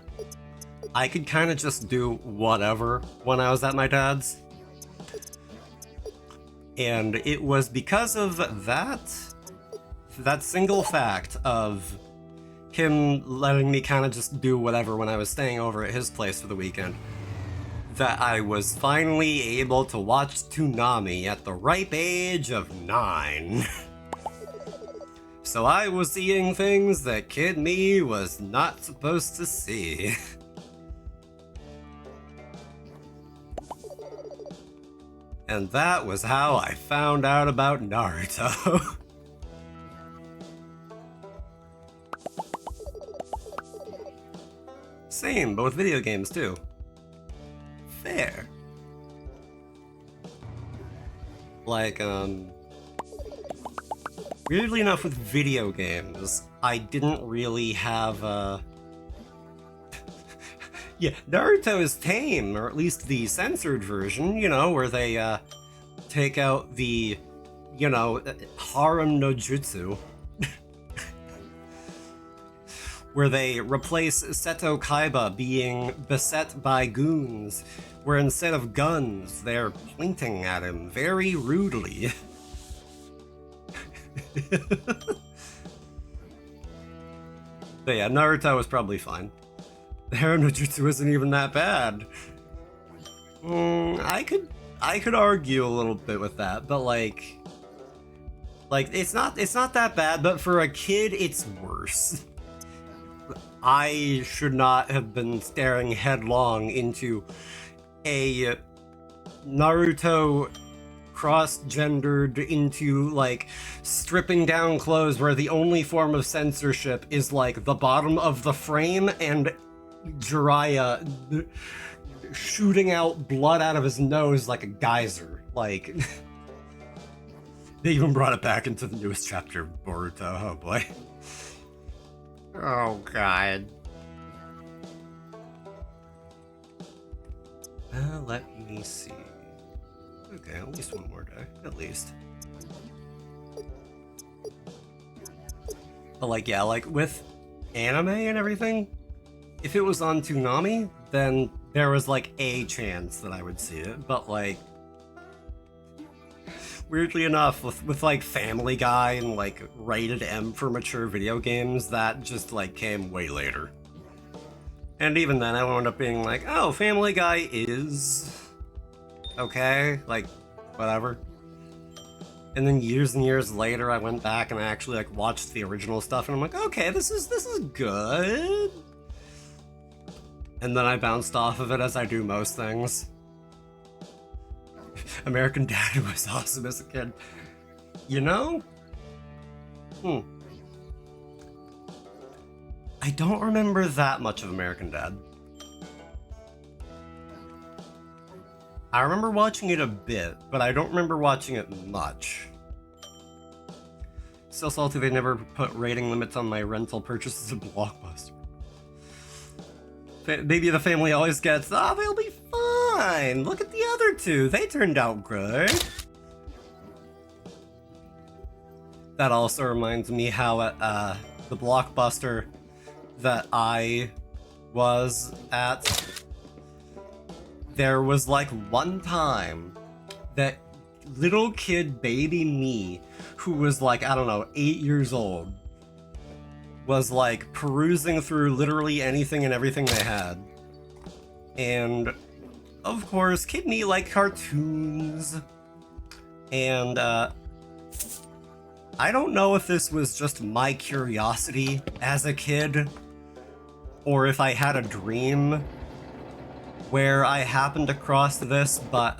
I could kind of just do whatever when I was at my dad's. And it was because of that single fact of him letting me kind of just do whatever when I was staying over at his place for the weekend, that I was finally able to watch Toonami at the ripe age of 9. So I was seeing things that kid me was not supposed to see. And that was how I found out about Naruto. Same, but with video games too. Fair. Like, weirdly enough with video games, I didn't really have, yeah, Naruto is tame, or at least the censored version, you know, where they, take out the, you know, harem no jutsu. Where they replace Seto Kaiba being beset by goons, where instead of guns, they're pointing at him very rudely. But yeah, Naruto was probably fine. The harem no jutsu isn't even that bad. I could argue a little bit with that, but like it's not that bad, but for a kid, it's worse. I should not have been staring headlong into a Naruto cross-gendered into, like, stripping down clothes where the only form of censorship is, like, the bottom of the frame and Jiraiya shooting out blood out of his nose like a geyser. Like, they even brought it back into the newest chapter of Boruto. Oh boy. Oh god. Let me see. Okay, at least one more day. At least. But like, yeah, like with anime and everything, if it was on Toonami, then there was like a chance that I would see it. But like, weirdly enough, with like Family Guy and like rated M for mature video games, that just like came way later. And even then I wound up being like, oh, Family Guy is okay, like, whatever. And then years and years later I went back and I actually like watched the original stuff and I'm like, okay, this is good. And then I bounced off of it as I do most things. American Dad was awesome as a kid. You know? I don't remember that much of American Dad. I remember watching it a bit, but I don't remember watching it much. Still salty they never put rating limits on my rental purchases of Blockbuster. Maybe the family always gets, they'll be fine. Look at the other two. They turned out good. That also reminds me how at the Blockbuster that I was at, there was like one time that little kid baby me, who was like, I don't know, 8 years old, was like perusing through literally anything and everything they had. And of course, kid me liked cartoons. And I don't know if this was just my curiosity as a kid, or if I had a dream where I happened across this, but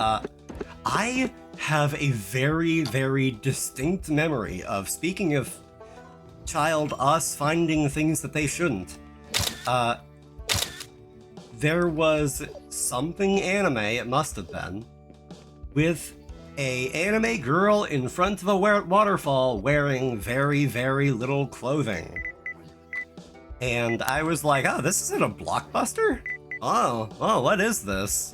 I have a very, very distinct memory of, speaking of child us finding things that they shouldn't, there was something anime, it must have been, with a anime girl in front of a waterfall wearing very, very little clothing. And I was like, oh, this isn't a Blockbuster? Oh, what is this?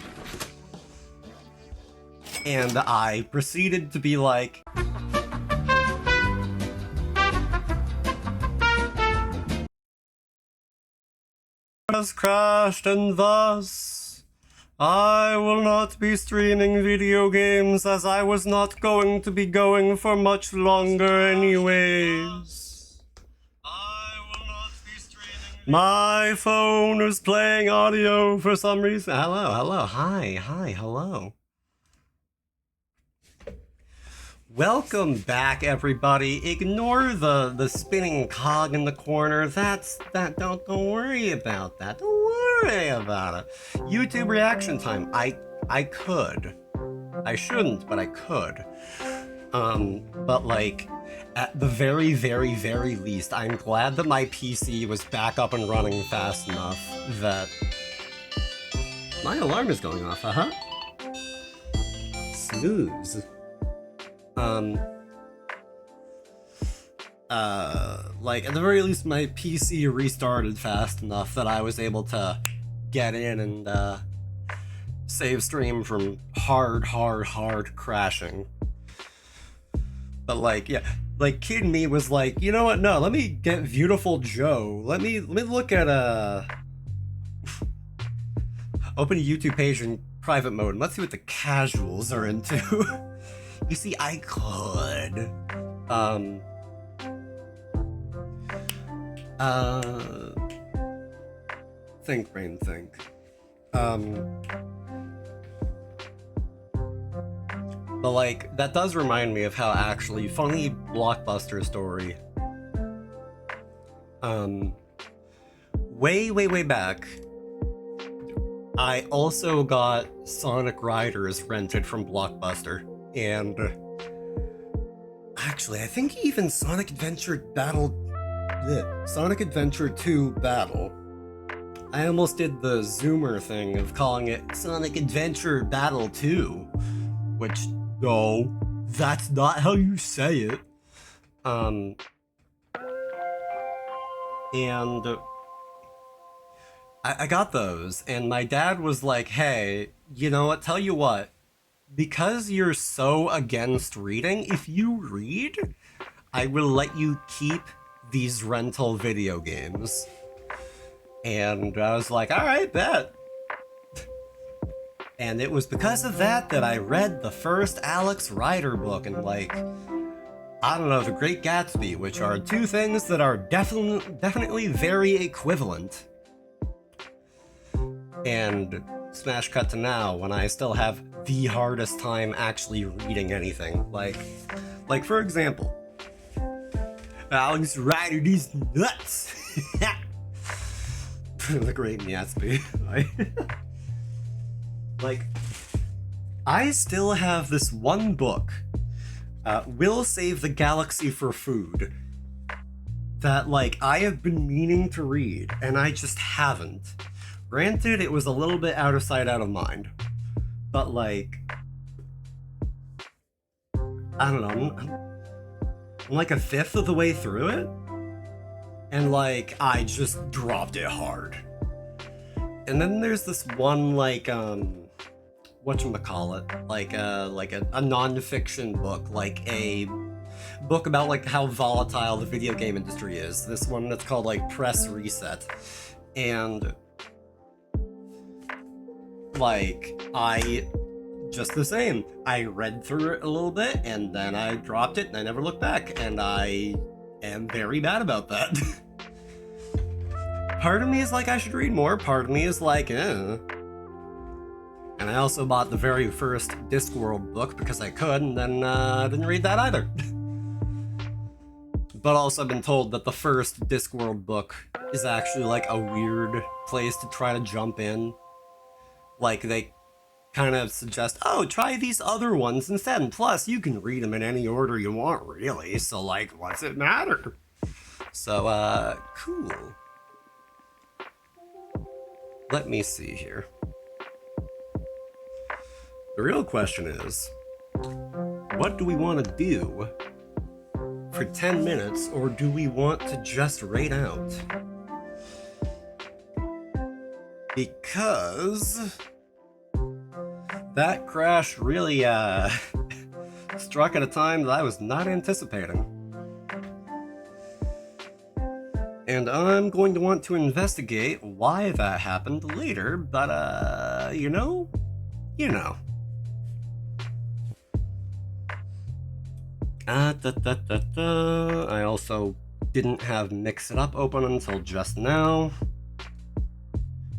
And I proceeded to be like, has crashed, and thus I will not be streaming video games, as I was not going to be going for much longer anyways. I will not be My phone is playing audio for some reason. Hello, hi, hello. Welcome back, everybody. Ignore the spinning cog in the corner. Don't worry about that. Don't worry about it. YouTube reaction time. I could. I shouldn't, but I could. But like, at the very, very, very least, I'm glad that my PC was back up and running fast enough that my alarm is going off, Snooze. Like, at the very least, my PC restarted fast enough that I was able to get in and, save stream from hard crashing. But like, yeah, like Kid Me was like, you know what? No, let me get Beautiful Joe. Let me look at open a YouTube page in private mode and let's see what the casuals are into. You see, I could. Think, brain, think. But like, that does remind me of how actually funny Blockbuster story. Way back, I also got Sonic Riders rented from Blockbuster, and actually, I think even Sonic Adventure 2 Battle. I almost did the Zoomer thing of calling it Sonic Adventure Battle 2, which, no, that's not how you say it. And I got those, and my dad was like, hey, you know what, tell you what, because you're so against reading, if you read, I will let you keep these rental video games. And I was like, alright, bet. And it was because of that that I read the first Alex Rider book, and like, I don't know, The Great Gatsby, which are two things that are definitely very equivalent. And smash cut to now, when I still have the hardest time actually reading anything. Like for example, Alex Rider, these nuts! The Great Gatsby. Like, I still have this one book, Will Save the Galaxy for Food, that, like, I have been meaning to read, and I just haven't. Granted, it was a little bit out of sight, out of mind, but, like, I don't know, I'm like a fifth of the way through it, and, like, I just dropped it hard. And then there's this one, like, whatchamacallit, like a non-fiction book, like a book about, like, how volatile the video game industry is. This one that's called, like, Press Reset. And, like, just the same, I read through it a little bit, and then I dropped it, and I never looked back, and I am very bad about that. Part of me is like, I should read more, part of me is like, eh. And I also bought the very first Discworld book because I could, and then I didn't read that either. But also I've been told that the first Discworld book is actually like a weird place to try to jump in. Like, they kind of suggest, oh, try these other ones instead, and plus you can read them in any order you want, really, so like, what's it matter? So, cool. Let me see here. The real question is, what do we want to do for 10 minutes, or do we want to just raid out? Because that crash really, struck at a time that I was not anticipating. And I'm going to want to investigate why that happened later, but, you know. I also didn't have Mix It Up open until just now.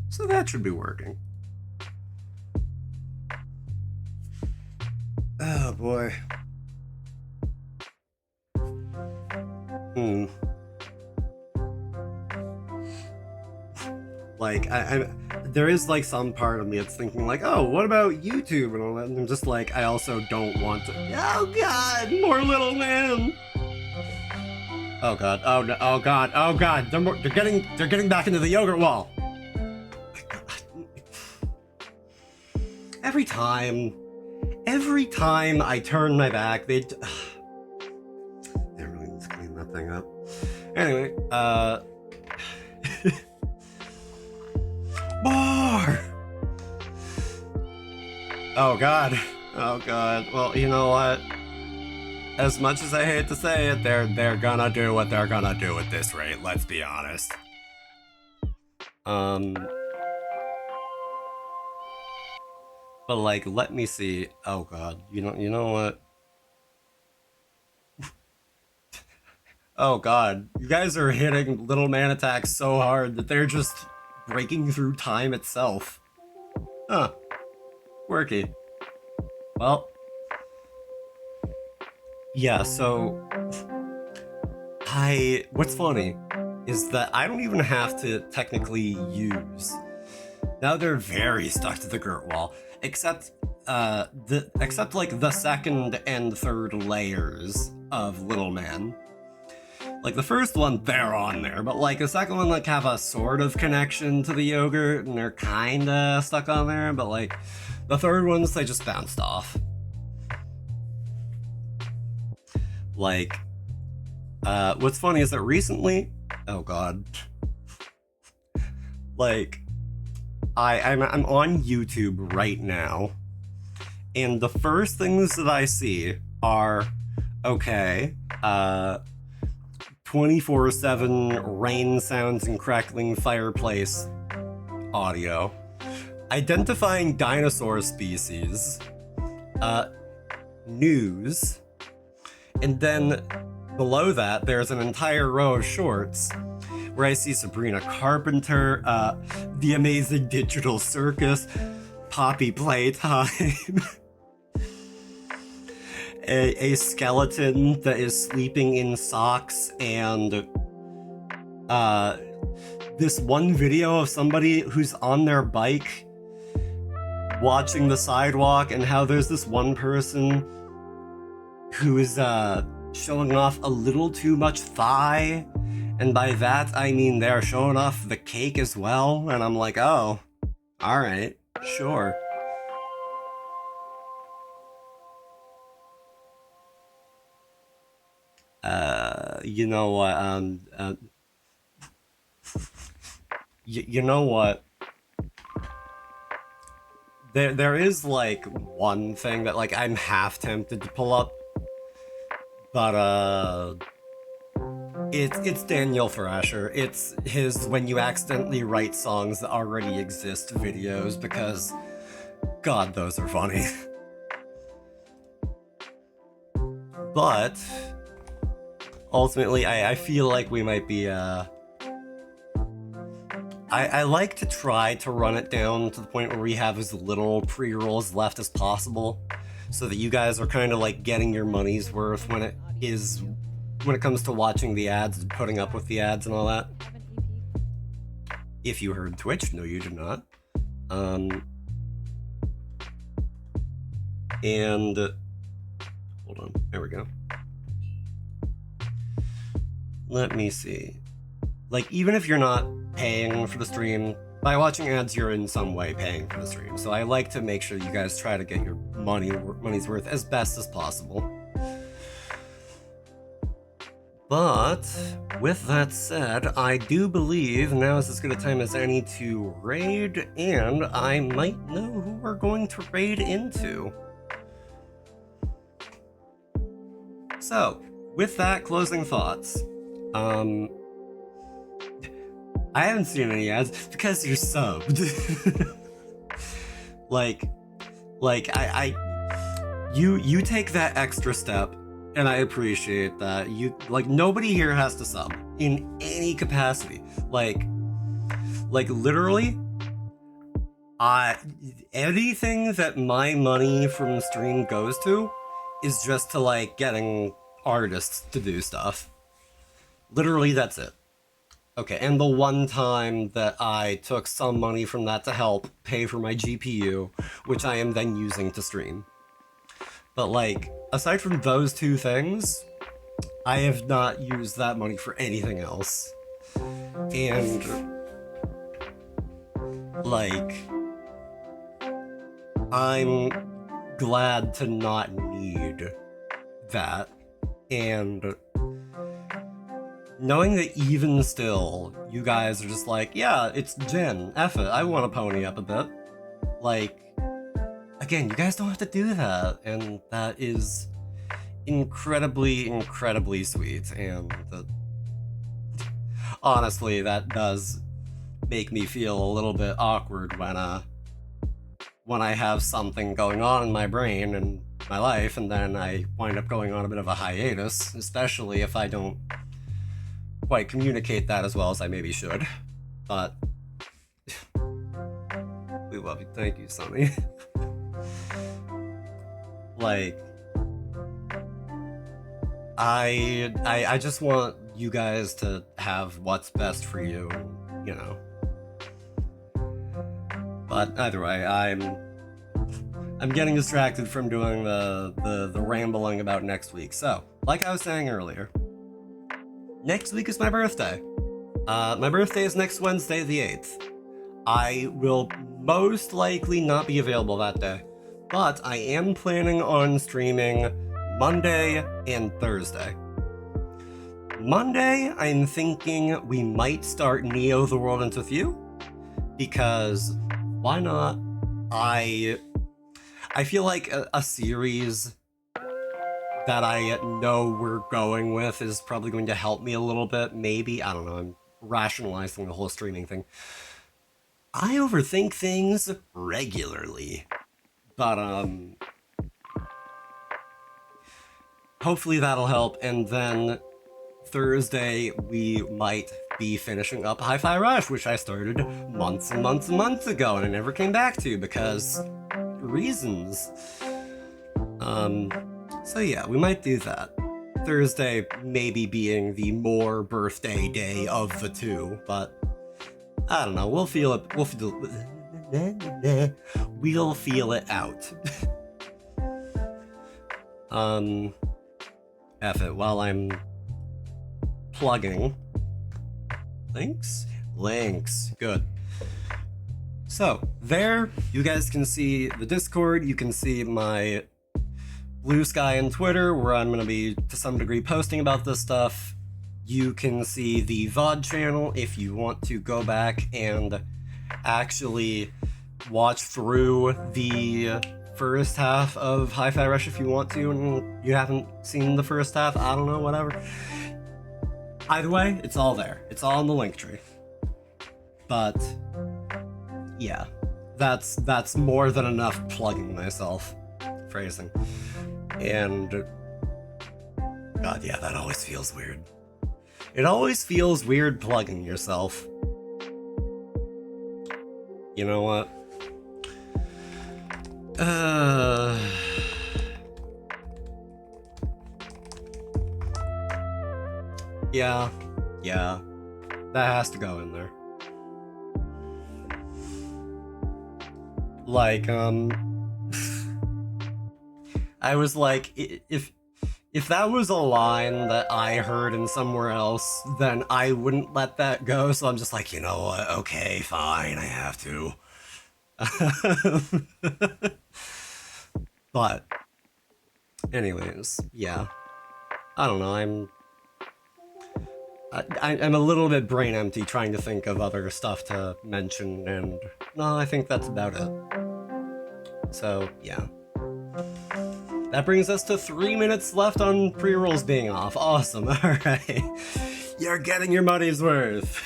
So that should be working. Oh boy. Like, there is like some part of me that's thinking like, oh, what about YouTube and all that? And I'm just like, I also don't want to. Oh God, more Little Man. Oh God, oh no, oh God, oh God, they're getting back into the yogurt wall. Every time I turn my back, they really need to clean that thing up. Anyway, more! Oh God. Oh God. Well, you know what? As much as I hate to say it, they're gonna do what they're gonna do at this rate, let's be honest. But like, let me see. Oh God. You know what? Oh God. You guys are hitting Little Man attacks so hard that they're just breaking through time itself. Huh. Quirky. Well. Yeah, so... What's funny is that I don't even have to technically use... Now they're very stuck to the girt wall. Except like the second and third layers of Little Man. Like the first one, they're on there, but like the second one, like have a sort of connection to the yogurt, and they're kinda stuck on there, but like the third ones, they just bounced off. Like, what's funny is that recently, oh God, like, I'm on YouTube right now, and the first things that I see are, okay, 24/7 rain sounds and crackling fireplace audio, identifying dinosaur species, news, and then below that there's an entire row of shorts where I see Sabrina Carpenter, The Amazing Digital Circus, Poppy Playtime, a skeleton that is sleeping in socks, and this one video of somebody who's on their bike watching the sidewalk, and how there's this one person who is showing off a little too much thigh, and by that I mean they're showing off the cake as well, and I'm like, oh, alright, sure. You know what, you know what? There is like one thing that like I'm half tempted to pull up, but it's Daniel Thrasher. It's his When You Accidentally Write Songs That Already Exist videos, because God, those are funny. But ultimately, I feel like we might be, I like to try to run it down to the point where we have as little pre-rolls left as possible, so that you guys are kind of like getting your money's worth when it comes to watching the ads and putting up with the ads and all that. If you heard Twitch, no you did not. And hold on, there we go. Let me see. Like, even if you're not paying for the stream, by watching ads, you're in some way paying for the stream. So I like to make sure you guys try to get your money's worth as best as possible. But with that said, I do believe now is as good a time as any to raid, and I might know who we're going to raid into. So, with that, closing thoughts. I haven't seen any ads because you're subbed. you take that extra step And I appreciate that. Nobody here has to sub in any capacity. Like literally, anything that my money from stream goes to is just to, like, getting artists to do stuff. Literally, that's it. Okay, and the one time that I took some money from that to help pay for my GPU, which I am then using to stream. But, like, aside from those two things, I have not used that money for anything else. And, like, I'm glad to not need that. And knowing that even still, you guys are just like, yeah, it's Jen, F it, I want to pony up a bit. Like, again, you guys don't have to do that, and that is incredibly, incredibly sweet, and honestly, that does make me feel a little bit awkward when I have something going on in my brain and my life, and then I wind up going on a bit of a hiatus, especially if I don't quite communicate that as well as I maybe should. But we love you. Thank you, Sonny. Like, I just want you guys to have what's best for you, you know. But either way, I'm getting distracted from doing the rambling about next week. So, like I was saying earlier, next week is my birthday. My birthday is next Wednesday, the 8th. I will most likely not be available that day, but I am planning on streaming Monday and Thursday. Monday, I'm thinking we might start Neo the World Ends With You, because why not? I feel like a series that I know we're going with is probably going to help me a little bit, maybe. I don't know, I'm rationalizing the whole streaming thing. I overthink things regularly, but hopefully that'll help. And then Thursday we might be finishing up Hi-Fi Rush, which I started months and months and months ago and I never came back to because reasons. So yeah, we might do that. Thursday maybe being the more birthday day of the two, but I don't know, we'll feel it out. F it, while I'm plugging links, good. So there, you guys can see the Discord, you can see my Blue Sky and Twitter, where I'm going to be, to some degree, posting about this stuff. You can see the VOD channel if you want to go back and actually watch through the first half of Hi-Fi Rush if you want to, and you haven't seen the first half, I don't know, whatever. Either way, it's all there. It's all in the link tree. But yeah, that's more than enough plugging myself. Phrasing. And God, yeah, that always feels weird. It always feels weird plugging yourself. You know what? Yeah, that has to go in there. Like, I was like, if that was a line that I heard in somewhere else, then I wouldn't let that go, so I'm just like, you know what, okay, fine, I have to. But, anyways, yeah. I don't know, I'm a little bit brain empty trying to think of other stuff to mention, and no, I think that's about it. So, yeah. That brings us to 3 minutes left on pre-rolls being off. Awesome, alright. You're getting your money's worth.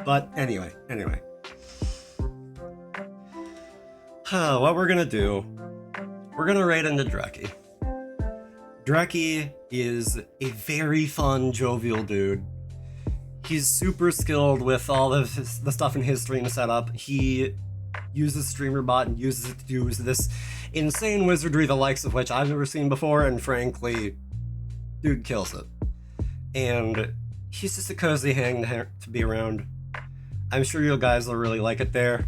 But anyway. What we're gonna do, we're gonna raid into Dreki. Dreki is a very fun, jovial dude. He's super skilled with all of the stuff in his stream setup. He uses StreamerBot and uses it to do this insane wizardry, the likes of which I've never seen before, and frankly, dude kills it. And he's just a cozy hang to be around. I'm sure you guys will really like it there.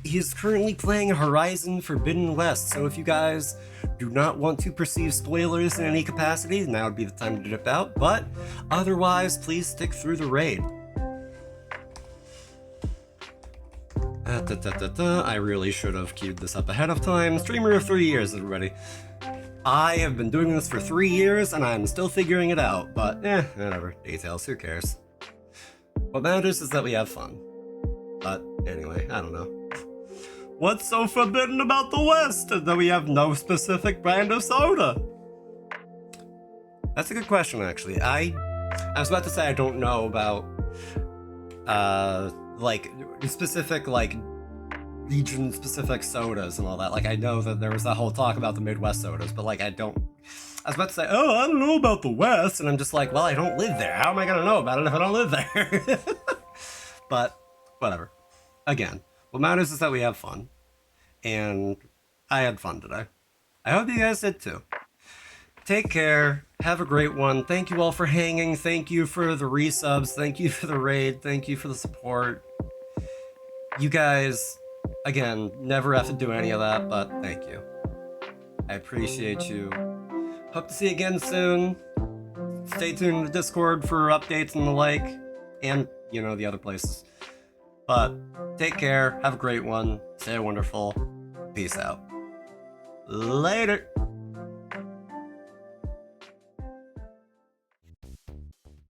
He's currently playing Horizon Forbidden West, so if you guys do not want to perceive spoilers in any capacity, now would be the time to dip out, but otherwise, please stick through the raid. I really should have queued this up ahead of time. Streamer of 3 years, everybody. I have been doing this for 3 years, and I'm still figuring it out, but whatever. Details, who cares? What matters is that we have fun. But anyway, I don't know. What's so forbidden about the West? That we have no specific brand of soda? That's a good question, actually. I was about to say I don't know about, like, specific, like, region-specific sodas and all that. Like, I know that there was that whole talk about the Midwest sodas, but, like, I was about to say, oh, I don't know about the West, and I'm just like, well, I don't live there. How am I gonna know about it if I don't live there? But, whatever. Again, what matters is that we have fun. And I had fun today. I hope you guys did too. Take care. Have a great one. Thank you all for hanging. Thank you for the resubs. Thank you for the raid. Thank you for the support. You guys, again, never have to do any of that, but thank you. I appreciate you. Hope to see you again soon. Stay tuned to Discord for updates and the like, and, you know, the other places. But take care, have a great one, stay wonderful, peace out. Later!